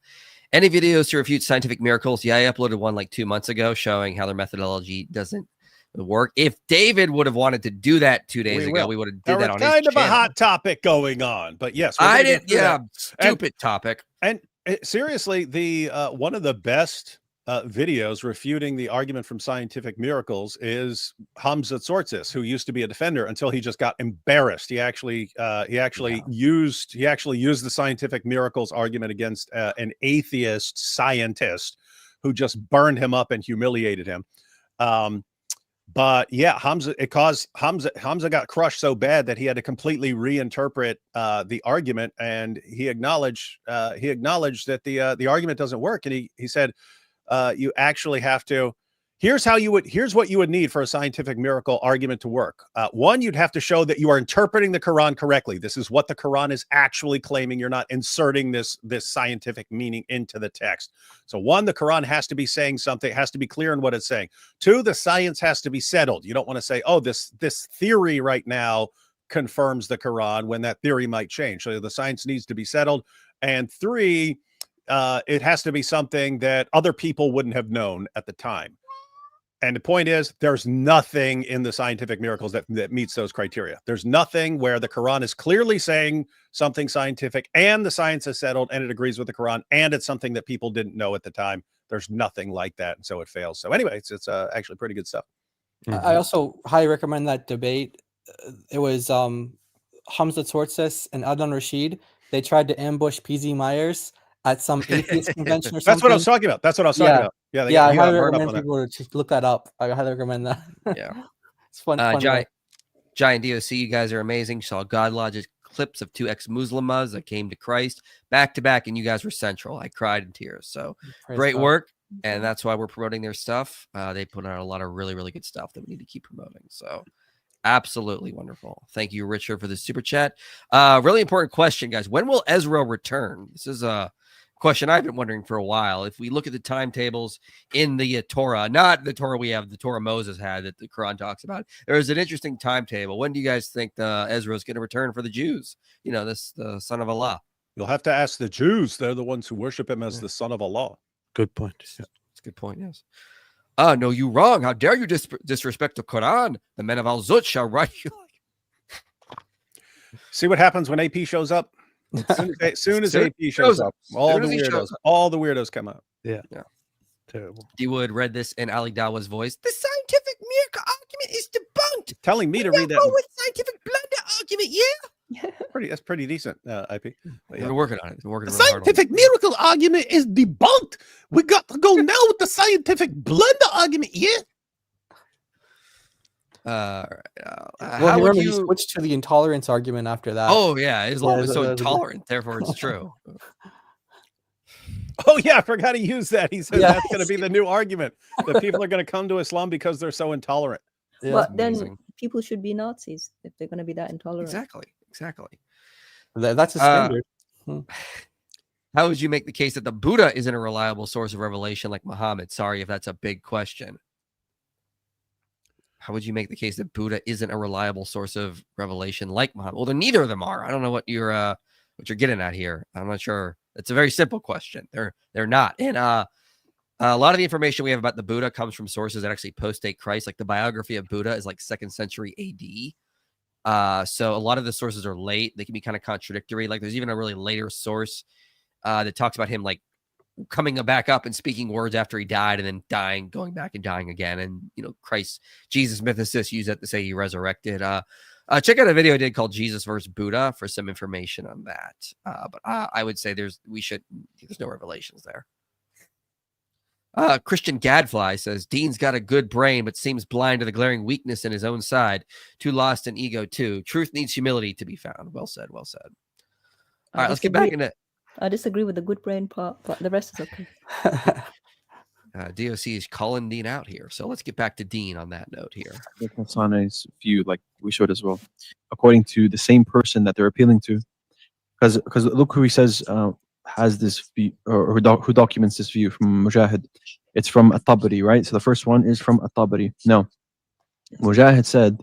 Speaker 2: any videos to refute scientific miracles? Yeah, I uploaded one like 2 months ago showing how their methodology doesn't work. If David would have wanted to do that 2 days ago, we would have did that on his channel.
Speaker 3: Kind of a hot topic going on, but yes,
Speaker 2: I did. Yeah, stupid topic.
Speaker 3: And seriously, the one of the best videos refuting the argument from scientific miracles is Hamza Tzortzis, who used to be a defender until he just got embarrassed. He actually used the scientific miracles argument against an atheist scientist who just burned him up and humiliated him. But yeah, Hamza got crushed so bad that he had to completely reinterpret the argument, and he acknowledged that the argument doesn't work, and he said, you actually have to. Here's what you would need for a scientific miracle argument to work. One, you'd have to show that you are interpreting the Quran correctly. This is what the Quran is actually claiming. You're not inserting this scientific meaning into the text. So one, the Quran has to be saying something. It has to be clear in what it's saying. Two, the science has to be settled. You don't want to say, oh, this theory right now confirms the Quran when that theory might change. So the science needs to be settled. And 3, it has to be something that other people wouldn't have known at the time. And the point is, there's nothing in the scientific miracles that meets those criteria. There's nothing where the Quran is clearly saying something scientific and the science is settled and it agrees with the Quran and it's something that people didn't know at the time. There's nothing like that. And so it fails. So anyway, it's actually pretty good stuff.
Speaker 4: I also highly recommend that debate. It was Hamza Tzortzis and Adnan Rashid. They tried to ambush PZ Myers at some atheist convention or something.
Speaker 3: That's what I was talking about. That's what I was talking about. Yeah,
Speaker 4: I highly recommend people to look that up. I highly recommend that.
Speaker 2: Yeah.
Speaker 4: It's fun.
Speaker 2: Giant DOC, you guys are amazing. Saw God Logic clips of 2 ex-Muslimas that came to Christ back to back, and you guys were central. I cried in tears. So great work. And that's why we're promoting their stuff. They put out a lot of really, really good stuff that we need to keep promoting. So absolutely wonderful. Thank you, Richard, for the super chat. Really important question, guys. When will Ezra return? This is a question I've been wondering for a while. If we look at the timetables in the Torah, not the Torah we have, the Torah Moses had that the Quran talks about, there is an interesting timetable. When do you guys think Ezra is going to return for the Jews? You know, the son of Allah.
Speaker 3: You'll have to ask the Jews. They're the ones who worship him as the son of Allah.
Speaker 9: Good point. Yeah.
Speaker 2: That's a good point, yes. No, you wrong. How dare you disrespect the Quran? The men of Al-Zut shall write you.
Speaker 3: See what happens when AP shows up? As soon as AP shows up, all the weirdos come out.
Speaker 9: Yeah. Terrible.
Speaker 2: D-Wood read this in Ali Dawa's voice. The scientific miracle argument is debunked.
Speaker 3: Telling me to read that.
Speaker 2: With scientific blunder argument,
Speaker 3: That's pretty decent, IP.
Speaker 2: But we're working on it.
Speaker 3: The scientific miracle argument is debunked. We got to go now with the scientific blunder argument.
Speaker 4: Well, you switched to the intolerance argument after that.
Speaker 2: Oh yeah, Islam is so intolerant, therefore it's true.
Speaker 3: Oh yeah, I forgot to use that. He said that's going to be the new argument, that people are going to come to Islam because they're so intolerant.
Speaker 5: Yeah, but then people should be Nazis if they're going to be that intolerant.
Speaker 2: Exactly.
Speaker 4: That's a standard.
Speaker 2: How would you make the case that the Buddha isn't a reliable source of revelation like Muhammad? Sorry if that's a big question. How would you make the case that Buddha isn't a reliable source of revelation like Muhammad? Well, then neither of them are. I don't know what you're getting at here. I'm not sure. It's a very simple question. They're not. And a lot of the information we have about the Buddha comes from sources that actually post-date Christ. Like the biography of Buddha is like 2nd century AD. So a lot of the sources are late. They can be kind of contradictory. Like there's even a really later source that talks about him like coming back up and speaking words after he died and then dying, going back and dying again. And, you know, Jesus mythicists use that to say he resurrected. Check out a video I did called Jesus versus Buddha for some information on that. But I would say there's no revelations there. Christian Gadfly says, Dean's got a good brain, but seems blind to the glaring weakness in his own side. Too lost in ego, too. Truth needs humility to be found. Well said. All right, let's get back into...
Speaker 5: I disagree with the good brain part, but the rest is okay.
Speaker 2: DOC is calling Dean out here. So let's get back to Dean on that note here.
Speaker 6: Hasana's view, like we showed as well, according to the same person that they're appealing to. Because look who he says has this view, or who documents this view from Mujahid. It's from At-Tabari, right? So the first one is from At-Tabari. No. Mujahid said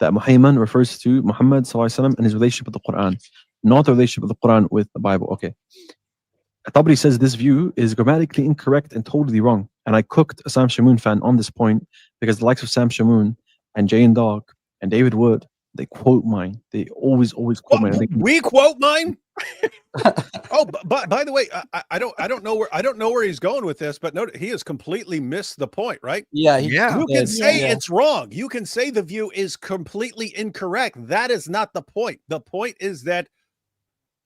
Speaker 6: that Muhammad refers to Muhammad ﷺ and his relationship with the Qur'an, not the relationship of the Quran with the Bible. Okay. Tabari says this view is grammatically incorrect and totally wrong. And I cooked a Sam Shamoon fan on this point because the likes of Sam Shamoon and Jane Dog and David Wood, they quote mine. They always quote mine.
Speaker 3: We quote mine. Oh, but by the way, I don't know where he's going with this, but note he has completely missed the point, right?
Speaker 4: Yeah.
Speaker 3: You can say it's wrong. You can say the view is completely incorrect. That is not the point. The point is that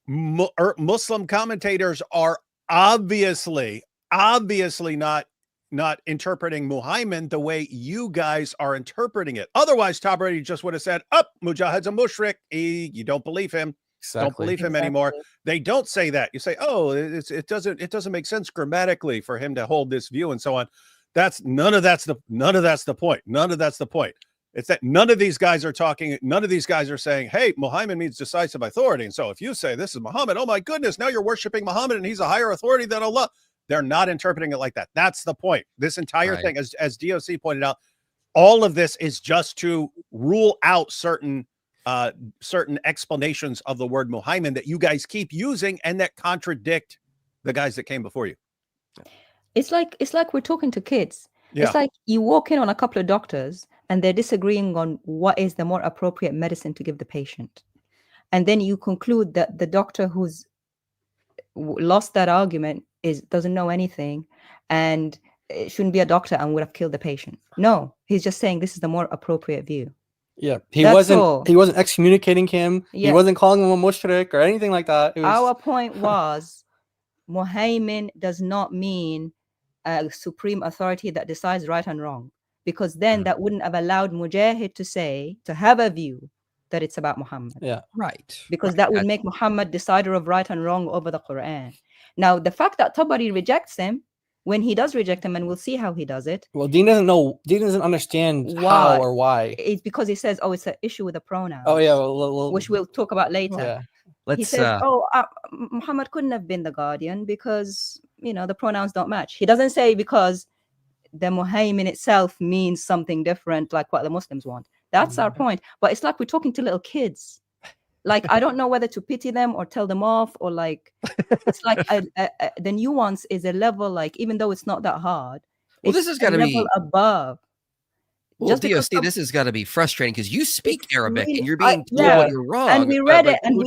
Speaker 3: Muslim commentators are obviously not interpreting Muhammad the way you guys are interpreting it. Otherwise, Tabari just would have said, Mujahid's a mushrik. You don't believe him.
Speaker 4: Exactly.
Speaker 3: Don't believe him anymore. They don't say that. You say, it doesn't make sense grammatically for him to hold this view and so on. None of that's the point. It's that none of these guys are saying, hey, Muhammad means decisive authority. And so if you say this is Muhammad, oh my goodness, now you're worshiping Muhammad and he's a higher authority than Allah. They're not interpreting it like that. That's the point. This entire thing, as DOC pointed out, all of this is just to rule out certain certain explanations of the word Muhammad that you guys keep using and that contradict the guys that came before you.
Speaker 5: It's like we're talking to kids.
Speaker 3: Yeah.
Speaker 5: It's like you walk in on a couple of doctors and they're disagreeing on what is the more appropriate medicine to give the patient. And then you conclude that the doctor who's lost that argument doesn't know anything and it shouldn't be a doctor and would have killed the patient. No, he's just saying this is the more appropriate view.
Speaker 4: Yeah, he
Speaker 5: That's
Speaker 4: wasn't
Speaker 5: all.
Speaker 4: he wasn't excommunicating him.
Speaker 5: Yeah.
Speaker 4: He wasn't calling him a mushrik or anything like that. It was,
Speaker 5: Our point was Muhaymin does not mean a supreme authority that decides right and wrong, because then that wouldn't have allowed Mujahid to have a view that it's about Muhammad.
Speaker 4: yeah.
Speaker 2: Right.
Speaker 5: Because
Speaker 2: right.
Speaker 5: that would make Muhammad decider of right and wrong over the Qur'an. Now, the fact that Tabari rejects him, when he does reject him, and we'll see how he does it.
Speaker 4: Well, Dean doesn't understand how or why.
Speaker 5: It's because he says, it's an issue with the pronouns.
Speaker 4: Oh yeah, well,
Speaker 5: which we'll talk about later.
Speaker 4: Yeah.
Speaker 5: He says, Muhammad couldn't have been the guardian because, the pronouns don't match. He doesn't say because the Muhaymin itself means something different, like what the Muslims want. That's our point. But it's like we're talking to little kids. Like, I don't know whether to pity them or tell them off, or it's like the nuance is a level, like, even though it's not that hard.
Speaker 2: Well, this has got to be
Speaker 5: above.
Speaker 2: Well,
Speaker 5: Just
Speaker 2: DOC, this has got to be frustrating because you speak Arabic and you're being told
Speaker 5: yeah.
Speaker 2: you're wrong.
Speaker 5: And we read it and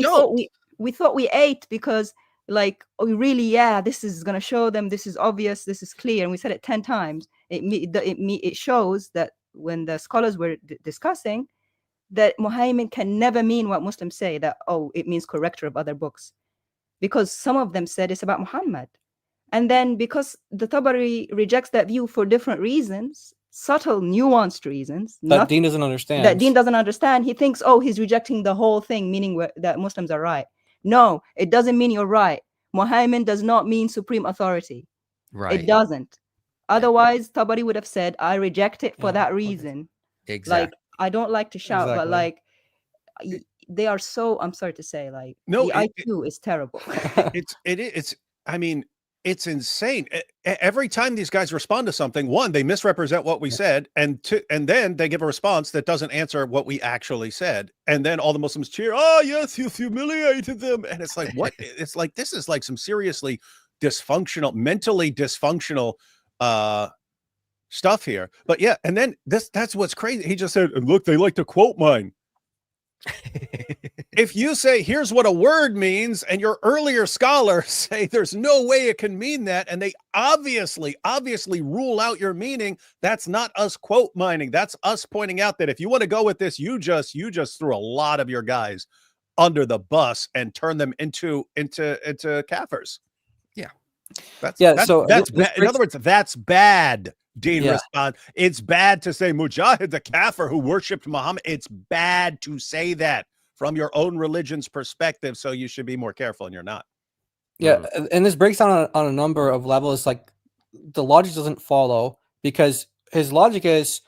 Speaker 5: we thought we ate because, like, this is going to show them this is obvious, this is clear. And we said it 10 times. It shows that when the scholars were discussing, that Muhaymin can never mean what Muslims say, that, it means corrector of other books. Because some of them said it's about Muhammad. And then because the Tabari rejects that view for different reasons, subtle, nuanced reasons.
Speaker 4: That Dean doesn't understand.
Speaker 5: That Dean doesn't understand. He thinks, he's rejecting the whole thing, meaning that Muslims are right. No, it doesn't mean you're right. Muhaymin does not mean supreme authority.
Speaker 2: Right.
Speaker 5: It doesn't. Otherwise, Tabari would have said, I reject it for that reason.
Speaker 2: Exactly.
Speaker 5: Like, I don't like to shout, but like, they are so, I'm sorry to say, like, the IQ is terrible.
Speaker 3: It's insane. Every time these guys respond to something, one, they misrepresent what we said, and then they give a response that doesn't answer what we actually said. And then all the Muslims cheer, oh yes, you humiliated them. And it's like, what? It's like, this is like some seriously mentally dysfunctional stuff here. But yeah, and then that's what's crazy. He just said, look, they like to quote mine. If you say here's what a word means and your earlier scholars say there's no way it can mean that, and they obviously rule out your meaning, that's not us quote mining. That's us pointing out that if you want to go with this, you just threw a lot of your guys under the bus and turn them into kafirs.
Speaker 2: Yeah.
Speaker 3: That's bad. In other words, that's bad. Dean responds, it's bad to say Mujahid the kafir who worshipped Muhammad. It's bad to say that from your own religion's perspective, so you should be more careful, and you're not.
Speaker 4: Yeah, and this breaks down on a number of levels. Like, the logic doesn't follow, because his logic is,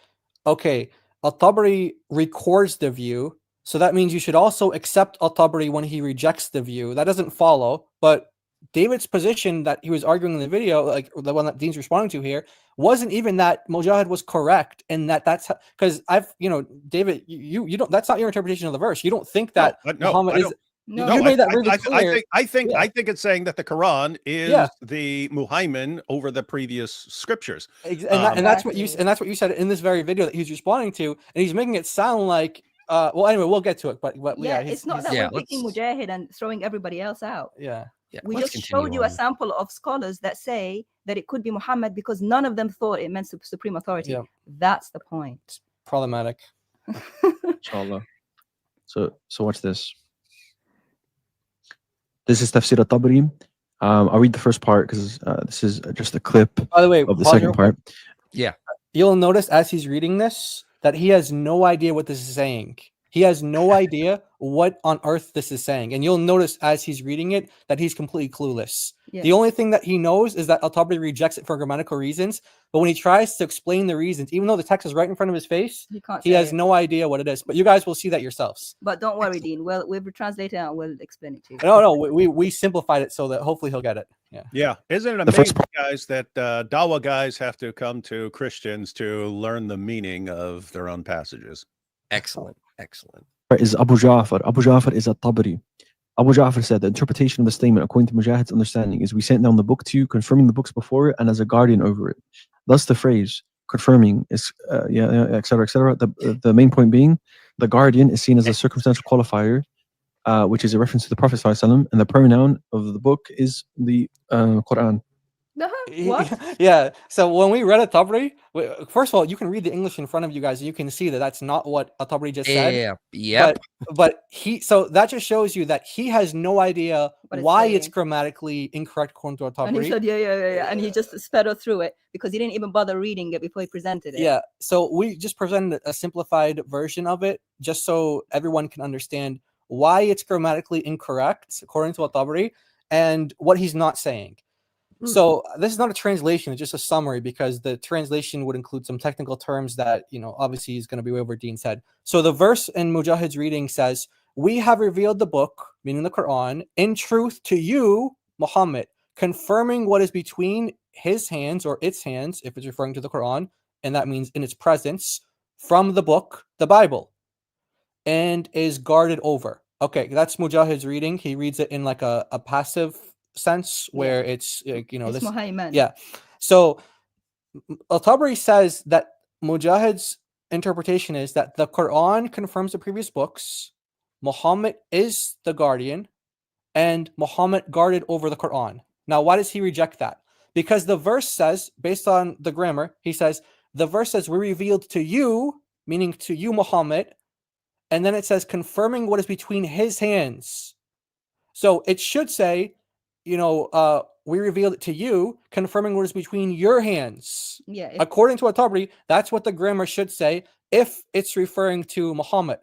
Speaker 4: okay, Al-Tabari records the view, so that means you should also accept Al-Tabari when he rejects the view. That doesn't follow, but David's position that he was arguing in the video, like the one that Dean's responding to here, wasn't even that Mujahid was correct, and that's because David, you don't. That's not your interpretation of the verse. You don't think that Muhammad is.
Speaker 3: No,
Speaker 4: you made that really clear.
Speaker 3: I think it's saying that the Quran is the Muhaymin over the previous scriptures,
Speaker 4: and that's what you said in this very video that he's responding to, and he's making it sound like. Well, anyway, we'll get to it, but
Speaker 5: it's not that we're picking Mujahid and throwing everybody else out.
Speaker 4: Yeah.
Speaker 5: We just showed you a sample of scholars that say that it could be Muhammad because none of them thought it meant supreme authority. Yeah. That's the point.
Speaker 4: It's problematic.
Speaker 6: Inshallah. So watch this. This is Tafsīr al-Tabari. I'll read the first part because this is just a clip.
Speaker 4: By the way,
Speaker 6: of the second part.
Speaker 2: Yeah.
Speaker 4: You'll notice as he's reading this that he has no idea what this is saying. He has no idea what on earth this is saying. And you'll notice as he's reading it that he's completely clueless. Yeah. The only thing that he knows is that Al-Tabari rejects it for grammatical reasons. But when he tries to explain the reasons, even though the text is right in front of his face, he has no idea what it is. But you guys will see that yourselves.
Speaker 5: But don't worry, Dean. Well, we've translated and we'll explain it to you.
Speaker 4: No, we simplified it so that hopefully he'll get it.
Speaker 3: Yeah. Isn't it amazing, guys, that Dawa guys have to come to Christians to learn the meaning of their own passages?
Speaker 2: Excellent.
Speaker 6: is Abu Ja'far. Abu Ja'far is at-Tabari. Abu Ja'far said the interpretation of the statement, according to Mujahid's understanding, is we sent down the book to you, confirming the books before it, and as a guardian over it. Thus, the phrase confirming is, etc. The main point being, the guardian is seen as a circumstantial qualifier, which is a reference to the Prophet ﷺ, and the pronoun of the book is the Qur'an.
Speaker 5: What?
Speaker 4: Yeah. So when we read At-Tabari, first of all, you can read the English in front of you guys, and you can see that that's not what At-Tabari just said.
Speaker 2: Yeah.
Speaker 4: But so that just shows you that he has no idea why it's
Speaker 5: saying.
Speaker 4: grammatically incorrect according to At-Tabari.
Speaker 5: And he said, yeah. And he just sped through it because he didn't even bother reading it before he presented it.
Speaker 4: Yeah. So we just presented a simplified version of it just so everyone can understand why it's grammatically incorrect according to At-Tabari and what he's not saying. So this is not a translation, it's just a summary because the translation would include some technical terms that, obviously is going to be way over Dean's head. So the verse in Mujahid's reading says, "We have revealed the book," meaning the Quran, "in truth to you, Muhammad, confirming what is between his hands or its hands," if it's referring to the Quran, and that means in its presence, "from the book, the Bible, and is guarded over." Okay, that's Mujahid's reading. He reads it in like a passive sense where it's
Speaker 5: it's
Speaker 4: this
Speaker 5: Muhammad.
Speaker 4: Yeah. So Al-Tabari says that Mujahid's interpretation is that the Quran confirms the previous books, Muhammad is the guardian, and Muhammad guarded over the Quran. Now, why does he reject that? Because the verse says, based on the grammar, he says, the verse says, "We revealed to you," meaning to you, Muhammad, and then it says, "confirming what is between his hands." So it should say, "We revealed it to you, confirming what is between your hands."
Speaker 5: Yeah.
Speaker 4: According to At-Tabari, that's what the grammar should say if it's referring to Muhammad.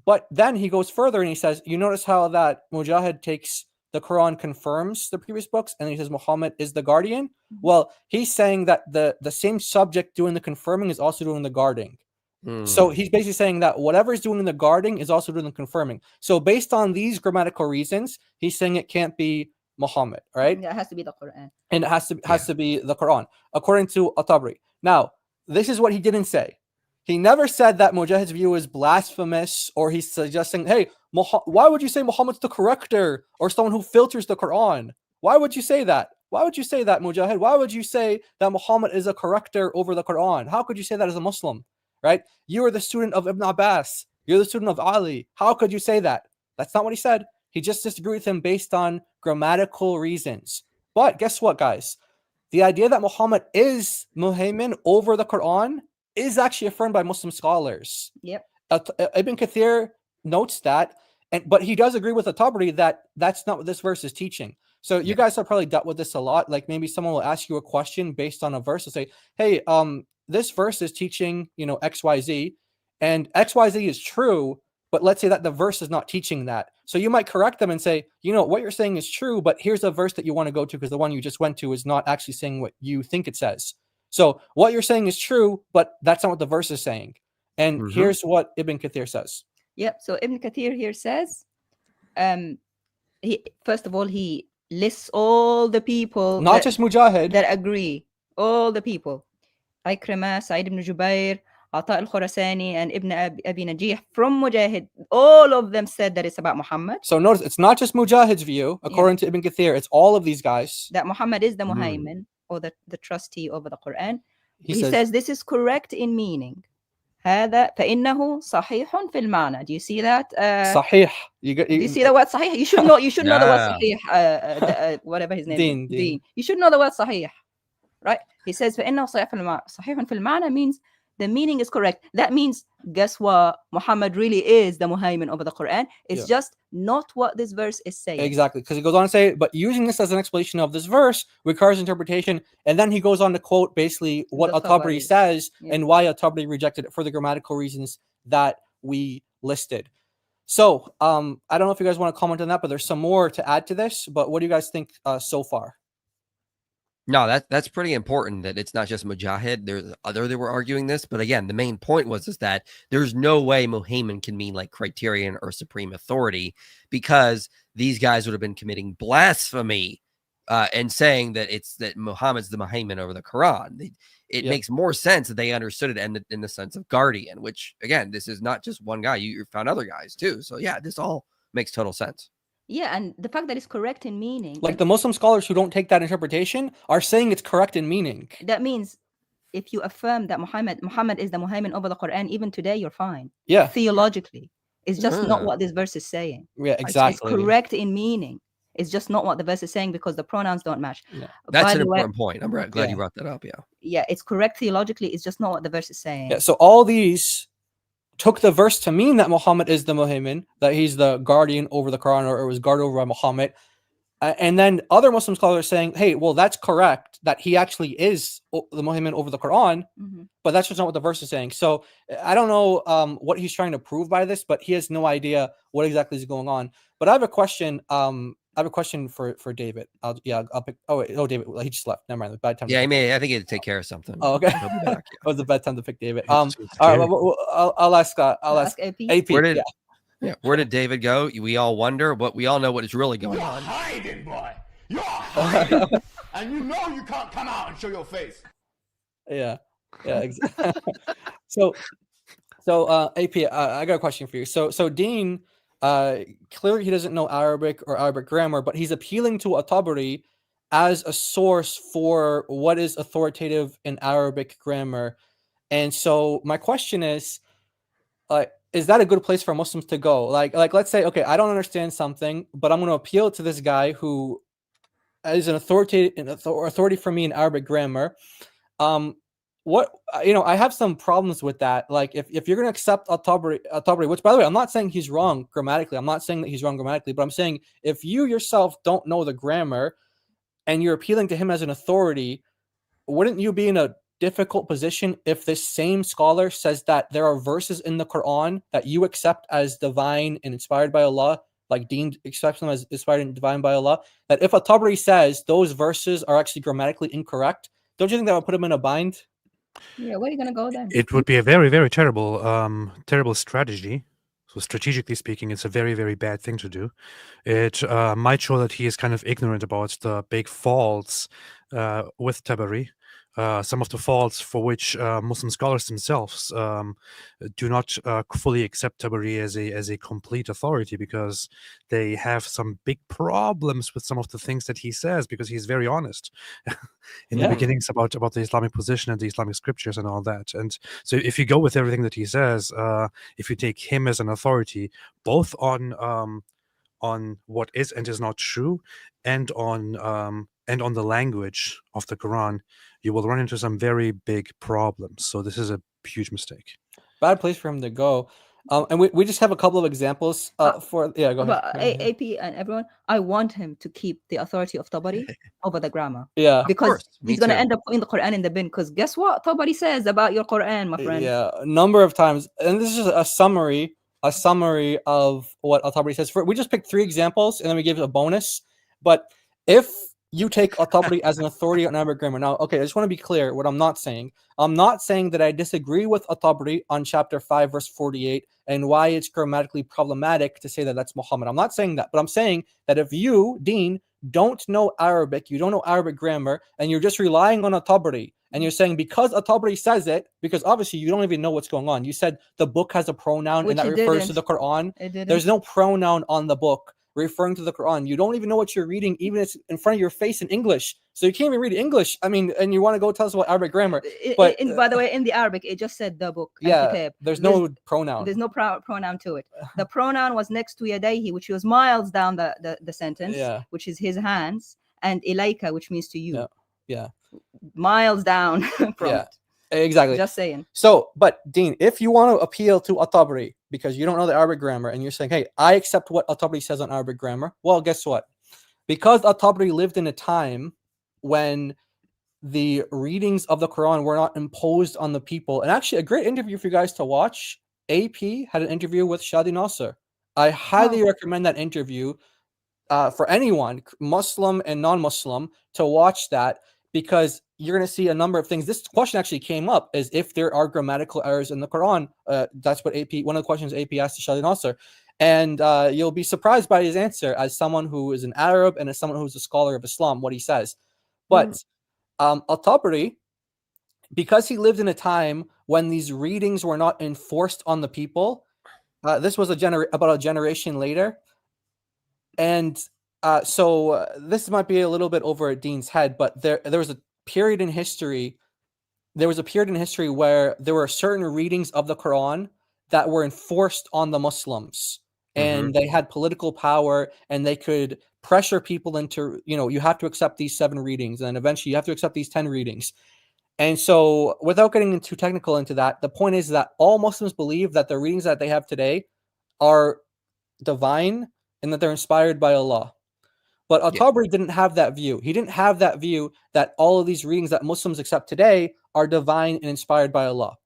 Speaker 4: But then he goes further and he says, you notice how that Mujahid takes the Quran confirms the previous books and he says Muhammad is the guardian? Well, he's saying that the same subject doing the confirming is also doing the guarding. So he's basically saying that whatever is doing the guarding is also doing the confirming. So based on these grammatical reasons, he's saying it can't be Muhammad, right?
Speaker 5: Yeah, it has to be the Quran.
Speaker 4: And it has to be the Quran, according to At-Tabari. Now, this is what he didn't say. He never said that Mujahid's view is blasphemous, or he's suggesting, hey, why would you say Muhammad's the corrector or someone who filters the Quran? Why would you say that? Why would you say that, Mujahid? Why would you say that Muhammad is a corrector over the Quran? How could you say that as a Muslim, right? You are the student of Ibn Abbas. You're the student of Ali. How could you say that? That's not what he said. He just disagreed with him based on grammatical reasons. But guess what, guys? The idea that Muhammad is Muhaymin over the Quran is actually affirmed by Muslim scholars.
Speaker 5: Yep.
Speaker 4: Ibn Kathir notes that, but he does agree with At-Tabari that that's not what this verse is teaching. So you guys have probably dealt with this a lot. Like maybe someone will ask you a question based on a verse and say, hey, this verse is teaching, XYZ, and XYZ is true, but let's say that the verse is not teaching that. So you might correct them and say, what you're saying is true, but here's a verse that you want to go to because the one you just went to is not actually saying what you think it says. So what you're saying is true, but that's not what the verse is saying. And here's what Ibn Kathir says.
Speaker 5: Yep. So Ibn Kathir here says, first of all, he lists all the people,
Speaker 4: not just Mujahid,
Speaker 5: that agree. All the people, Ikrimah, Sa'id ibn Jubair, Ata al-Khurasani, and Ibn Abi Najih from Mujahid. All of them said that it's about Muhammad.
Speaker 4: So notice, it's not just Mujahid's view, according to Ibn Kathir. It's all of these guys.
Speaker 5: That Muhammad is the Muhaymin, or the trustee over the Quran. He
Speaker 4: says,
Speaker 5: says this is correct in meaning. هذا فإنه صحيح في المعنى. Do you see that?
Speaker 4: صحيح.
Speaker 5: Do you see the word صحيح? You should know. You should know the word صحيح. Whatever his name is. Deen. You should know the word صحيح, right? He says فإنه صحيح في المعنى means the meaning is correct. That means, guess what? Muhammad really is the Muhaymin over the Quran. It's just not what this verse is saying.
Speaker 4: Exactly, because he goes on to say, but using this as an explanation of this verse requires interpretation. And then he goes on to quote basically what At-Tabari says and why At-Tabari rejected it for the grammatical reasons that we listed. So I don't know if you guys want to comment on that, but there's some more to add to this. But what do you guys think so far?
Speaker 2: No, that's pretty important that it's not just Mujahid. There's other that were arguing this, but again, the main point was that there's no way Muhaymin can mean like criterion or supreme authority, because these guys would have been committing blasphemy and saying that Muhammad's the Muhammad over the Quran. It makes more sense that they understood it in the sense of guardian, which again, this is not just one guy. You found other guys too. So yeah, this all makes total sense.
Speaker 5: Yeah, and the fact that it's correct in meaning.
Speaker 4: Like the Muslim scholars who don't take that interpretation are saying it's correct in meaning.
Speaker 5: That means if you affirm that Muhammad is the Muhammad over the Quran, even today, you're fine.
Speaker 4: Yeah.
Speaker 5: Theologically. It's just not what this verse is saying.
Speaker 4: Yeah, exactly.
Speaker 5: It's correct in meaning. It's just not what the verse is saying because the pronouns don't match.
Speaker 2: Yeah. That's an important point. I'm glad you brought that up. Yeah.
Speaker 5: Yeah, it's correct theologically. It's just not what the verse is saying.
Speaker 4: Yeah. So all these took the verse to mean that Muhammad is the Muhammad, that he's the guardian over the Quran, or it was guarded over by Muhammad. And then other Muslim scholars are saying, hey, well, that's correct, that he actually is the Muhammad over the Quran, but that's just not what the verse is saying. So I don't know what he's trying to prove by this, but he has no idea what exactly is going on. But I have a question. I have a question for David. I'll pick. David, he just left. Never mind. Bad time.
Speaker 2: Yeah, I think he had to take care of something.
Speaker 4: Oh, okay. It was a bad time to pick David. All right, I'll ask AP.
Speaker 2: Where did David go? We all wonder, but we all know what is really going on.
Speaker 10: You're hiding, boy. You're hiding, and you know you can't come out and show your face.
Speaker 4: Yeah, exactly. So AP, I got a question for you. So Dean, clearly he doesn't know Arabic or Arabic grammar, but he's appealing to At-Tabari as a source for what is authoritative in Arabic grammar. And so my question is that a good place for Muslims to go? Like let's say, okay, I don't understand something, but I'm going to appeal to this guy who is an authority for me in Arabic grammar. I have some problems with that. Like if you're going to accept At-Tabari, which by the way, I'm not saying he's wrong grammatically. I'm not saying that he's wrong grammatically, but I'm saying if you yourself don't know the grammar and you're appealing to him as an authority, wouldn't you be in a difficult position if this same scholar says that there are verses in the Quran that you accept as divine and inspired by Allah, like Dean accepts them as inspired and divine by Allah, that if At-Tabari says those verses are actually grammatically incorrect, don't you think that would put him in a bind?
Speaker 5: Yeah, where are you going to go then?
Speaker 9: It would be a very, very terrible strategy. So strategically speaking, it's a very, very bad thing to do. It might show that he is kind of ignorant about the big faults with Tabari. Some of the faults for which Muslim scholars themselves do not fully accept Tabari as a complete authority, because they have some big problems with some of the things that he says, because he's very honest in the beginnings about the Islamic position and the Islamic scriptures and all that. And so if you go with everything that he says, if you take him as an authority, both on what is and is not true, and on the language of the Quran, you will run into some very big problems. So this is a huge mistake.
Speaker 4: Bad place for him to go. And we just have a couple of examples go ahead.
Speaker 5: But AP and everyone, I want him to keep the authority of Tabari over the grammar.
Speaker 4: Yeah,
Speaker 5: because he's going to end up putting the Quran in the bin. Because guess what Tabari says about your Quran, my friend?
Speaker 4: Yeah, a number of times. And this is a summary of what At-Tabari says. We just picked 3 examples, and then we gave a bonus. But if you take At-Tabari as an authority on Arabic grammar. Now, okay, I just want to be clear what I'm not saying. I'm not saying that I disagree with At-Tabari on chapter 5, verse 48, and why it's grammatically problematic to say that that's Muhammad. I'm not saying that, but I'm saying that if you, Dean, don't know Arabic, you don't know Arabic grammar, and you're just relying on At-Tabari, and you're saying because At-Tabari says it, because obviously you don't even know what's going on. You said the book has a pronoun and that refers to the Quran. There's no pronoun on the book referring to the Quran. You don't even know what you're reading, even if it's in front of your face in English. So you can't even read English. I mean, and you want to go tell us about Arabic grammar.
Speaker 5: But by the way, in the Arabic, it just said the book.
Speaker 4: Yeah, there's no pronoun.
Speaker 5: There's no pronoun to it. The pronoun was next to yadayhi, which was miles down the sentence, which is his hands, and ilayka, which means to you.
Speaker 4: Yeah.
Speaker 5: Miles down from it.
Speaker 4: Exactly.
Speaker 5: Just saying.
Speaker 4: So, but Dean, if you want to appeal to At-Tabari because you don't know the Arabic grammar and you're saying, hey, I accept what At-Tabari says on Arabic grammar. Well, guess what? Because At-Tabari lived in a time when the readings of the Quran were not imposed on the people. And actually, a great interview for you guys to watch. AP had an interview with Shadi Nasser. I highly recommend that interview for anyone, Muslim and non-Muslim, to watch that, because you're going to see a number of things. This question actually came up, is if there are grammatical errors in the Quran. That's what one of the questions AP asked to Shadi Nasser. And you'll be surprised by his answer as someone who is an Arab and as someone who's a scholar of Islam, what he says. But Al-Tabari, because he lived in a time when these readings were not enforced on the people, this was about a generation later. And so this might be a little bit over Dean's head, but there was a period in history. There was a period in history where there were certain readings of the Quran that were enforced on the Muslims, and they had political power, and they could pressure people into, you have to accept these 7 readings, and eventually you have to accept these 10 readings. And so, without getting too technical into that, the point is that all Muslims believe that the readings that they have today are divine and that they're inspired by Allah. But Al-Tabari didn't have that view. He didn't have that view that all of these readings that Muslims accept today are divine and inspired by Allah.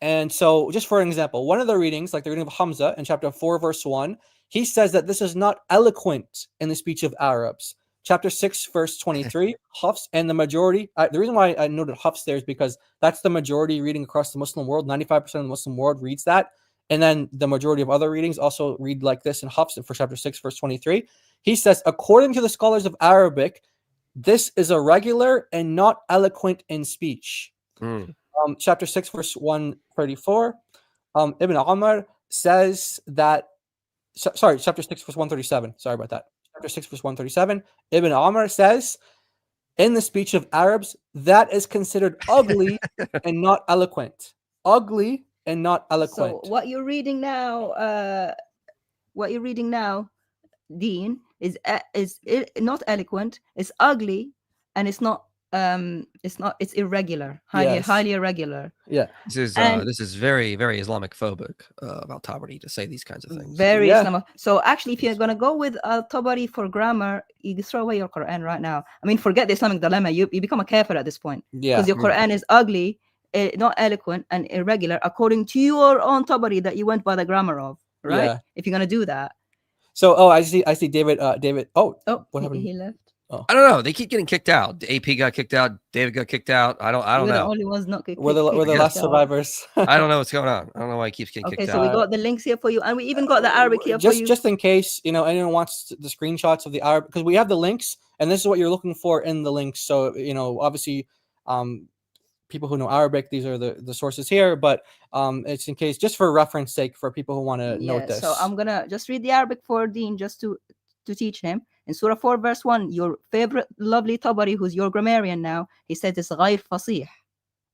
Speaker 4: And so, just for an example, one of the readings, like the reading of Hamza in chapter 4, verse 1, he says that this is not eloquent in the speech of Arabs. Chapter 6, verse 23, Hafs, and the majority. The reason why I noted Hafs there is because that's the majority reading across the Muslim world. 95% of the Muslim world reads that. And then the majority of other readings also read like this in Hafs for chapter 6, verse 23. He says, according to the scholars of Arabic, this is irregular and not eloquent in speech. Chapter 6, verse 134, Ibn Umar says that, chapter 6, verse 137. Sorry about that. Chapter 6, verse 137, Ibn Umar says, in the speech of Arabs, that is considered ugly and not eloquent. Ugly and not eloquent.
Speaker 5: So what you're reading now, Dean, is not eloquent. It's ugly, and it's not. It's irregular, highly irregular.
Speaker 2: Yeah, this is very, very Islamic phobic about Tabari to say these kinds of things.
Speaker 5: Very Islamic. So actually, if you're gonna go with Tabari for grammar, you throw away your Quran right now. I mean, forget the Islamic dilemma. You become a kafir at this point. Because your Quran is ugly, not eloquent, and irregular according to your own Tabari that you went by the grammar of. Right? If you're gonna do that.
Speaker 4: So I see David. Oh, what happened?
Speaker 5: He left.
Speaker 2: Oh. I don't know. They keep getting kicked out. The AP got kicked out. David got kicked out. I don't know.
Speaker 5: The only ones not kicked.
Speaker 4: We're the last survivors.
Speaker 2: I don't know what's going on. I don't know why he keeps getting kicked out.
Speaker 5: Okay, so we got the links here for you, and we even got the Arabic here for you.
Speaker 4: Just in case anyone wants the screenshots of the Arabic, because we have the links, and this is what you're looking for in the links. So obviously, people who know Arabic, these are the sources here, but it's in case, just for reference sake, for people who want to note this.
Speaker 5: So I'm gonna just read the Arabic for Dean, just to teach him. In Surah 4, verse 1, your favorite lovely Tabari, who's your grammarian now, he says it's غير فصيح.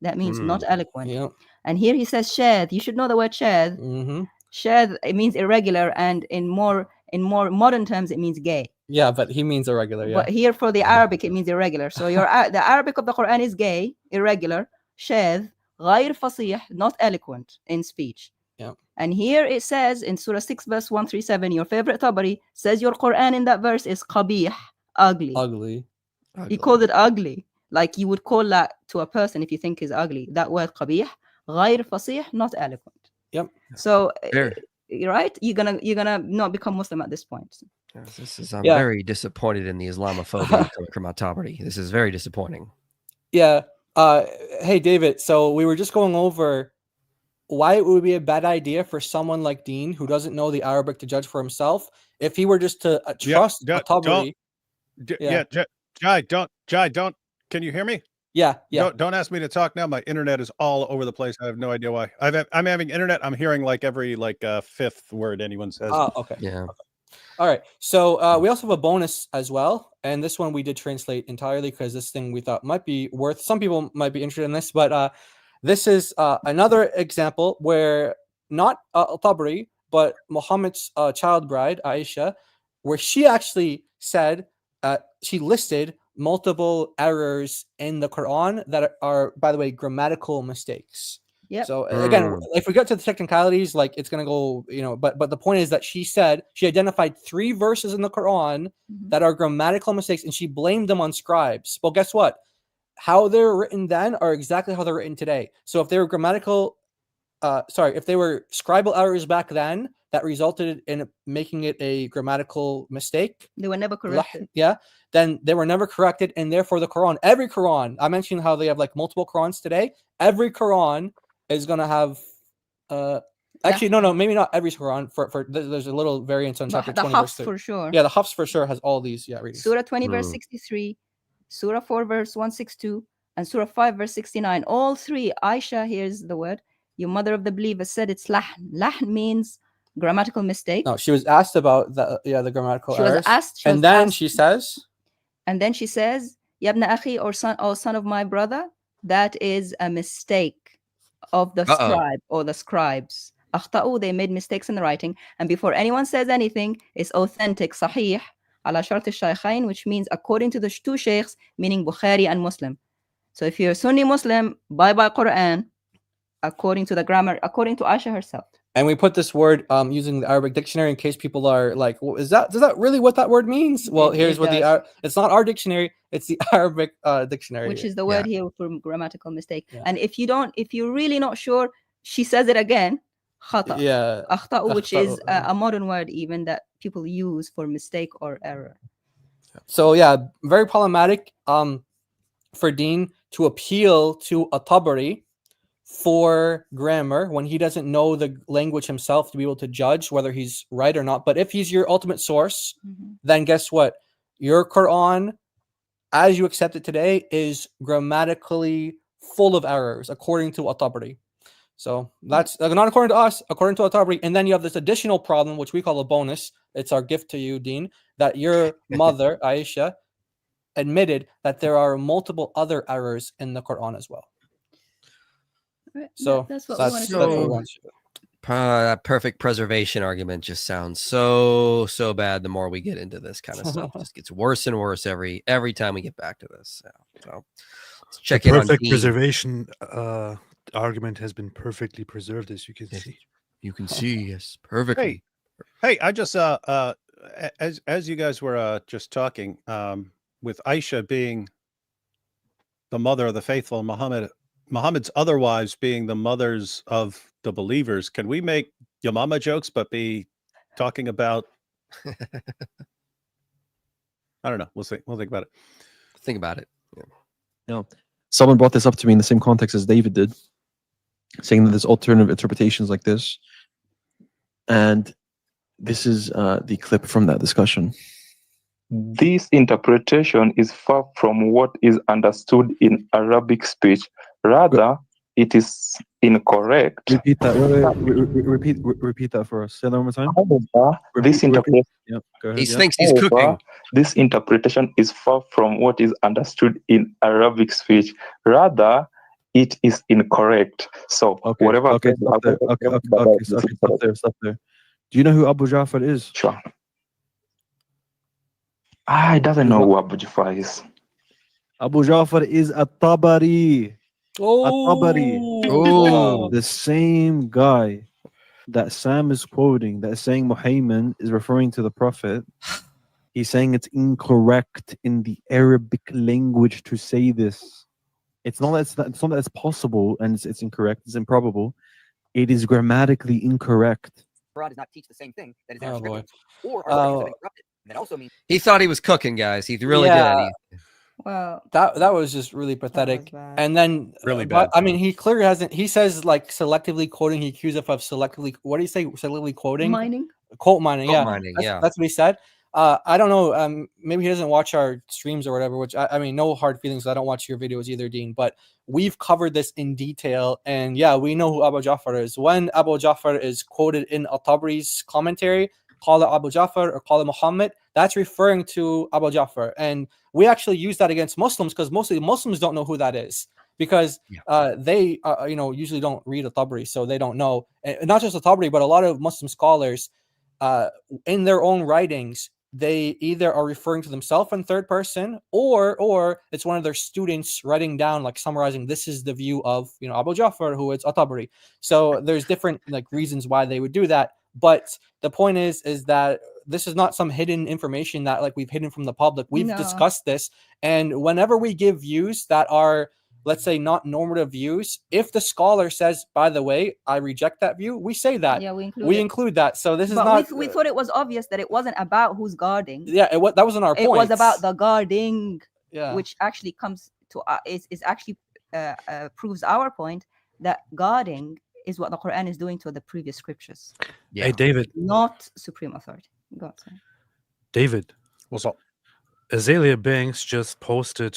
Speaker 5: That means not eloquent.
Speaker 4: Yep.
Speaker 5: And here he says shadh. You should know the word shadh. Shadh, it means irregular, and in more modern terms, it means gay.
Speaker 4: Yeah, but he means irregular. Yeah.
Speaker 5: But here for the Arabic, it means irregular. So the Arabic of the Quran is gay, irregular, shadh, غير فصيح, not eloquent in speech.
Speaker 4: Yeah.
Speaker 5: And here it says in Surah 6, verse 137, your favorite Tabari says your Quran in that verse is qabih, ugly. He called it ugly, like you would call that to a person if you think is ugly. That word qabih, غير فصيح, not eloquent.
Speaker 4: Yep.
Speaker 5: So right, you're gonna not become Muslim at this point.
Speaker 2: I'm very disappointed in the Islamophobia from Tabari. This is very disappointing.
Speaker 4: Yeah. Hey David, so we were just going over why it would be a bad idea for someone like Dean, who doesn't know the Arabic, to judge for himself, if he were just to trust Tabari.
Speaker 3: Jai, don't. Can you hear me?
Speaker 4: Yeah.
Speaker 3: Don't ask me to talk now. My internet is all over the place. I have no idea why. I'm having internet. I'm hearing like every fifth word anyone says.
Speaker 4: Oh, okay.
Speaker 2: Yeah.
Speaker 4: Okay. All right. So we also have a bonus as well, and this one we did translate entirely because this thing we thought might be worth. Some people might be interested in this, but this is another example where not Tabari, but Muhammad's child bride, Aisha, where she actually said, she listed multiple errors in the Quran that are, by the way, grammatical mistakes.
Speaker 5: Yeah.
Speaker 4: So again, if we get to the technicalities, like it's gonna go, but the point is that she said she identified 3 verses in the Quran that are grammatical mistakes, and she blamed them on scribes. Well, guess what? How they were written then are exactly how they're written today. So if they were if they were scribal errors back then that resulted in making it a grammatical mistake,
Speaker 5: they were never corrected.
Speaker 4: Yeah, then they were never corrected, and therefore the Quran, every Quran, I mentioned how they have like multiple Qurans today. Every Quran is gonna have Actually, no, maybe not every Quran. There's a little variance on chapter 20.
Speaker 5: The Hafs for sure.
Speaker 4: Yeah, the Hafs for sure has all these readings.
Speaker 5: Surah 20 verse 63, Surah 4 verse 162, and Surah 5 verse 69. All three. Aisha, here's the word. Your mother of the believers said it's lahn. Lahn means grammatical mistake.
Speaker 4: No, she was asked about the grammatical errors. And then she says, Yabna akhi, or son of my brother, that is a mistake of the scribe or the scribes. Akhta'u, they made mistakes in the writing. And before anyone says anything, it's authentic, sahih, ala shart al-shaykhain, which means according to the two sheikhs, meaning Bukhari and Muslim. So if you're a Sunni Muslim, bye Quran, according to the grammar, according to Aisha herself. And we put this word using the Arabic dictionary in case people are like, well, does that really what that word means? Well, here's what it's not our dictionary, it's the Arabic dictionary.
Speaker 5: Which is the word here for grammatical mistake. Yeah. And if you're really not sure, she says it again, khata.
Speaker 4: Yeah.
Speaker 5: Akhta'u, which is a modern word even that people use for mistake or error.
Speaker 4: So yeah, very problematic for Dean to appeal to a Tabari for grammar when he doesn't know the language himself to be able to judge whether he's right or not. But if he's your ultimate source, then guess what? Your Quran, as you accept it today, is grammatically full of errors according to At-Tabari. So that's not according to us, according to At-Tabari. And then you have this additional problem, which we call a bonus. It's our gift to you, Dean, that your mother, Aisha, admitted that there are multiple other errors in the Quran as well. So
Speaker 5: that's what
Speaker 2: we want to do. That perfect preservation argument just sounds so bad. The more we get into this kind of stuff, it just gets worse and worse every time we get back to this. So let's check in on
Speaker 9: perfect preservation argument has been perfectly preserved, as you can see.
Speaker 2: You can see, yes, perfectly.
Speaker 3: Hey, I just as you guys were just talking, with Aisha being the mother of the faithful, Muhammad's other wives being the mothers of the believers, can we make Yamama jokes but be talking about I don't know. We'll see. We'll think about it.
Speaker 2: Think about it.
Speaker 6: No. Someone brought this up to me in the same context as David did, saying that there's alternative interpretations like this. And this is the clip from that discussion.
Speaker 11: This interpretation is far from what is understood in Arabic speech. Rather, it is incorrect.
Speaker 6: Repeat that. Repeat that for us. Say that one more time.
Speaker 2: He thinks he's cooking.
Speaker 11: This interpretation is far from what is understood in Arabic speech. Rather, it is incorrect. So whatever.
Speaker 6: Okay. Stop there. Do you know who Abu Ja'far is?
Speaker 11: Sure. I doesn't know who Abu Ja'far is.
Speaker 6: Abu Ja'far is At-Tabari. The same guy that Sam is quoting, that is saying Muhammad is referring to the Prophet. He's saying it's incorrect in the Arabic language to say this. It's not that it's possible and it's incorrect. It's improbable. It is grammatically incorrect.
Speaker 7: Quran does not teach the same thing that is in our scriptures, or our writings have been corrupted. That also means
Speaker 2: he thought he was cooking, guys. He really did.
Speaker 5: Well,
Speaker 4: that was just really pathetic. And then
Speaker 3: really bad.
Speaker 4: I mean, he clearly hasn't. He says like selectively quoting. He accused of selectively. What do you say? Selectively quoting? Quote mining. That's what he said. I don't know. Maybe he doesn't watch our streams or whatever. Which I mean, no hard feelings. I don't watch your videos either, Dean. But we've covered this in detail, and yeah, we know who Abu Ja'far is. When Abu Ja'far is quoted in At-Tabari's commentary, call it Abu Ja'far or call it Muhammad, that's referring to Abu Ja'far. And we actually use that against Muslims because mostly Muslims don't know who that is because they usually don't read At-Tabari, so they don't know. And not just At-Tabari, but a lot of Muslim scholars in their own writings, they either are referring to themselves in third person or it's one of their students writing down, like summarizing, this is the view of Abu Ja'far, who is At-Tabari. So there's different like reasons why they would do that. But the point is that this is not some hidden information that like we've hidden from the public. We've discussed this. And whenever we give views that are, let's say, not normative views, if the scholar says, by the way, I reject that view, we say that.
Speaker 5: Yeah,
Speaker 4: we include that. So this is
Speaker 5: not. We thought it was obvious that it wasn't about who's guarding.
Speaker 4: Yeah, that wasn't our point.
Speaker 5: It was about the guarding,
Speaker 4: which
Speaker 5: actually comes to is actually proves our point that guarding is what the Quran is doing to the previous scriptures.
Speaker 2: Yeah.
Speaker 9: Hey, David.
Speaker 5: Not supreme authority. Go on, sorry.
Speaker 9: David.
Speaker 3: What's up?
Speaker 9: Azalea Banks just posted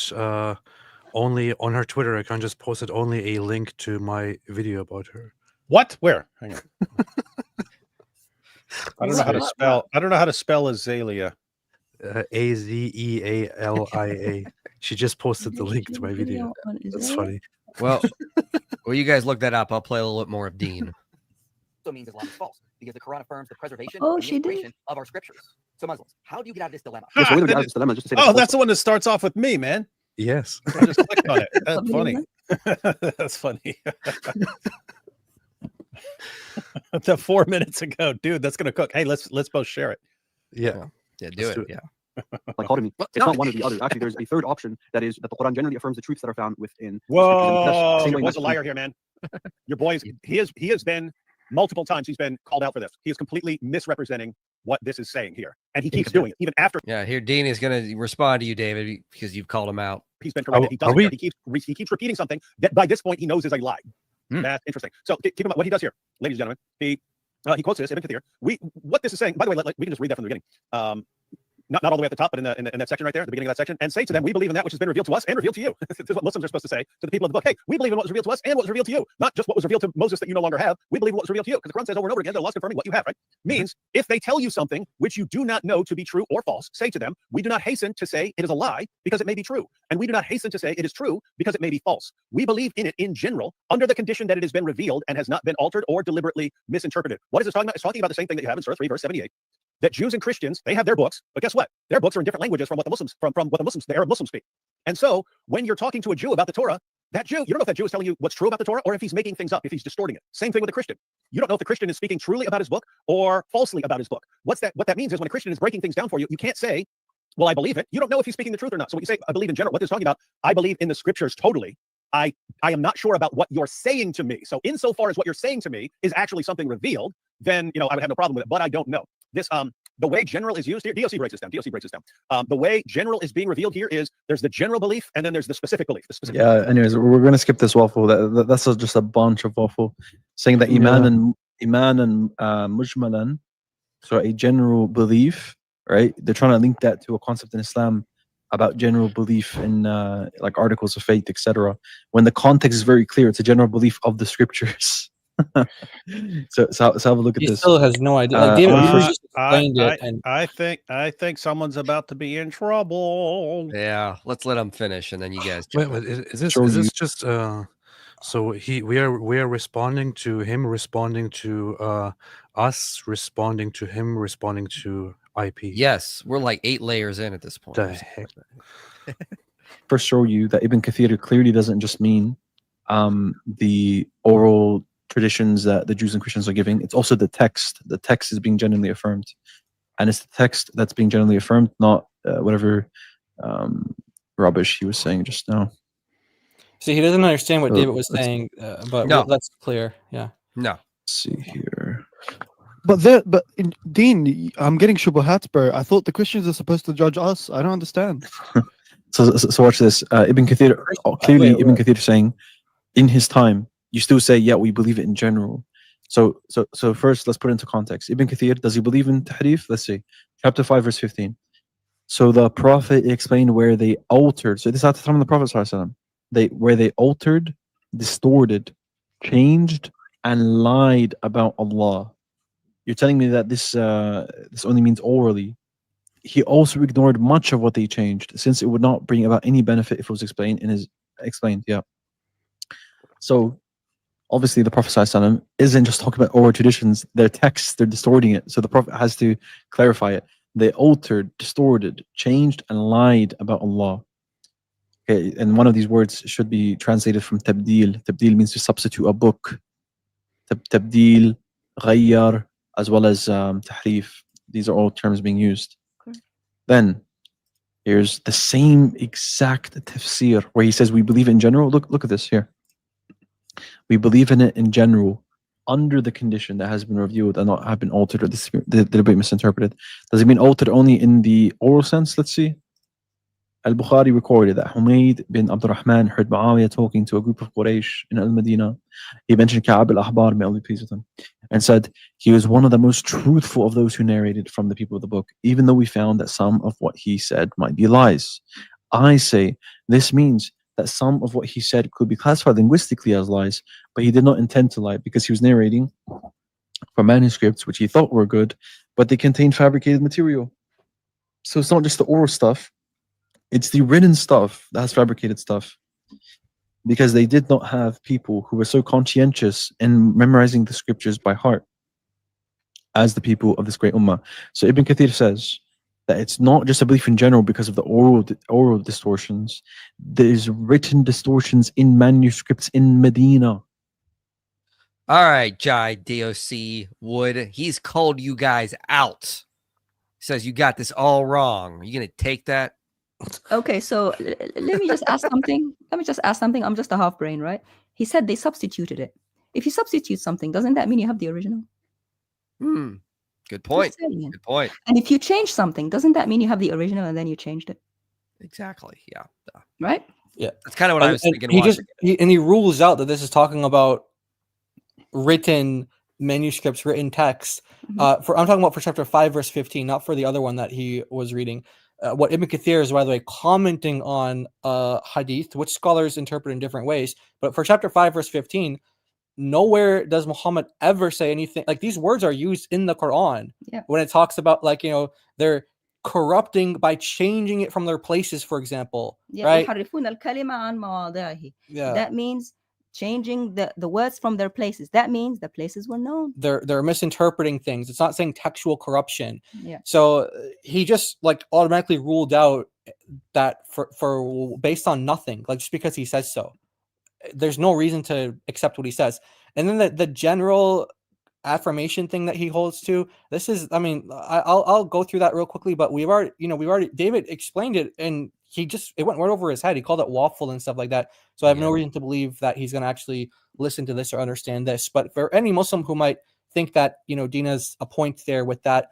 Speaker 9: only on her Twitter account, just posted only a link to my video about her.
Speaker 3: What? Where? Hang on. I don't know how to spell. I don't know how to spell Azalea.
Speaker 9: Azealia. She just posted the link to my video. That's funny.
Speaker 2: Well, you guys look that up. I'll play a little bit more of Dean.
Speaker 7: Also means Islam is false because the Quran affirms the preservation
Speaker 5: Oh,
Speaker 7: and the
Speaker 5: she did?
Speaker 7: inspiration of our scriptures. So Muslims, how do you get out of this dilemma?
Speaker 3: Ah, oh, that's the one that starts off with me, man.
Speaker 9: Yes.
Speaker 3: I just clicked on it. That's funny. That's funny. The 4 minutes ago, dude. That's gonna cook. Hey, let's both share it.
Speaker 9: Yeah.
Speaker 2: Yeah, do it. Yeah.
Speaker 6: Dichotomy. It's not one or the other. Actually, there's a third option that is that the Quran generally affirms the truths that are found within.
Speaker 3: Whoa, your boy's a liar here, man. Your boy's he has been multiple times. He's been called out for this. He is completely misrepresenting what this is saying here, and he keeps doing it even after.
Speaker 2: Yeah, here Dean is going to respond to you, David, because you've called him out.
Speaker 3: He's been corrected. He doesn't. He keeps repeating something that by this point he knows is a lie. That's interesting. So keep in mind what he does here, ladies and gentlemen. He quotes this Ibn Kathir. What this is saying. By the way, we can just read that from the beginning. Not all the way at the top, but in that section right there, the beginning of that section, and say to them, we believe in that which has been revealed to us and revealed to you. This is what Muslims are supposed to say to the people of the book. Hey, we believe in what was revealed to us and what was revealed to you, not just what was revealed to Moses that you no longer have. We believe in what was revealed to you, because the Quran says over and over again that Allah's confirming what you have, right? Means if they tell you something which you do not know to be true or false, say to them, we do not hasten to say it is a lie because it may be true, and we do not hasten to say it is true because it may be false. We believe in it in general under the condition that it has been revealed and has not been altered or deliberately misinterpreted. What is this talking about? It's talking about the same thing that you have in Surah 3, verse 78. That Jews and Christians, they have their books, but guess what? Their books are in different languages from what the Muslims, the Arab Muslims speak. And so when you're talking to a Jew about the Torah, that Jew, you don't know if that Jew is telling you what's true about the Torah or if he's making things up, if he's distorting it. Same thing with a Christian. You don't know if the Christian is speaking truly about his book or falsely about his book. What that means is when a Christian is breaking things down for you, you can't say, well, I believe it. You don't know if he's speaking the truth or not. So when you say, I believe in general, what they're talking about, I believe in the scriptures totally. I am not sure about what you're saying to me. So insofar as what you're saying to me is actually something revealed, then, I would have no problem with it, but I don't know. This, the way general is used here, DOC breaks this down. The way general is being revealed here is there's the general belief and then there's the specific belief.
Speaker 6: Anyways, we're going to skip this waffle. That's just a bunch of waffle saying that iman and mujmalan, so a general belief, right? They're trying to link that to a concept in Islam about general belief in like articles of faith, etc. When the context is very clear, it's a general belief of the scriptures. so have a look at this.
Speaker 4: He still has no idea. Like David just explained it, and
Speaker 3: I think someone's about to be in trouble.
Speaker 2: Yeah, let's let him finish, and then you guys.
Speaker 9: Wait, is this just so we are responding to him, responding to us, responding to him, responding to IP.
Speaker 2: Yes, we're like 8 layers in at this point.
Speaker 9: The heck?
Speaker 6: First, show you that Ibn Kathir clearly doesn't just mean the oral traditions that the Jews and Christians are giving. It's also the text. The text is being genuinely affirmed, and it's the text that's being genuinely affirmed, not whatever rubbish he was saying just now.
Speaker 4: See, he doesn't understand what David was saying, but
Speaker 2: no.
Speaker 4: That's clear. Yeah.
Speaker 2: No.
Speaker 6: Let's see here.
Speaker 12: But Dean, I'm getting shubuhat, bro. I thought the Christians are supposed to judge us. I don't understand.
Speaker 6: So watch this. Ibn Kathir, clearly Ibn Kathir saying, in his time, you still say, yeah, we believe it in general. So first, let's put it into context. Ibn Kathir, does he believe in tahrif? Let's see. Chapter 5, verse 15. So the Prophet explained where they altered. So this is at the time of the Prophet ﷺ. Where they altered, distorted, changed, and lied about Allah. You're telling me that this only means orally. He also ignored much of what they changed, since it would not bring about any benefit if it was explained. Yeah. So obviously the Prophet ﷺ isn't just talking about oral traditions. Their texts, they're distorting it. So the Prophet has to clarify it. They altered, distorted, changed, and lied about Allah. Okay, and one of these words should be translated from tabdil. Tabdil means to substitute a book. Tabdil, ghayyar, as well as tahrif. These are all terms being used. Okay. Then here's the same exact tafsīr where he says we believe in general. Look at this here. We believe in it in general under the condition that has been revealed and not have been altered or deliberately misinterpreted. Does it mean altered only in the oral sense? Let's see. Al-Bukhari recorded that Humayd bin Abdurrahman heard Muawiyah talking to a group of Quraysh in Al-Madinah. He mentioned Ka'ab al-Ahbar, may Allah be pleased with him, and said he was one of the most truthful of those who narrated from the people of the book, even though we found that some of what he said might be lies. I say this means that some of what he said could be classified linguistically as lies, but he did not intend to lie because he was narrating from manuscripts which he thought were good, but they contained fabricated material. So it's not just the oral stuff, it's the written stuff that has fabricated stuff, because they did not have people who were so conscientious in memorizing the scriptures by heart as the people of this great ummah. So Ibn Kathir says that it's not just a belief in general because of the oral distortions. There's written distortions in manuscripts in Medina.
Speaker 2: All right, Jai DOC Wood, he's called you guys out. He says you got this all wrong. Are you gonna take that?
Speaker 5: Okay, so let me just ask something. I'm just a half brain, right? He said they substituted it. If you substitute something, doesn't that mean you have the original?
Speaker 2: Good point. Good point.
Speaker 5: And if you change something, doesn't that mean you have the original and then you changed it?
Speaker 2: Exactly. Yeah.
Speaker 5: Right?
Speaker 4: Yeah.
Speaker 2: That's kind of what I was thinking.
Speaker 4: He rules out that this is talking about written manuscripts, written texts. I'm talking about for chapter 5, verse 15, not for the other one that he was reading. What Ibn Kathir is, by the way, commenting on hadith, which scholars interpret in different ways. But for chapter 5, verse 15, nowhere does Muhammad ever say anything. Like, these words are used in the Qur'an when it talks about, like, they're corrupting by changing it from their places, for example. Right?
Speaker 5: That means changing the words from their places. That means the places were known.
Speaker 4: They're misinterpreting things. It's not saying textual corruption.
Speaker 5: Yeah.
Speaker 4: So he just like automatically ruled out that for based on nothing, like just because he says so. There's no reason to accept what he says. And then the general affirmation thing that he holds to, this is, I mean, I'll go through that real quickly, but we've already David explained it, and it went right over his head. He called it waffle and stuff like that. So I have no reason to believe that he's going to actually listen to this or understand this. But for any Muslim who might think that, Dina's a point there with that,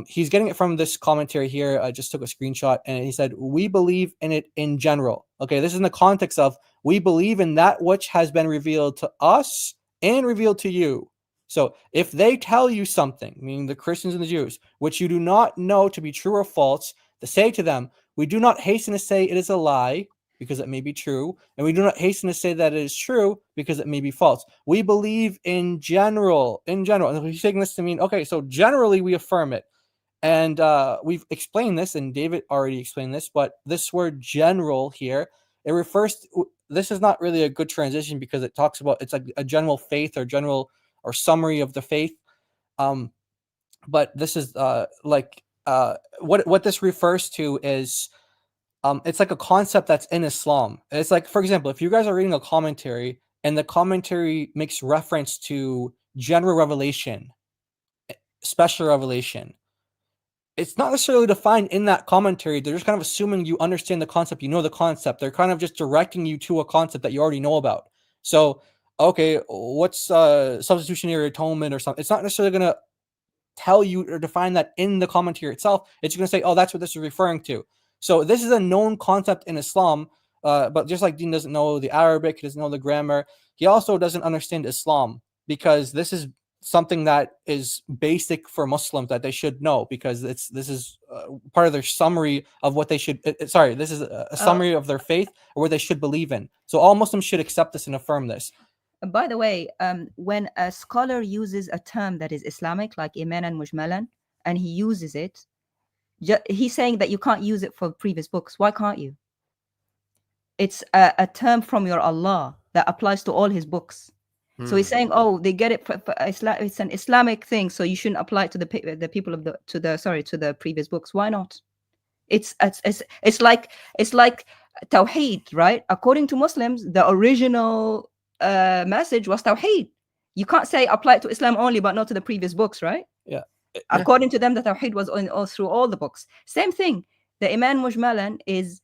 Speaker 4: he's getting it from this commentary here. I just took a screenshot, and he said, we believe in it in general. Okay, this is in the context of we believe in that which has been revealed to us and revealed to you. So if they tell you something, meaning the Christians and the Jews, which you do not know to be true or false, to say to them, we do not hasten to say it is a lie, because it may be true, and we do not hasten to say that it is true, because it may be false. We believe in general. And he's taking this to mean, okay, so generally we affirm it. And we've explained this, and David already explained this, but this word general here, it refers to, this is not really a good transition, because it talks about, it's like a general faith or general or summary of the faith. But this is what this refers to is, it's like a concept that's in Islam. It's like, for example, if you guys are reading a commentary and the commentary makes reference to general revelation, special revelation, it's not necessarily defined in that commentary. They're just kind of assuming you understand the concept, you know the concept. They're kind of just directing you to a concept that you already know about. So, okay, what's substitutionary atonement or something? It's not necessarily going to tell you or define that in the commentary itself. It's going to say, oh, that's what this is referring to. So this is a known concept in Islam, but just like Dean doesn't know the Arabic, he doesn't know the grammar, he also doesn't understand Islam, because this is something that is basic for Muslims that they should know, because this is part of their summary of what they should, this is a summary of their faith or what they should believe in. So all Muslims should accept this and affirm this.
Speaker 5: By the way, when a scholar uses a term that is Islamic, like iman and mujmalan, and he uses it, he's saying that you can't use it for previous books. Why can't you? It's a term from your Allah that applies to all his books. So he's saying, oh, they get it for Islam. It's an Islamic thing, so you shouldn't apply it to the people of to the previous books. Why not? It's like Tawheed, right? According to Muslims, the original message was Tawheed. You can't say apply it to Islam only, but not to the previous books, right?
Speaker 4: Yeah.
Speaker 5: According to them, the Tawheed was through all the books. Same thing. The Iman Mujmalan is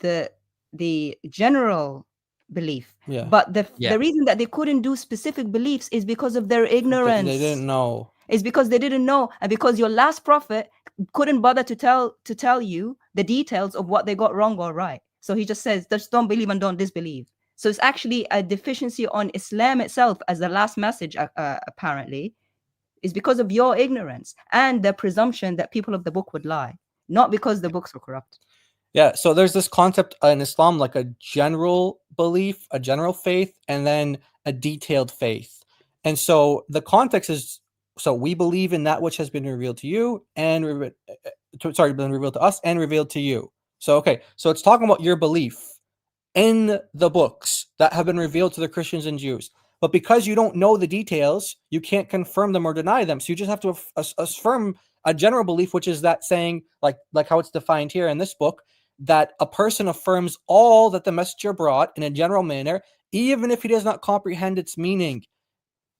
Speaker 5: the general belief.
Speaker 4: Yeah.
Speaker 5: But the reason that they couldn't do specific beliefs is because of their ignorance.
Speaker 4: They didn't know.
Speaker 5: It's because they didn't know, and because your last prophet couldn't bother to tell you the details of what they got wrong or right. So he just says, just don't believe and don't disbelieve. So it's actually a deficiency on Islam itself as the last message, apparently, is because of your ignorance and the presumption that people of the book would lie, not because the books were corrupt.
Speaker 4: Yeah, so there's this concept in Islam, like a general belief, a general faith, and then a detailed faith. And so the context is, so we believe in that which has been revealed to you and been revealed to us and revealed to you. So, okay, so it's talking about your belief in the books that have been revealed to the Christians and Jews. But because you don't know the details, you can't confirm them or deny them. So you just have to affirm a general belief, which is that saying, like how it's defined here in this book, that a person affirms all that the messenger brought in a general manner, even if he does not comprehend its meaning.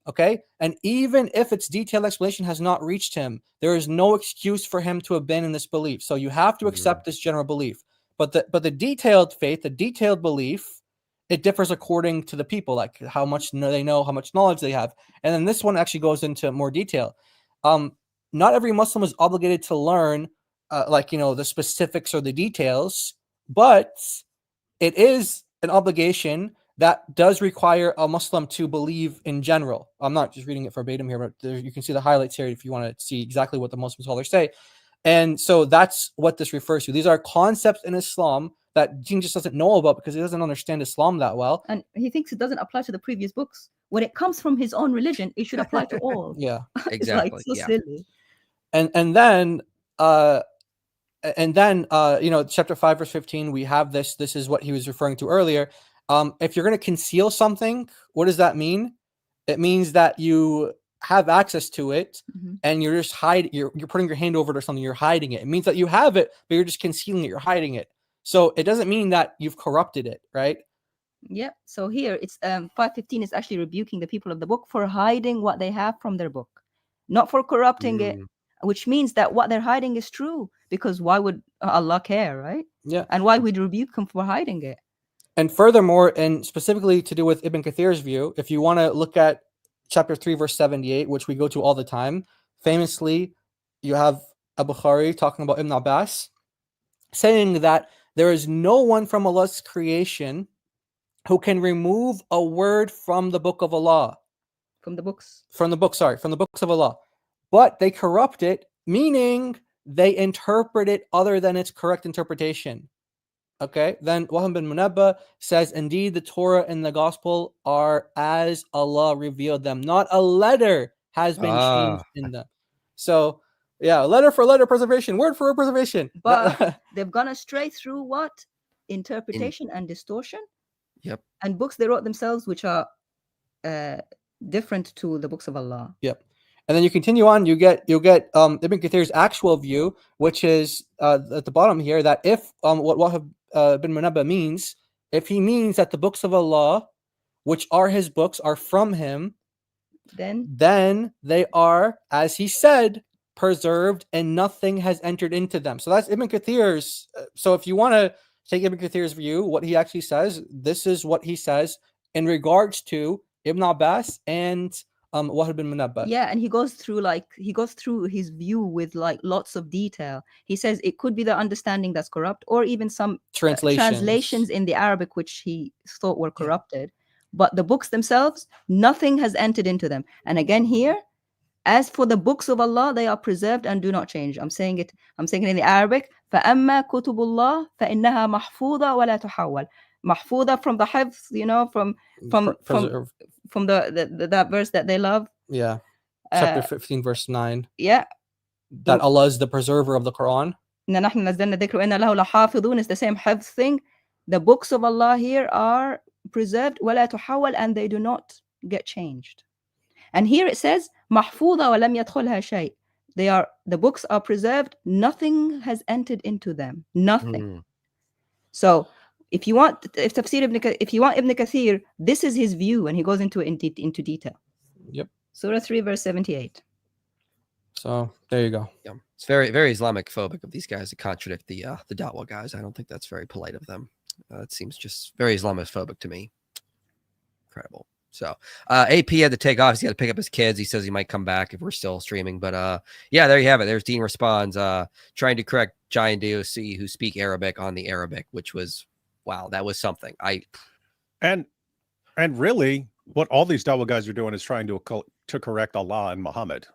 Speaker 4: Okay? And even if its detailed explanation has not reached him, there is no excuse for him to abandon this belief. So you have to accept this general belief. But the detailed faith, the detailed belief, it differs according to the people, like how much they know, how much knowledge they have. And then this one actually goes into more detail. Not every Muslim is obligated to learn the specifics or the details, but it is an obligation that does require a Muslim to believe in general. I'm not just reading it verbatim here, but you can see the highlights here if you want to see exactly what the Muslim scholars say. And so that's what this refers to. These are concepts in Islam that Deen just doesn't know about because he doesn't understand Islam that well.
Speaker 5: And he thinks it doesn't apply to the previous books. When it comes from his own religion, it should apply to all.
Speaker 4: Yeah,
Speaker 2: exactly.
Speaker 5: It's like so silly.
Speaker 4: And then chapter 5 verse 15, we have this is what he was referring to earlier. If you're going to conceal something, what does that mean? It means that you have access to it and you're just you're putting your hand over it or something, you're hiding it. It means that you have it, but you're just concealing it, you're hiding it. So it doesn't mean that you've corrupted it, right?
Speaker 5: Yeah. So here it's 5:15 is actually rebuking the people of the book for hiding what they have from their book, not for corrupting it, which means that what they're hiding is true, because why would Allah care, right?
Speaker 4: Yeah.
Speaker 5: And why would rebuke them for hiding it?
Speaker 4: And furthermore, and specifically to do with Ibn Kathir's view, if you want to look at chapter 3 verse 78, which we go to all the time, famously you have Bukhari talking about Ibn Abbas saying that there is no one from Allah's creation who can remove a word from the book of Allah.
Speaker 5: From the books
Speaker 4: of Allah. But they corrupt it, meaning they interpret it other than its correct interpretation. Okay, then Wahab bin Munabbah says, indeed, the Torah and the Gospel are as Allah revealed them. Not a letter has been changed in them. So, yeah, letter for letter preservation, word for word preservation.
Speaker 5: But they've gone astray through what? Interpretation and distortion.
Speaker 2: Yep.
Speaker 5: And books they wrote themselves, which are different to the books of Allah.
Speaker 4: Yep. And then you continue on, you'll get Ibn Kathir's actual view, which is at the bottom here, that if what Wahab bin Munabbah means, if he means that the books of Allah, which are his books, are from him, then they are, as he said, preserved and nothing has entered into them. So that's Ibn Kathir's. So if you want to take Ibn Kathir's view, what he actually says, this is what he says in regards to Ibn Abbas and Wahab bin Munabbah.
Speaker 5: Yeah, and he goes through his view with like lots of detail. He says it could be the understanding that's corrupt, or even some translations in the Arabic which he thought were corrupted. But the books themselves, nothing has entered into them. And again here, as for the books of Allah, they are preserved and do not change. I'm saying it in the Arabic. فَأَمَّا كُتُبُ اللَّهِ فَإِنَّهَا مَحْفُوظَةٌ وَلَا تُحَوَّلْ. Mahfuda from the hifz, from the that verse that they love.
Speaker 4: Yeah. Chapter 15, verse 9.
Speaker 5: Yeah.
Speaker 4: That Allah is the preserver of the Qur'an.
Speaker 5: It's the same hifz thing. The books of Allah here are preserved, وَلَا تُحَوَّلْ, and they do not get changed. And here it says, مَحْفُوظَةٌ وَلَمْ يَدْخُلْهَا شَيْءٍ. The books are preserved, nothing has entered into them. Nothing. So if you want Ibn Kathir, this is his view, and he goes into it into detail.
Speaker 4: Yep.
Speaker 5: Surah 3, verse 78.
Speaker 4: So there you go.
Speaker 2: Yeah, it's very, very Islamic phobic of these guys to contradict the Dawah guys. I don't think that's very polite of them. It seems just very Islamophobic to me. Incredible. So AP had to take off. He's got to pick up his kids. He says he might come back if we're still streaming. But yeah, there you have it. There's Dean responds, trying to correct giant DOC who speak Arabic on the Arabic, which was, wow, that was something.
Speaker 3: And really, what all these Dawa guys are doing is trying to correct Allah and Muhammad.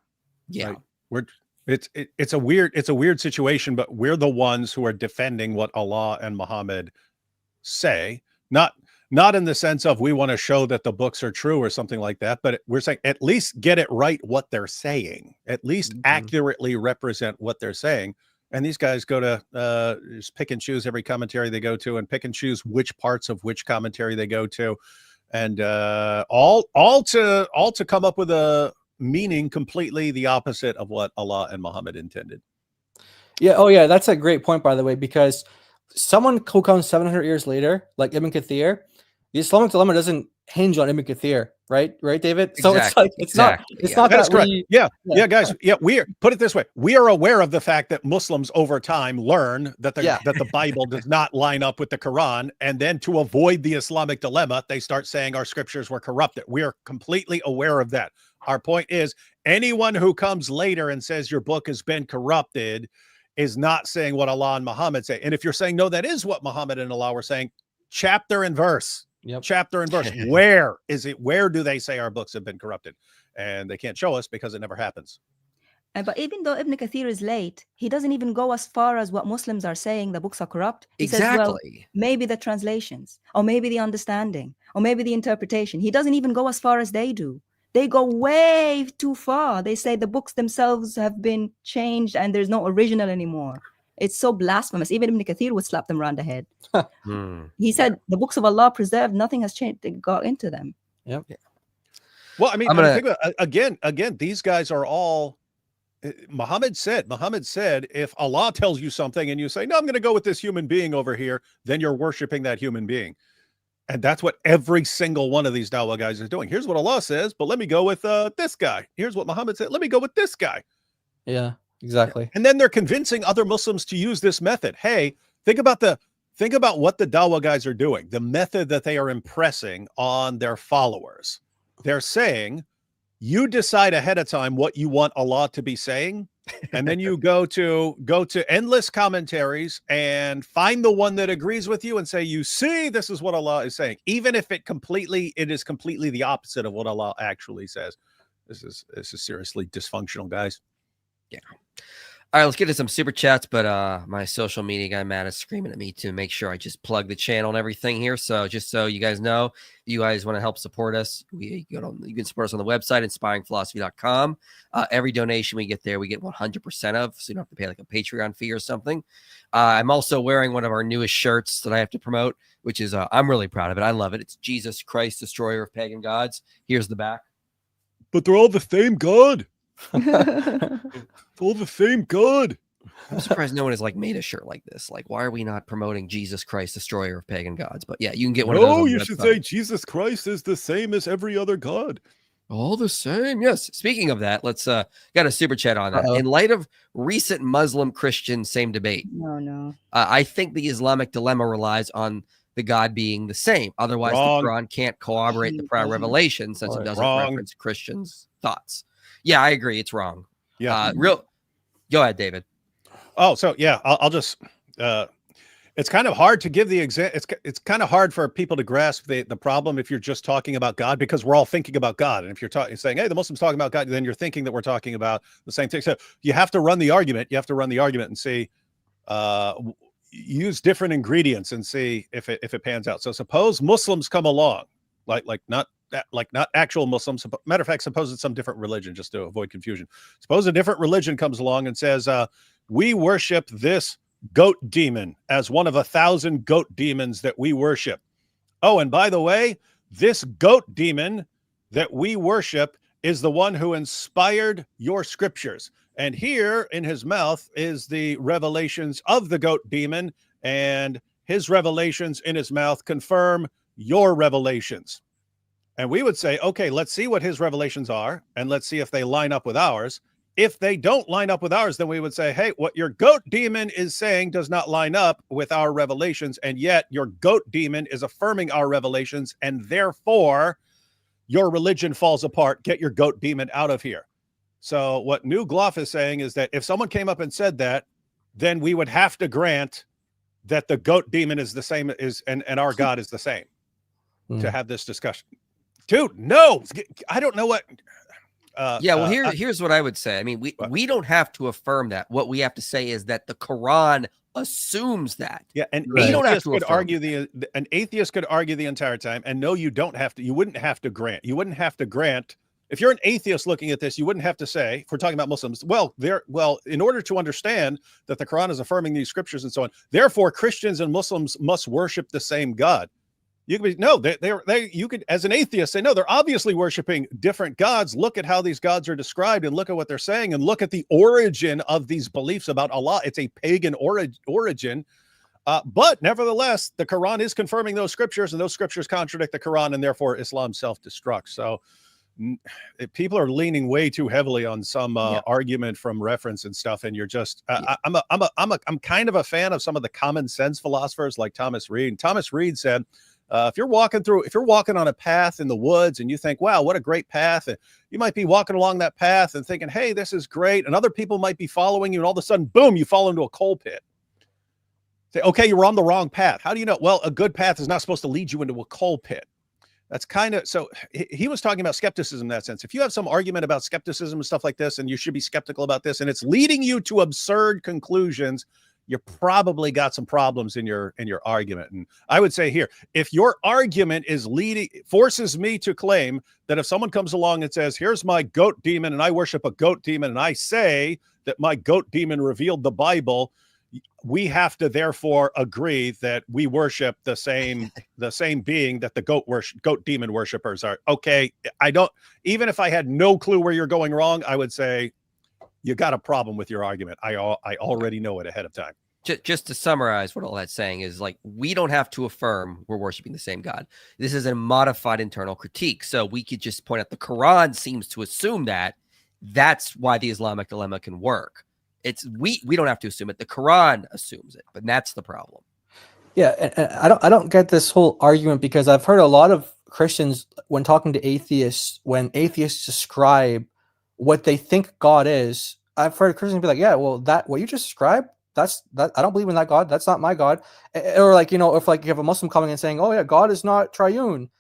Speaker 2: Yeah,
Speaker 3: right? It's a weird situation, but we're the ones who are defending what Allah and Muhammad say, not in the sense of we want to show that the books are true or something like that, but we're saying at least get it right what they're saying, at least accurately represent what they're saying. And these guys go to just pick and choose every commentary they go to, and pick and choose which parts of which commentary they go to, and all to come up with a meaning completely the opposite of what Allah and Muhammad intended.
Speaker 4: Yeah. Oh, yeah. That's a great point, by the way, because someone who comes 700 years later, like Ibn Kathir, the Islamic Dilemma doesn't hinge on Ibn Kathir, right, David? So it's not
Speaker 3: That's correct. Yeah, guys. Yeah, put it this way: we are aware of the fact that Muslims over time learn that the Bible does not line up with the Quran, and then to avoid the Islamic dilemma, they start saying our scriptures were corrupted. We are completely aware of that. Our point is, anyone who comes later and says your book has been corrupted is not saying what Allah and Muhammad say. And if you're saying no, that is what Muhammad and Allah were saying, chapter and verse.
Speaker 4: Yep.
Speaker 3: Chapter and verse. Where is it? Where do they say our books have been corrupted? And they can't show us because it never happens.
Speaker 5: But even though Ibn Kathir is late, he doesn't even go as far as what Muslims are saying the books are corrupt. He says, well, maybe the translations, or maybe the understanding, or maybe the interpretation. He doesn't even go as far as they do. They go way too far. They say the books themselves have been changed and there's no original anymore. It's so blasphemous. Even Ibn Kathir would slap them around the head. He said the books of Allah preserved, nothing has changed. They got into them.
Speaker 4: Yep.
Speaker 3: Well, I mean, think about it. Again, these guys are all, Muhammad said, if Allah tells you something and you say, no, I'm going to go with this human being over here, then you're worshiping that human being. And that's what every single one of these Dawah guys is doing. Here's what Allah says, but let me go with this guy. Here's what Muhammad said. Let me go with this guy.
Speaker 4: Yeah, exactly.
Speaker 3: And then they're convincing other Muslims to use this method. Hey, think about what the Dawah guys are doing, the method that they are impressing on their followers. They're saying, you decide ahead of time what you want Allah to be saying, and then you go to endless commentaries and find the one that agrees with you and say, you see, this is what Allah is saying, even if it is completely the opposite of what Allah actually says. This is seriously dysfunctional, guys.
Speaker 2: Yeah. All right, let's get to some super chats, but my social media guy Matt is screaming at me to make sure I just plug the channel and everything here. So just so you guys know, if you guys want to help support us, you can support us on the website, inspiringphilosophy.com. Every donation we get there, we get 100% of, so you don't have to pay like a Patreon fee or something. I'm also wearing one of our newest shirts that I have to promote, which is, I'm really proud of it. I love it. It's Jesus Christ, Destroyer of Pagan Gods. Here's the back.
Speaker 3: But they're all the same God. All the same God.
Speaker 2: I'm surprised no one has like made a shirt like this. Like, why are we not promoting Jesus Christ, Destroyer of Pagan Gods? But yeah, you can get one of those.
Speaker 3: Oh, you should say Jesus Christ is the same as every other God.
Speaker 2: All the same. Yes. Speaking of that, let's got a super chat on that. In light of recent Muslim-Christian same debate, I think the Islamic dilemma relies on the God being the same. Otherwise, the Quran can't corroborate the prior revelation since it doesn't reference Christians' thoughts. Yeah, I agree. It's wrong.
Speaker 3: Yeah.
Speaker 2: Go ahead, David.
Speaker 3: Oh, so yeah, I'll just it's kind of hard to give the it's kind of hard for people to grasp the problem if you're just talking about God, because we're all thinking about God. And if you're saying, hey, the Muslims talking about God, then you're thinking that we're talking about the same thing. So you have to run the argument. You have to run the argument and see, use different ingredients and see if it pans out. So suppose Muslims come along, not actual Muslims. Matter of fact, suppose it's some different religion, just to avoid confusion. Suppose a different religion comes along and says, we worship this goat demon as one of 1,000 goat demons that we worship. Oh, and by the way, this goat demon that we worship is the one who inspired your scriptures. And here in his mouth is the revelations of the goat demon, and his revelations in his mouth confirm your revelations. And we would say, okay, let's see what his revelations are, and let's see if they line up with ours. If they don't line up with ours, then we would say, hey, what your goat demon is saying does not line up with our revelations, and yet your goat demon is affirming our revelations, and therefore your religion falls apart. Get your goat demon out of here. So what New Gloff is saying is that if someone came up and said that, then we would have to grant that the goat demon is the same and our God is the same to have this discussion. Dude, no, I don't know what.
Speaker 2: Well, here's what I would say. I mean, we don't have to affirm that. What we have to say is that the Quran assumes that.
Speaker 3: Yeah, and
Speaker 2: we don't have to
Speaker 3: argue an atheist could argue the entire time, and no, you don't have to. You wouldn't have to grant. You wouldn't have to grant. If you're an atheist looking at this, you wouldn't have to say, if we're talking about Muslims, well, in order to understand that the Quran is affirming these scriptures and so on, therefore Christians and Muslims must worship the same God. You could be, no, you could, as an atheist, say, no, they're obviously worshiping different gods. Look at how these gods are described and look at what they're saying and look at the origin of these beliefs about Allah. It's a pagan origin. But nevertheless, the Quran is confirming those scriptures, and those scriptures contradict the Quran, and therefore Islam self-destructs. So people are leaning way too heavily on some argument from reference and stuff, and you're just I'm kind of a fan of some of the common sense philosophers like Thomas Reid. Thomas Reid said, if you're walking on a path in the woods and you think, wow, what a great path, and you might be walking along that path and thinking, hey, this is great, and other people might be following you, and all of a sudden, boom, you fall into a coal pit. Say, okay, you were on the wrong path. How do you know? Well, a good path is not supposed to lead you into a coal pit. That's kind of, so he was talking about skepticism in that sense. If you have some argument about skepticism and stuff like this, and you should be skeptical about this, and it's leading you to absurd conclusions, you probably got some problems in your argument. And I would say here, if your argument is forces me to claim that if someone comes along and says, here's my goat demon, and I worship a goat demon, and I say that my goat demon revealed the Bible, we have to therefore agree that we worship the same being that the goat demon worshipers are. Okay, even if I had no clue where you're going wrong, I would say you got a problem with your argument. I already know it ahead of time.
Speaker 2: Just to summarize what all that's saying is, like, we don't have to affirm we're worshiping the same God. This is a modified internal critique. So we could just point out the Quran seems to assume that. That's why the Islamic dilemma can work. It's we don't have to assume it. The Quran assumes it, but that's the problem.
Speaker 4: Yeah, and I don't get this whole argument, because I've heard a lot of Christians, when talking to atheists, when atheists describe what they think God is, I've heard Christians be like, yeah, well, that what you just described, that's I don't believe in that God. That's not my God. Or like, if like you have a Muslim coming and saying, oh yeah, God is not triune,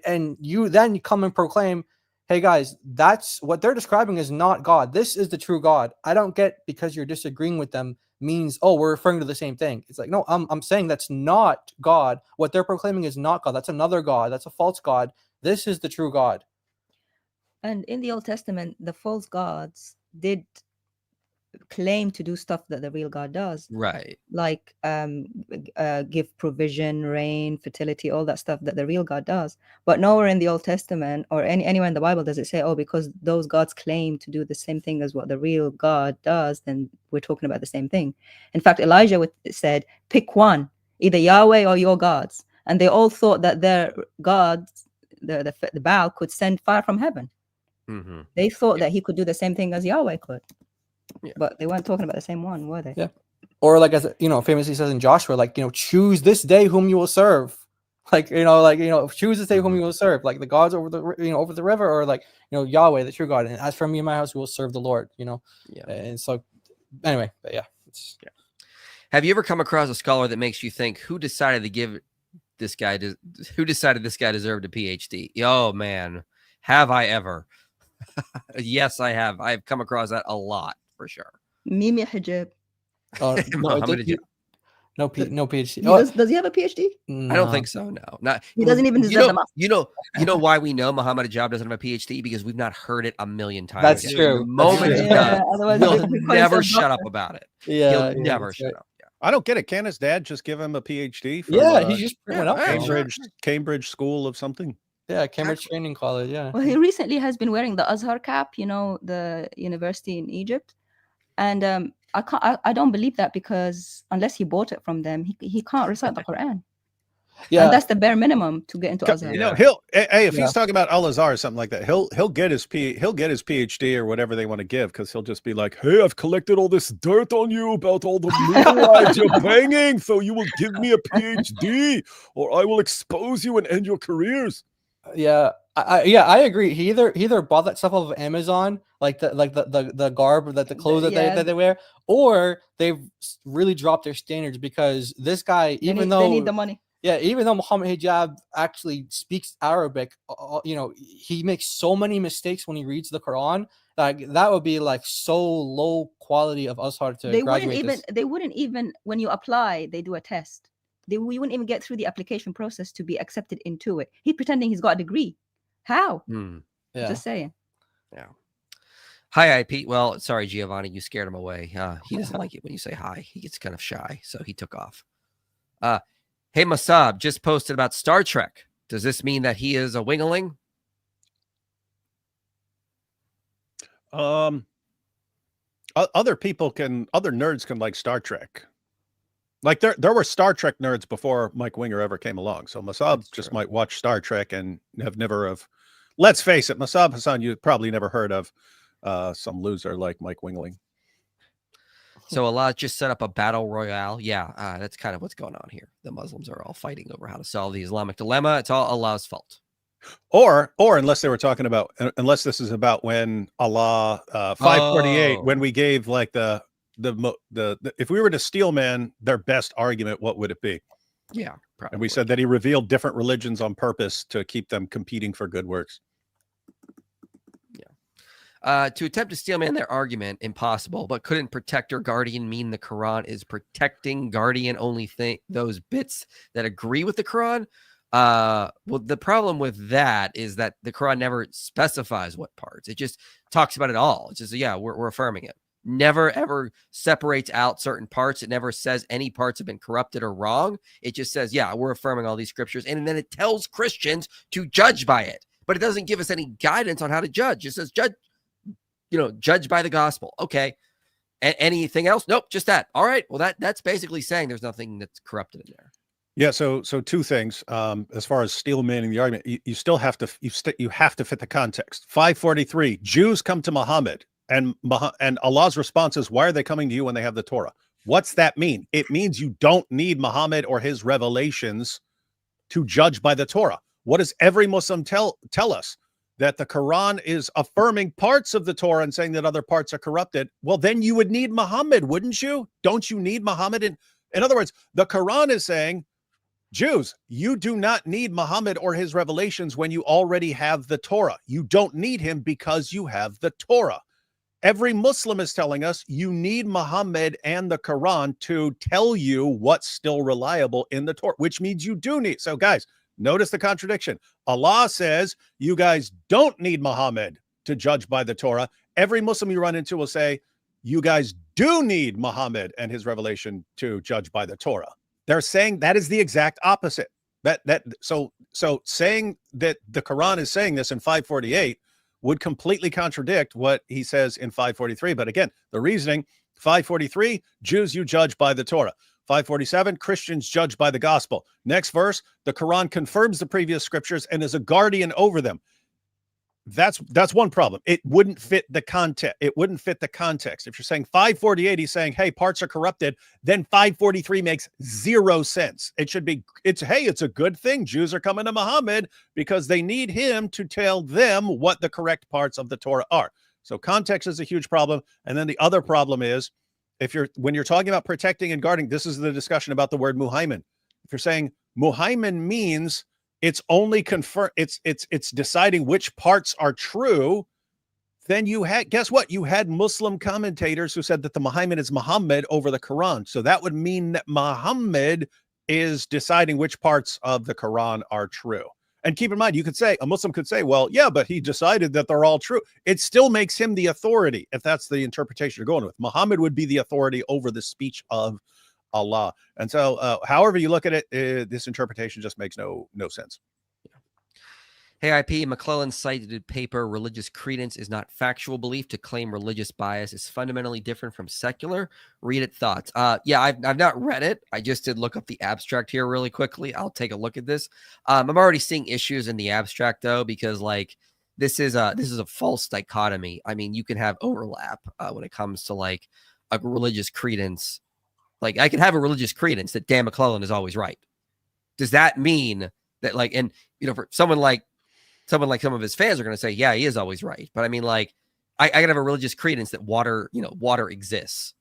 Speaker 4: and you come and proclaim, hey guys, that's what they're describing is not God. This is the true God. I don't get, because you're disagreeing with them means, oh, we're referring to the same thing. It's like, no, I'm saying that's not God. What they're proclaiming is not God. That's another God. That's a false God. This is the true God.
Speaker 5: And in the Old Testament, the false gods did claim to do stuff that the real God does.
Speaker 2: Right.
Speaker 5: Like give provision, rain, fertility, all that stuff that the real God does. But nowhere in the Old Testament or anywhere in the Bible does it say, oh, because those gods claim to do the same thing as what the real God does, then we're talking about the same thing. In fact, Elijah said, pick one, either Yahweh or your gods. And they all thought that their gods, the Baal, could send fire from heaven.
Speaker 2: Mm-hmm.
Speaker 5: They thought that he could do the same thing as Yahweh could. Yeah. But they weren't talking about the same one, were they?
Speaker 4: Yeah. Or like, as famously says in Joshua, like, choose this day whom you will serve. Like, choose this day whom you will serve. Like the gods over the river, or like, Yahweh, the true God. And as for me and my house, we will serve the Lord, Yeah. And so anyway, but yeah.
Speaker 2: Have you ever come across a scholar that makes you think, who decided this guy deserved a PhD? Oh man, have I ever? Yes, I have. I've come across that a lot, for sure.
Speaker 5: Mimi Hijab.
Speaker 4: No PhD.
Speaker 5: Does he have a PhD?
Speaker 2: No. I don't think so. No, not.
Speaker 5: He doesn't even deserve them.
Speaker 2: You know why we know Muhammad Hijab doesn't have a PhD? Because we've not heard it a million times.
Speaker 4: That's true.
Speaker 2: The moment he does, he'll never shut up about it.
Speaker 4: Yeah,
Speaker 2: he'll never shut up. Yeah.
Speaker 3: I don't get it. Can his dad just give him a PhD?
Speaker 4: From, he just went up
Speaker 3: Cambridge School of something.
Speaker 4: Yeah, Cambridge Training College. Yeah.
Speaker 5: Well, he recently has been wearing the Azhar cap, the university in Egypt, and I don't believe that, because unless he bought it from them, he can't recite the Quran. Yeah, and that's the bare minimum to get into Azhar.
Speaker 3: If he's talking about Al Azhar or something like that, he'll get his PhD or whatever they want to give, because he'll just be like, hey, I've collected all this dirt on you about all the moonlight you're banging, so you will give me a PhD, or I will expose you and end your careers.
Speaker 4: Yeah, Yeah, I agree. He either bought that stuff off of Amazon, like the garb, that the clothes that they wear, or they've really dropped their standards, because this guy,
Speaker 5: they need the money.
Speaker 4: Yeah, even though Muhammad Hijab actually speaks Arabic, he makes so many mistakes when he reads the Quran. Like, that would be like so low quality of Azhar to graduate.
Speaker 5: They wouldn't even when you apply, they do a test. We wouldn't even get through the application process to be accepted into it. He's pretending he's got a degree. How?
Speaker 4: Yeah.
Speaker 5: Just saying.
Speaker 2: Yeah. Hi, IP. Well, sorry, Giovanni, you scared him away. He doesn't like it when you say hi. He gets kind of shy, so he took off. Hey, Masab just posted about Star Trek. Does this mean that he is a wingling?
Speaker 3: Other nerds can like Star Trek. Like there were Star Trek nerds before Mike Winger ever came along. So Masab just might watch Star Trek and let's face it, Masab Hassan, you probably never heard of some loser like Mike Wingling.
Speaker 2: So Allah just set up a battle royale. Yeah, that's kind of what's going on here. The Muslims are all fighting over how to solve the Islamic dilemma. It's all Allah's fault.
Speaker 3: Or unless they were talking about, unless this is about when Allah 548, when we gave like the if we were to steel man their best argument, what would it be?
Speaker 2: Yeah, probably.
Speaker 3: And we said that he revealed different religions on purpose to keep them competing for good works.
Speaker 2: To attempt to steel man their argument, impossible. But couldn't protect or guardian mean the Quran is protecting? Guardian only think those bits that agree with the Quran. Well, the problem with that is that the Quran never specifies what parts. It just talks about it all. It's just, yeah, we're affirming it. Never ever separates out certain parts. It never says any parts have been corrupted or wrong. It just says, yeah, we're affirming all these scriptures, and then it tells Christians to judge by it. But it doesn't give us any guidance on how to judge. It says judge by the gospel. Okay. Anything else? Nope, just that. All right. Well, that's basically saying there's nothing that's corrupted in there.
Speaker 3: Yeah. So two things. As far as steel manning the argument, you still have to you have to fit the context. 543. Jews come to Muhammad, and Allah's response is, "Why are they coming to you when they have the Torah?" What's that mean? It means you don't need Muhammad or his revelations to judge by the Torah. What does every Muslim tell us? That the Quran is affirming parts of the Torah and saying that other parts are corrupted. Well, then you would need Muhammad, wouldn't you? Don't you need Muhammad? In other words, the Quran is saying, Jews, you do not need Muhammad or his revelations when you already have the Torah. You don't need him because you have the Torah. Every Muslim is telling us you need Muhammad and the Quran to tell you what's still reliable in the Torah, which means you do need. So guys, notice the contradiction. Allah says you guys don't need Muhammad to judge by the Torah. Every Muslim you run into will say you guys do need Muhammad and his revelation to judge by the Torah. They're saying that is the exact opposite. So saying that the Quran is saying this in 548 would completely contradict what he says in 543. But again, the reasoning, 543, Jews, you judge by the Torah. 547, Christians judge by the gospel. Next verse, the Quran confirms the previous scriptures and is a guardian over them. That's one problem. It wouldn't fit the context. It wouldn't fit the context. If you're saying 548, he's saying, hey, parts are corrupted, then 543 makes zero sense. It should be, it's a good thing Jews are coming to Muhammad because they need him to tell them what the correct parts of the Torah are. So context is a huge problem. And then the other problem is, when you're talking about protecting and guarding, this is the discussion about the word muhaimin. If you're saying muhaimin means it's only it's deciding which parts are true, then guess what? You had Muslim commentators who said that the muhaimin is Muhammad over the Quran. So that would mean that Muhammad is deciding which parts of the Quran are true. And keep in mind, a Muslim could say, well, yeah, but he decided that they're all true. It still makes him the authority, if that's the interpretation you're going with. Muhammad would be the authority over the speech of Allah. And so however you look at it, this interpretation just makes no sense.
Speaker 2: Hey, IP, McClellan cited paper, religious credence is not factual belief. To claim religious bias is fundamentally different from secular. Read it, thoughts. Yeah, I've not read it. I just did look up the abstract here really quickly. I'll take a look at this. I'm already seeing issues in the abstract, though, because like this is a false dichotomy. I mean, you can have overlap when it comes to like a religious credence. Like I can have a religious credence that Dan McClellan is always right. Does that mean that like, and for someone like someone like some of his fans are going to say, yeah, he is always right. But I mean, like, I got to have a religious credence that water exists.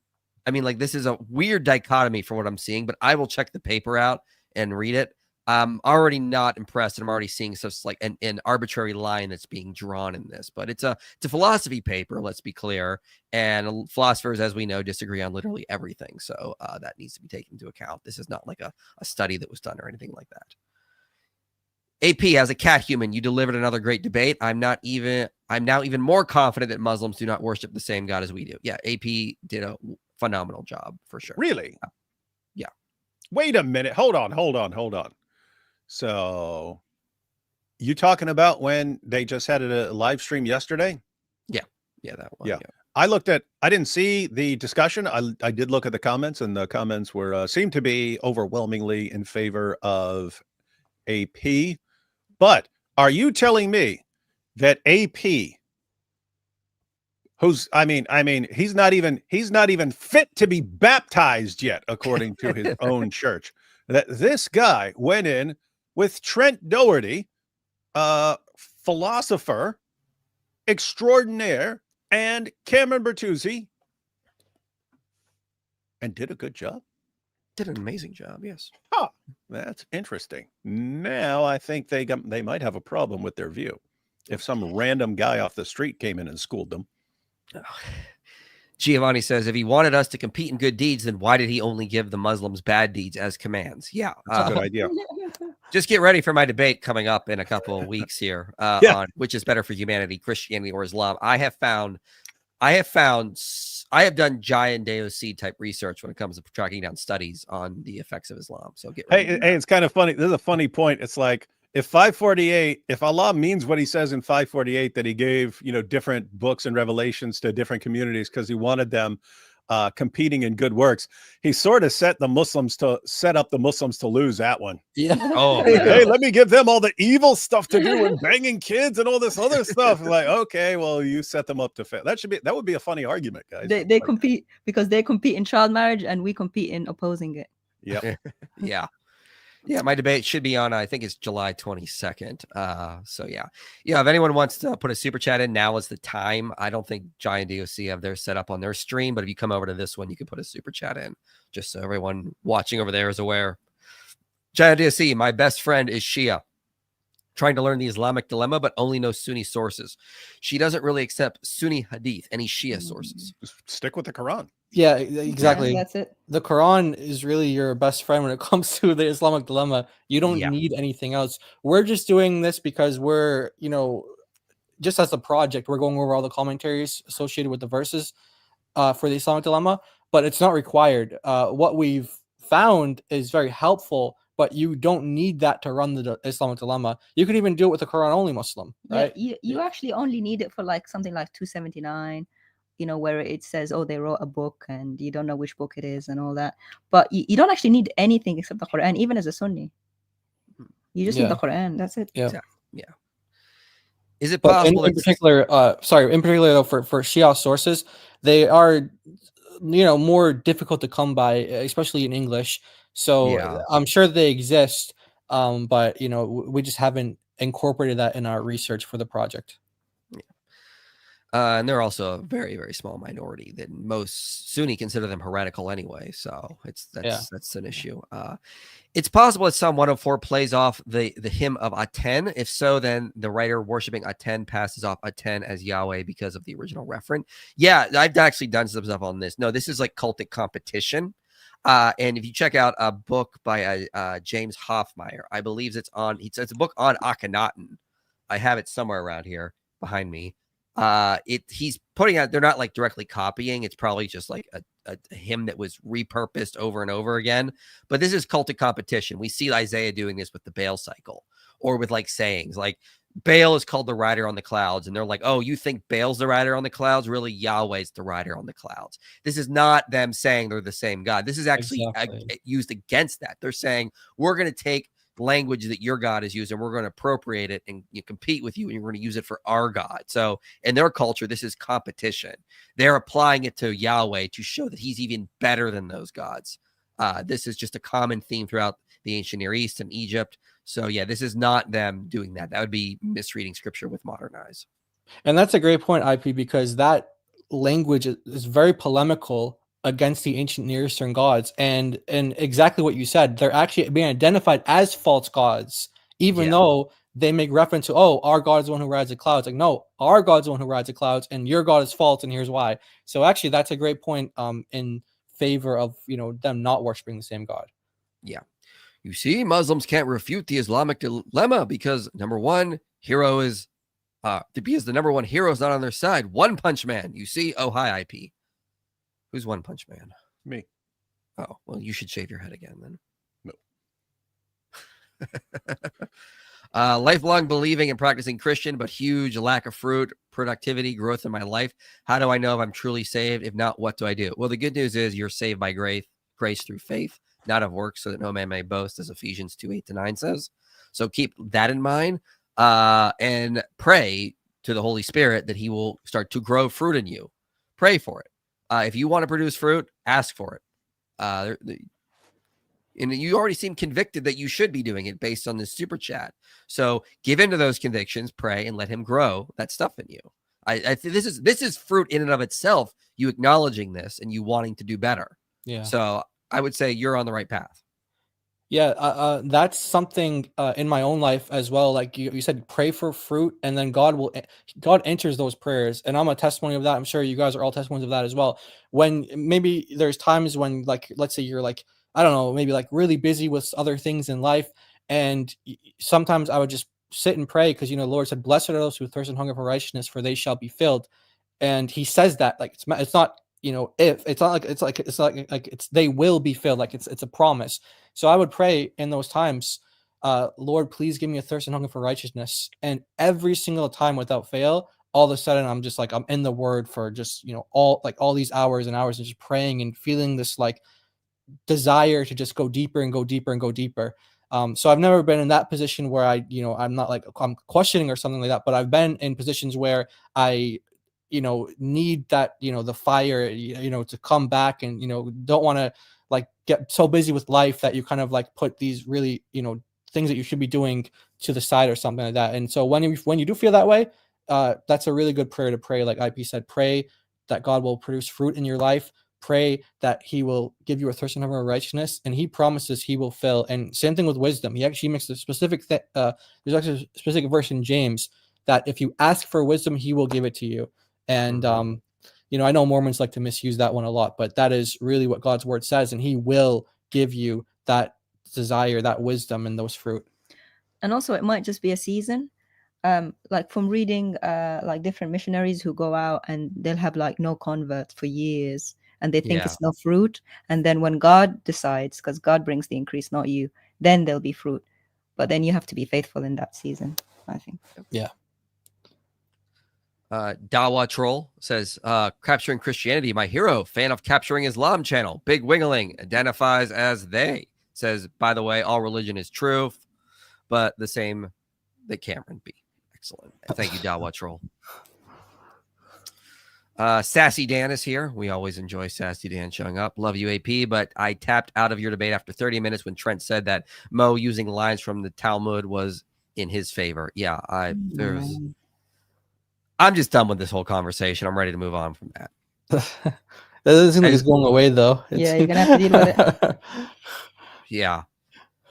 Speaker 2: I mean, like, this is a weird dichotomy from what I'm seeing, but I will check the paper out and read it. I'm already not impressed, and I'm already seeing such like an arbitrary line that's being drawn in this. But it's a philosophy paper, let's be clear. And philosophers, as we know, disagree on literally everything. So that needs to be taken into account. This is not like a study that was done or anything like that. AP, as a cat human, you delivered another great debate. I'm now even more confident that Muslims do not worship the same God as we do. Yeah, AP did a phenomenal job for sure.
Speaker 3: Really?
Speaker 2: Yeah.
Speaker 3: Wait a minute. Hold on. So you talking about when they just had a live stream yesterday?
Speaker 2: Yeah, that one.
Speaker 3: Yeah. I didn't see the discussion. I did look at the comments, and the comments were seemed to be overwhelmingly in favor of AP. But are you telling me that AP, who's he's not even fit to be baptized yet, according to his own church, that this guy went in with Trent Doherty, philosopher extraordinaire, and Cameron Bertuzzi, and did a good job?
Speaker 2: Did an amazing job, yes.
Speaker 3: Huh. That's interesting. Now I think they might have a problem with their view if some random guy off the street came in and schooled them.
Speaker 2: Giovanni says, if he wanted us to compete in good deeds, then why did he only give the Muslims bad deeds as commands? Yeah.
Speaker 3: That's a good idea.
Speaker 2: Just get ready for my debate coming up in a couple of weeks here on which is better for humanity, Christianity or Islam. I have done giant DOC type research when it comes to tracking down studies on the effects of Islam. So get ready.
Speaker 3: Hey, it's kind of funny. This is a funny point. It's like if Allah means what he says in 548, that he gave, different books and revelations to different communities because he wanted them competing in good works, he sort of set up the Muslims to lose that one.
Speaker 4: Yeah.
Speaker 2: Oh,
Speaker 3: hey, let me give them all the evil stuff to do and banging kids and all this other stuff. Like, okay, well, you set them up to fail. That would be a funny argument, guys.
Speaker 5: They compete because they compete in child marriage and we compete in opposing it.
Speaker 3: Yep.
Speaker 2: Yeah, my debate should be on, I think it's July 22nd. So yeah, if anyone wants to put a super chat in, now is the time. I don't think Giant DOC have theirs set up on their stream, but if you come over to this one, you can put a super chat in, just so everyone watching over there is aware. Giant DOC, my best friend is Shia, trying to learn the Islamic Dilemma, but only knows Sunni sources. She doesn't really accept Sunni hadith, any Shia sources.
Speaker 3: Just stick with the Quran.
Speaker 4: Yeah, exactly.
Speaker 5: Yeah, that's it.
Speaker 4: The Quran is really your best friend when it comes to the Islamic dilemma. You don't need anything else. We're just doing this because we're, just as a project, we're going over all the commentaries associated with the verses for the Islamic dilemma, but it's not required. What we've found is very helpful, but you don't need that to run the Islamic dilemma. You can even do it with a Quran only Muslim, right?
Speaker 5: Yeah, you actually only need it for like something like 279. Where it says, oh, they wrote a book and you don't know which book it is and all that. But you don't actually need anything except the Quran, even as a Sunni. You just need the Quran. That's it.
Speaker 2: Yeah. Is it possible?
Speaker 4: In particular, though, for Shia sources, they are, more difficult to come by, especially in English. So I'm sure they exist, but, we just haven't incorporated that in our research for the project.
Speaker 2: And they're also a very, very small minority that most Sunni consider them heretical anyway. So that's an issue. It's possible that Psalm 104 plays off the hymn of Aten. If so, then the writer worshiping Aten passes off Aten as Yahweh because of the original referent. Yeah, I've actually done some stuff on this. No, this is like cultic competition. And if you check out a book by James Hoffmeyer, I believe it's a book on Akhenaten. I have it somewhere around here behind me. He's putting out, they're not like directly copying. It's probably just like a hymn that was repurposed over and over again. But this is cultic competition. We see Isaiah doing this with the Baal cycle, or with like sayings like Baal is called the rider on the clouds. And they're like, oh, you think Baal's the rider on the clouds? Really, Yahweh's the rider on the clouds. This is not them saying they're the same God. This is actually used against that. They're saying, we're going to take language that your God is using, we're going to appropriate it and compete with you, and we're going to use it for our God. So in their culture, this is competition. They're applying it to Yahweh to show that he's even better than those gods. This is just a common theme throughout the ancient Near East and Egypt. So yeah, this is not them doing that. That would be misreading scripture with modern eyes.
Speaker 4: And that's a great point, IP, because that language is very polemical against the ancient Near Eastern gods, and exactly what you said, they're actually being identified as false gods, even though they make reference to, oh, our God is the one who rides the clouds. Like, no, our God's the one who rides the clouds, and your God is false, and here's why. So actually, that's a great point in favor of, you know, them not worshiping the same God.
Speaker 2: Yeah. You see, Muslims can't refute the Islamic dilemma because number one hero is because the number one hero is not on their side. One Punch Man. You see? Oh, hi, IP. Who's One Punch Man?
Speaker 3: Me.
Speaker 2: Oh, well, you should shave your head again then.
Speaker 3: No.
Speaker 2: Lifelong believing and practicing Christian, but huge lack of fruit, productivity, growth in my life. How do I know if I'm truly saved? If not, what do I do? Well, the good news is you're saved by grace through faith, not of works, so that no man may boast, as Ephesians 2:8-9 says. So keep that in mind, and pray to the Holy Spirit that he will start to grow fruit in you. Pray for it. If you want to produce fruit, ask for it. And you already seem convicted that you should be doing it based on this super chat. So give into those convictions, pray, and let him grow that stuff in you. I think this is fruit in and of itself, you acknowledging this and you wanting to do better.
Speaker 4: Yeah.
Speaker 2: So I would say you're on the right path.
Speaker 4: Yeah, that's something in my own life as well. Like you said, pray for fruit, and then God enters those prayers. And I'm a testimony of that. I'm sure you guys are all testimonies of that as well. When maybe there's times when, like, let's say you're like, I don't know, maybe like really busy with other things in life, and sometimes I would just sit and pray because, you know, the Lord said, "Blessed are those who thirst and hunger for righteousness, for they shall be filled." And He says that, like, it's not, you know, if it's not like it's they will be filled, like it's a promise. So I would pray in those times, Lord, please give me a thirst and hunger for righteousness. And every single time without fail, all of a sudden I'm just like, I'm in the Word for just, you know, all these hours and hours and just praying and feeling this like desire to just go deeper and go deeper and go deeper. So I've never been in that position where I'm not like I'm questioning or something like that, but I've been in positions where I, you know, need that, you know, the fire, you know, to come back, and, you know, don't want to like get so busy with life that you kind of like put these really, you know, things that you should be doing to the side or something like that. And so when you do feel that way, that's a really good prayer to pray. Like IP said, pray that God will produce fruit in your life. Pray that He will give you a thirst and hunger of righteousness, and He promises He will fill. And same thing with wisdom. He actually makes a specific there's actually a specific verse in James that if you ask for wisdom, He will give it to you. And you know, I know Mormons like to misuse that one a lot, but that is really what God's word says, and He will give you that desire, that wisdom, and those fruit.
Speaker 5: And also, it might just be a season. Like from reading like different missionaries who go out and they'll have like no converts for years, and they think it's no fruit. And then when God decides, because God brings the increase, not you, then there'll be fruit. But then you have to be faithful in that season, I think.
Speaker 4: Yeah.
Speaker 2: Dawa Troll says, capturing Christianity, my hero, fan of Capturing Islam channel, big wiggling, identifies as they. Says, by the way, all religion is true, but the same that Cameron be. Excellent. Thank you, Dawa Troll. Sassy Dan is here. We always enjoy Sassy Dan showing up. Love you, AP, but I tapped out of your debate after 30 minutes when Trent said that Mo using lines from the Talmud was in his favor. Yeah, I'm just done with this whole conversation. I'm ready to move on from that.
Speaker 4: That doesn't seem like it's going away, though.
Speaker 5: Yeah, you're gonna have to deal with it.
Speaker 2: Yeah.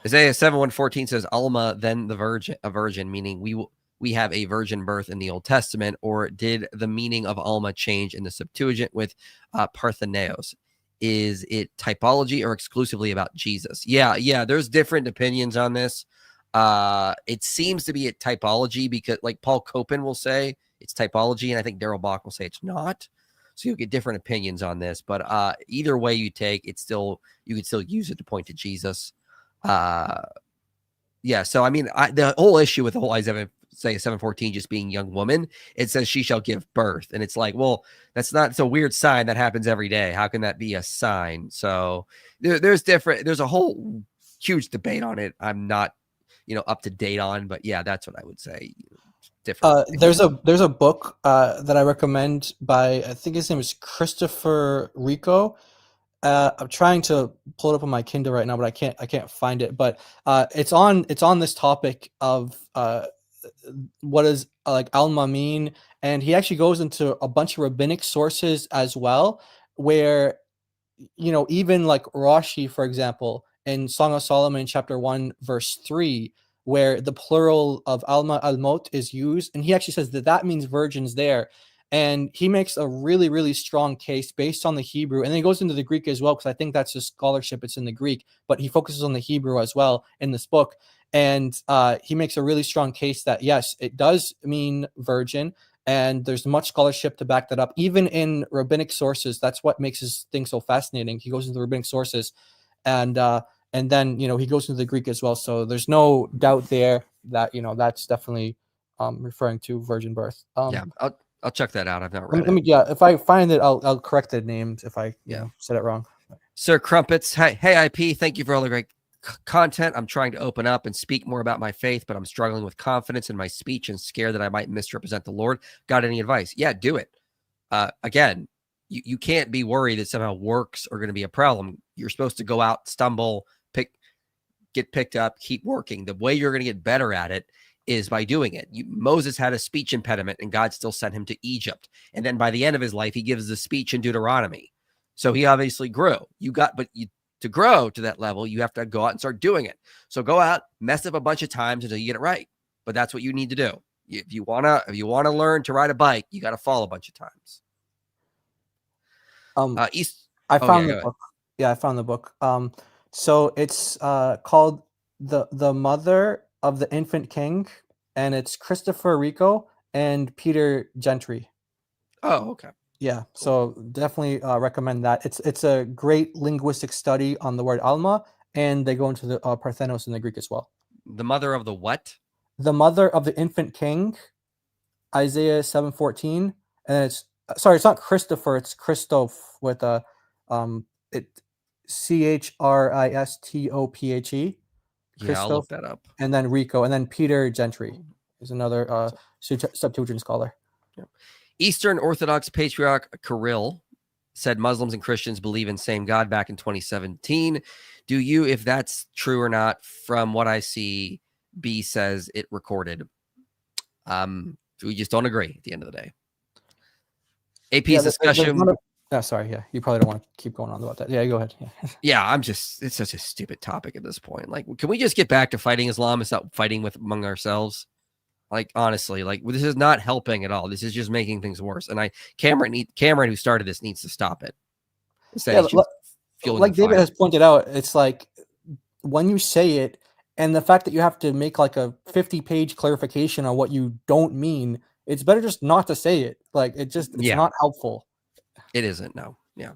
Speaker 2: Isaiah 7:114 says, Alma, then a virgin, meaning we have a virgin birth in the Old Testament, or did the meaning of Alma change in the Septuagint with Partheneos? Is it typology or exclusively about Jesus? Yeah, there's different opinions on this. It seems to be a typology because, like, Paul Copen will say it's typology, and I think Daryl Bach will say it's not. So you'll get different opinions on this, but either way you take, you could still use it to point to Jesus. Yeah. So I mean, the whole issue with the whole Isaiah 7:14 just being young woman, it says she shall give birth, and it's like, well, it's a weird sign that happens every day. How can that be a sign? So there's a whole huge debate on it. I'm not, up to date on, but yeah, that's what I would say. Different.
Speaker 4: There's a book that I recommend by, I think his name is Christopher Rico. I'm trying to pull it up on my Kindle right now, but I can't find it. But it's on this topic of what does like alma mean, and he actually goes into a bunch of rabbinic sources as well, where even like Rashi, for example, in Song of Solomon chapter 1 verse 3, where the plural of alma almot is used, and he actually says that means virgins there. And he makes a really, really strong case based on the Hebrew. And then he goes into the Greek as well, because I think that's his scholarship. It's in the Greek, but he focuses on the Hebrew as well in this book. And he makes a really strong case that, yes, it does mean virgin. And there's much scholarship to back that up, even in rabbinic sources. That's what makes his thing so fascinating. He goes into the rabbinic sources, and then he goes into the Greek as well. So there's no doubt there that that's definitely referring to virgin birth.
Speaker 2: I'll check that out. I've not read
Speaker 4: it. Yeah, if I find it, I'll correct the names if I said it wrong.
Speaker 2: Sir Crumpets, hey IP, thank you for all the great content. I'm trying to open up and speak more about my faith, but I'm struggling with confidence in my speech and scared that I might misrepresent the Lord. Got any advice? Yeah, do it. Again, you can't be worried that somehow works are going to be a problem. You're supposed to go out, stumble, get picked up, keep working. The way you're going to get better at it is by doing it. Moses had a speech impediment, and God still sent him to Egypt. And then by the end of his life, he gives the speech in Deuteronomy. So he obviously grew. To grow to that level, you have to go out and start doing it. So go out, mess up a bunch of times until you get it right. But that's what you need to do. If you wanna learn to ride a bike, you got to fall a bunch of times.
Speaker 4: I found the book. Yeah, I found the book. So it's called the Mother of the Infant King, and it's Christopher Rico and Peter Gentry.
Speaker 2: Oh, okay.
Speaker 4: Yeah, so definitely recommend that. It's a great linguistic study on the word alma, and they go into the Parthenos in the Greek as well.
Speaker 2: The mother of the what?
Speaker 4: The Mother of the Infant King, Isaiah 7:14, and it's not Christopher, it's Christoph with a CHRISTOPHE.
Speaker 2: Yeah, I'll look that up.
Speaker 4: And then Rico, and then Peter Gentry is another Septuagint scholar.
Speaker 2: Yeah. Eastern Orthodox Patriarch Kirill said Muslims and Christians believe in same God back in 2017. Do you, if that's true or not? From what I see, B says it recorded. We just don't agree at the end of the day. AP's discussion.
Speaker 4: Sorry, yeah, you probably don't want to keep going on about that. Yeah, go ahead.
Speaker 2: Yeah, it's such a stupid topic at this point. Like, can we just get back to fighting Islam and stop fighting among ourselves? Like, honestly, this is not helping at all. This is just making things worse. And Cameron, who started this, needs to stop it.
Speaker 4: Like David has pointed out, it's like when you say it, and the fact that you have to make like a 50-page clarification on what you don't mean, it's better just not to say it. Like, it's not helpful.
Speaker 2: It isn't, no. Yeah.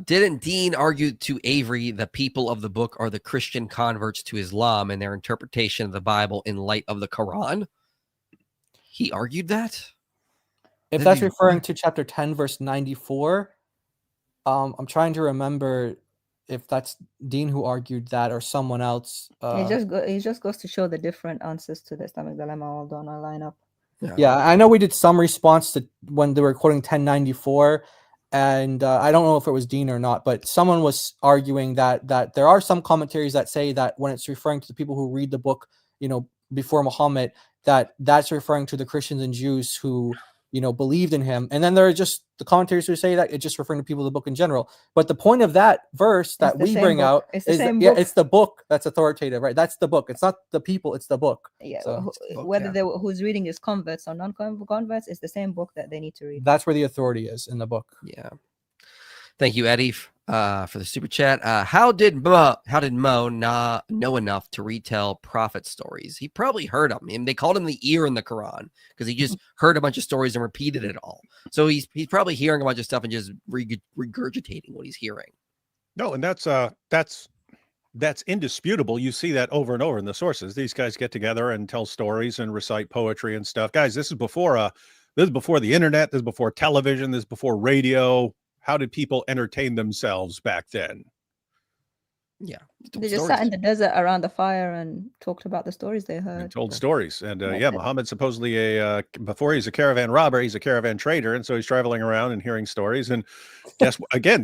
Speaker 2: Didn't Dean argue to Avery the people of the book are the Christian converts to Islam and their interpretation of the Bible in light of the Quran? He argued that?
Speaker 4: If that's referring to chapter 10, verse 94, I'm trying to remember if that's Dean who argued that or someone else.
Speaker 5: It just goes to show the different answers to the Islamic Dilemma all done a lineup.
Speaker 4: Yeah, I know we did some response to when they were quoting 1094, and I don't know if it was Dean or not, but someone was arguing that there are some commentaries that say that when it's referring to the people who read the book, before Muhammad, that's referring to the Christians and Jews who, believed in him. And then there are just the commentaries who say that it's just referring to people of the book in general. But the point of that verse that we bring out is it's the book that's authoritative, right? That's the book. It's not the people, it's the book.
Speaker 5: Yeah. So, whether who's reading is converts or non-converts, it's the same book that they need to read.
Speaker 4: That's where the authority is in the book.
Speaker 2: Yeah. Thank you, Eddie, for the super chat. How did Mo not know enough to retell prophet stories? He probably heard them. They called him the ear in the Quran because he just heard a bunch of stories and repeated it all. So he's probably hearing a bunch of stuff and just regurgitating what he's hearing.
Speaker 3: No, and that's indisputable. You see that over and over in the sources. These guys get together and tell stories and recite poetry and stuff. Guys, this is before the internet. This is before television. This is before radio. How did people entertain themselves back then?
Speaker 5: Yeah. They just sat in the desert around the fire and talked about the stories they heard.
Speaker 3: And told stories. And Muhammad supposedly before he's a caravan robber, he's a caravan trader. And so he's traveling around and hearing stories. And guess again,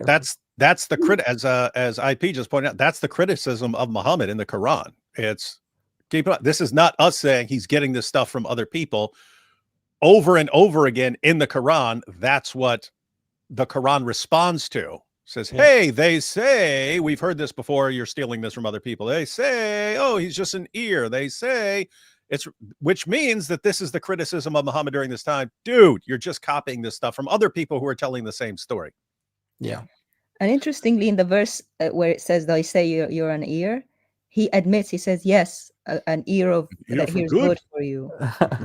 Speaker 3: that's the as IP just pointed out, that's the criticism of Muhammad in the Quran. It's this is not us saying he's getting this stuff from other people over and over again in the Quran. That's what the Quran responds to. Says, hey, they say, we've heard this before, you're stealing this from other people. They say, oh, he's just an ear. They say which means that this is the criticism of Muhammad during this time. Dude, you're just copying this stuff from other people who are telling the same story.
Speaker 2: Yeah.
Speaker 5: And interestingly, in the verse where it says, they say you're an ear, he admits, he says, yes, an ear that hears good for you.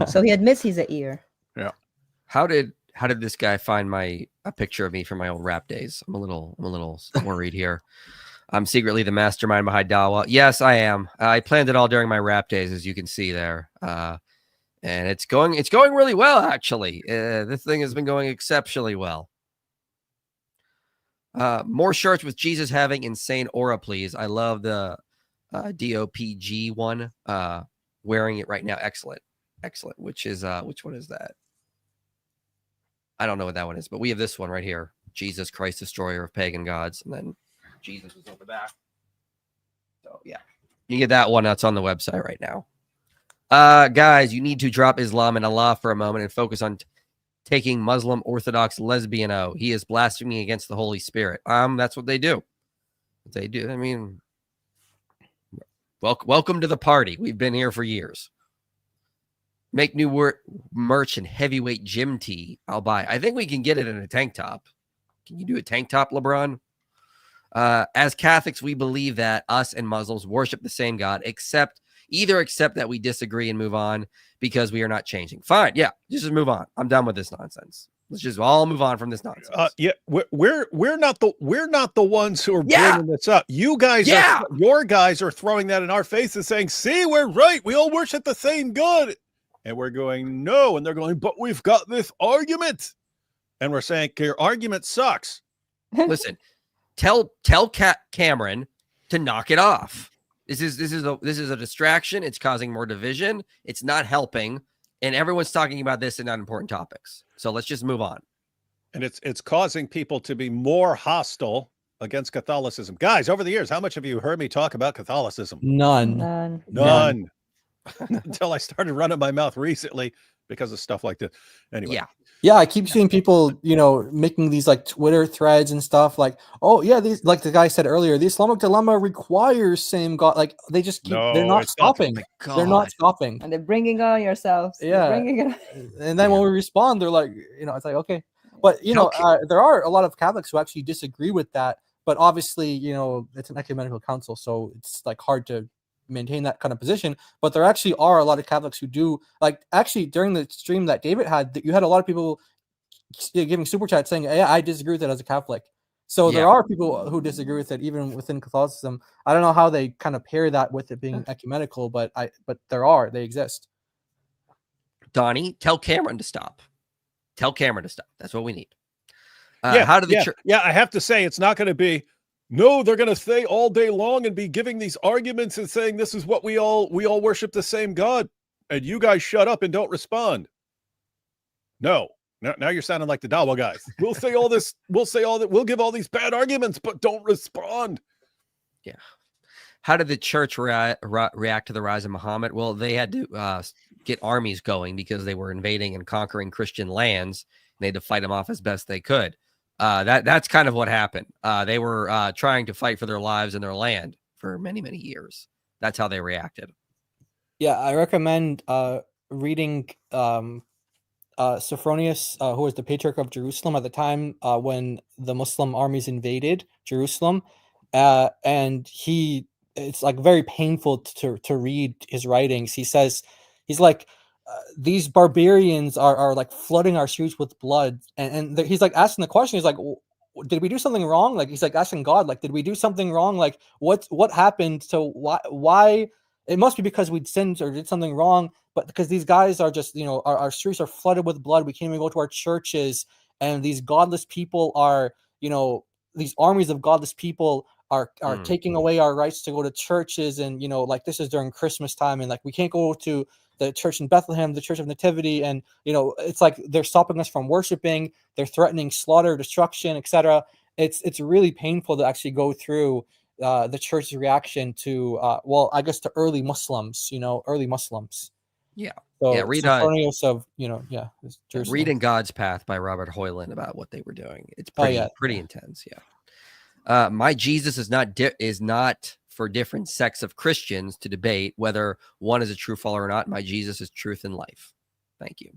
Speaker 5: So he admits he's an ear.
Speaker 3: Yeah.
Speaker 2: How did this guy find a picture of me from my old rap days? I'm a little worried here. I'm secretly the mastermind behind Dawa. Yes, I am. I planned it all during my rap days, as you can see there. And it's going really well, actually. This thing has been going exceptionally well. More shirts with Jesus having insane aura, please. I love the DOPG one. Wearing it right now. Excellent. Which one is that? I don't know what that one is, but we have this one right here. Jesus Christ, destroyer of pagan gods. And then Jesus was on the back. So yeah, you get that one. That's on the website right now. Guys, you need to drop Islam and Allah for a moment and focus on taking Muslim Orthodox lesbian. He is blaspheming against the Holy Spirit. That's what they do. They do. I mean, welcome to the party. We've been here for years. Make new merch and heavyweight gym tee. I'll buy. I think we can get it in a tank top. Can you do a tank top, LeBron? As Catholics, we believe that us and Muslims worship the same God, accept that we disagree and move on because we are not changing. Fine. Yeah. Just move on. I'm done with this nonsense. Let's just all move on from this nonsense.
Speaker 3: Yeah. We're not the ones who are bringing this up. You guys, your guys are throwing that in our faces saying, see, we're right. We all worship the same God. And we're going, no. And they're going, but we've got this argument. And we're saying, your argument sucks.
Speaker 2: Listen, tell Cameron to knock it off. This is a distraction. It's causing more division. It's not helping. And everyone's talking about this and not important topics. So let's just move on.
Speaker 3: And it's causing people to be more hostile against Catholicism. Guys, over the years, how much have you heard me talk about Catholicism?
Speaker 4: None.
Speaker 3: Until I started running my mouth recently because of stuff like this. Anyway.
Speaker 4: Yeah, I keep seeing people, making these like Twitter threads and stuff like, oh yeah, these, like the guy said earlier, the Islamic Dilemma requires same God. Like they just keep, they're not stopping. They're not stopping.
Speaker 5: And they're bringing on yourselves.
Speaker 4: Yeah. And then when we respond, they're like, it's like, okay. But, there are a lot of Catholics who actually disagree with that. But obviously, it's an ecumenical council. So it's like hard to maintain that kind of position, but there actually are a lot of Catholics who do. Like actually during the stream that David had, you had a lot of people giving super chat saying, hey, I disagree with it as a Catholic. So there are people who disagree with it even within Catholicism. I don't know how they kind of pair that with it being ecumenical, but they exist.
Speaker 2: Donnie, tell Cameron to stop. That's what we need. How do the church?
Speaker 3: Yeah, I have to say it's not going to be. No, they're going to stay all day long and be giving these arguments and saying this is what we all worship the same God, and you guys shut up and don't respond. No, now you're sounding like the Dawa guys. We'll say all this. We'll say all that. We'll give all these bad arguments, but don't respond.
Speaker 2: Yeah. How did the church react to the rise of Muhammad? Well, they had to get armies going because they were invading and conquering Christian lands. And they had to fight them off as best they could. That's kind of what happened. They were trying to fight for their lives and their land for many, many years. That's how they reacted.
Speaker 4: Yeah, I recommend reading Sophronius, who was the Patriarch of Jerusalem at the time when the Muslim armies invaded Jerusalem. And it's like very painful to read his writings. He says, he's like, these barbarians are like flooding our streets with blood, and he's like asking the question. He's like, did we do something wrong? Like he's like asking God, like, did we do something wrong? Like what happened? So why? It must be because we'd sinned or did something wrong. But because these guys are just, our streets are flooded with blood. We can't even go to our churches, and these godless people are, these armies of godless people are taking away our rights to go to churches, and like this is during Christmas time, and like we can't go to the church in Bethlehem, the Church of Nativity, and it's like they're stopping us from worshiping. They're threatening slaughter, destruction, etc. it's really painful to actually go through the church's reaction to well, I guess to early Muslims, early Muslims.
Speaker 2: Yeah.
Speaker 4: So,
Speaker 2: Yeah, read
Speaker 4: Cornelius of,
Speaker 2: Reading God's Path by Robert Hoyland about what they were doing. It's pretty intense. Yeah. My Jesus is not for different sects of Christians to debate whether one is a true follower or not. My Jesus is truth and life. Thank you.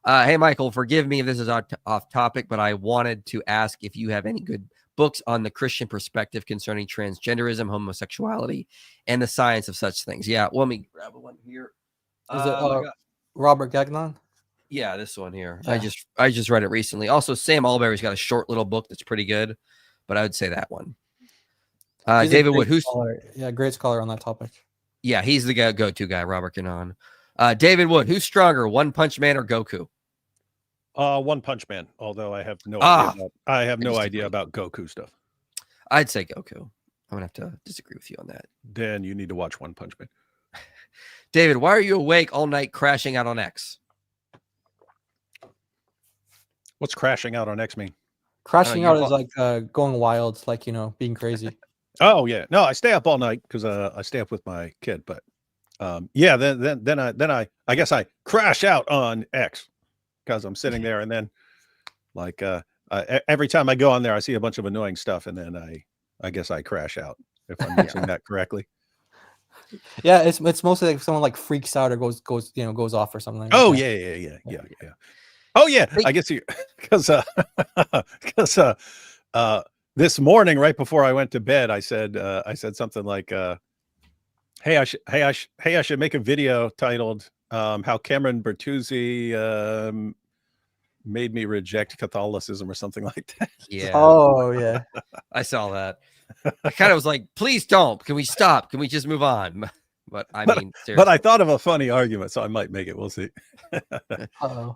Speaker 2: Hey, Michael, forgive me if this is off topic, but I wanted to ask if you have any good books on the Christian perspective concerning transgenderism, homosexuality, and the science of such things. Yeah, well, let me grab one here.
Speaker 4: Is it Robert Gagnon?
Speaker 2: Yeah, this one here.
Speaker 4: Yeah.
Speaker 2: I just read it recently. Also, Sam Alberry's got a short little book that's pretty good, but I would say that one. David Wood,
Speaker 4: great scholar on that topic.
Speaker 2: Yeah, he's the go-to guy, Robert Gagnon. David Wood, who's stronger, One Punch Man or Goku?
Speaker 3: One Punch Man. Although I have no idea about Goku stuff.
Speaker 2: I'd say Goku. I'm gonna have to disagree with you on that.
Speaker 3: Then you need to watch One Punch Man.
Speaker 2: David, why are you awake all night crashing out on X?
Speaker 3: What's crashing out on X mean?
Speaker 4: Crashing out is like going wild, like being crazy.
Speaker 3: Oh yeah, no, I stay up all night because I stay up with my kid. But yeah, then I guess I crash out on X because I'm sitting there, and then like every time I go on there, I see a bunch of annoying stuff, and then I guess I crash out if I'm using that correctly.
Speaker 4: Yeah, it's mostly like someone like freaks out or goes off or something.
Speaker 3: Oh yeah. Oh yeah, I guess because this morning right before I went to bed, I said something like, "Hey, I should make a video titled how Cameron Bertuzzi made me reject Catholicism or something like that."
Speaker 2: Yeah.
Speaker 4: Oh yeah,
Speaker 2: I saw that. I kind of was like, please don't. Can we stop? Can we just move on? But I mean, seriously.
Speaker 3: But I thought of a funny argument, so I might make it. We'll see.
Speaker 4: Uh-oh.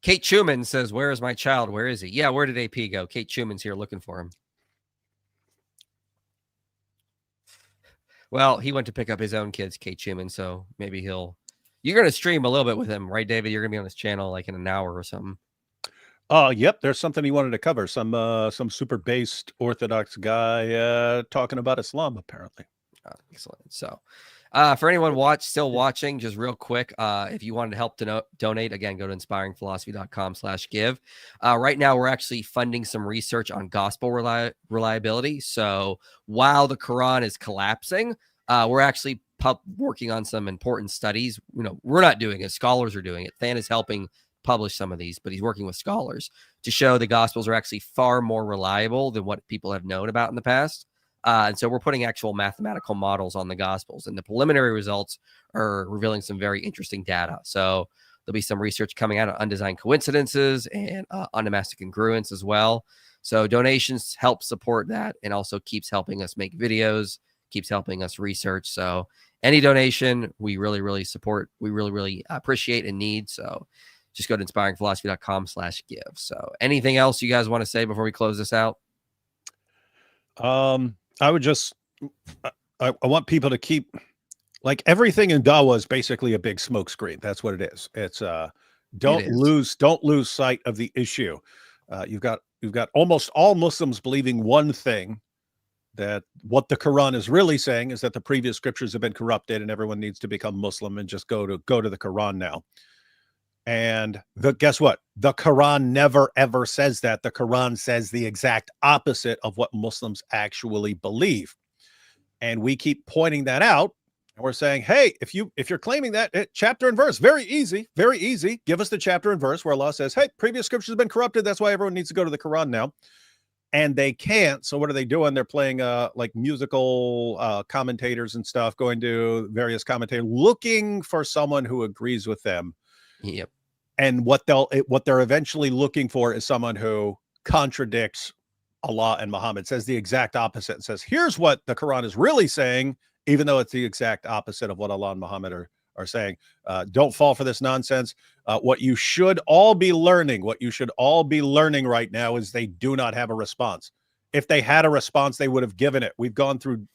Speaker 2: Kate Schumann says, "Where is my child? Where is he?" Yeah, where did AP go? Kate Schumann's here looking for him. Well, he went to pick up his own kids, Kate Schumann, so maybe you're going to stream a little bit with him, right, David? You're going to be on his channel like in an hour or something.
Speaker 3: Yep, there's something he wanted to cover. Some super based Orthodox guy talking about Islam, apparently.
Speaker 2: Excellent. So for anyone still watching, just real quick, if you wanted to help donate, again, go to inspiringphilosophy.com/give. Right now, we're actually funding some research on gospel reliability. So while the Quran is collapsing, we're actually working on some important studies. We're not doing it. Scholars are doing it. Than is helping publish some of these, but he's working with scholars to show the gospels are actually far more reliable than what people have known about in the past. And so we're putting actual mathematical models on the gospels, and the preliminary results are revealing some very interesting data. So there'll be some research coming out on undesigned coincidences and undemestic congruence as well. So donations help support that, and also keeps helping us make videos, keeps helping us research. So any donation, we really, really support. We really, really appreciate and need. So just go to inspiringphilosophy.com/give. So anything else you guys want to say before we close this out?
Speaker 3: I would just, I want people to keep, like, everything in Dawah is basically a big smokescreen. That's what it is. It's don't lose sight of the issue. You've got almost all Muslims believing one thing, that what the Quran is really saying is that the previous scriptures have been corrupted and everyone needs to become Muslim and just go to the Quran now. And guess what? The Quran never, ever says that. The Quran says the exact opposite of what Muslims actually believe. And we keep pointing that out. And we're saying, hey, if you're claiming that, chapter and verse, very easy. Give us the chapter and verse where Allah says, hey, previous scriptures have been corrupted. That's why everyone needs to go to the Quran now. And they can't. So what are they doing? They're playing like musical commentators and stuff, going to various commentators, looking for someone who agrees with them.
Speaker 2: Yep.
Speaker 3: And what they're eventually looking for is someone who contradicts Allah and Muhammad, says the exact opposite, and says, here's what the Quran is really saying, even though it's the exact opposite of what Allah and Muhammad are saying. Don't fall for this nonsense. What you should all be learning right now is they do not have a response. If they had a response, they would have given it. We've gone through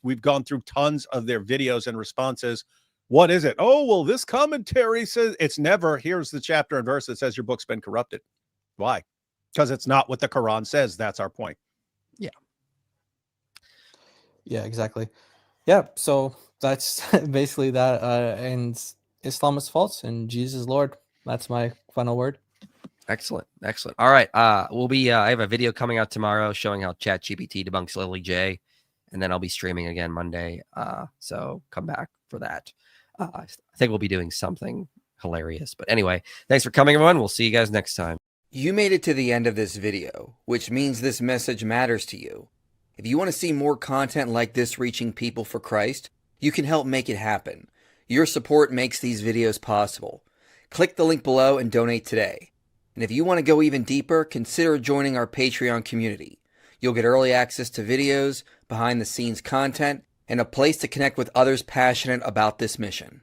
Speaker 3: tons of their videos and responses. What is it? Oh, well, this commentary says it's never. Here's the chapter and verse that says your book's been corrupted. Why? because it's not what the Quran says. That's our point.
Speaker 4: Yeah, exactly. Yeah, so that's basically that. And Islam is false and Jesus is Lord. That's my final word.
Speaker 2: Excellent. All right. We'll be. I have a video coming out tomorrow showing how ChatGPT debunks Lily J, and then I'll be streaming again Monday. So come back for that. I think we'll be doing something hilarious. But anyway, thanks for coming, everyone. We'll see you guys next time.
Speaker 13: You made it to the end of this video, which means this message matters to you. If you want to see more content like this reaching people for Christ, you can help make it happen. Your support makes these videos possible. Click the link below and donate today. And if you want to go even deeper, consider joining our Patreon community. You'll get early access to videos, behind-the-scenes content, and a place to connect with others passionate about this mission.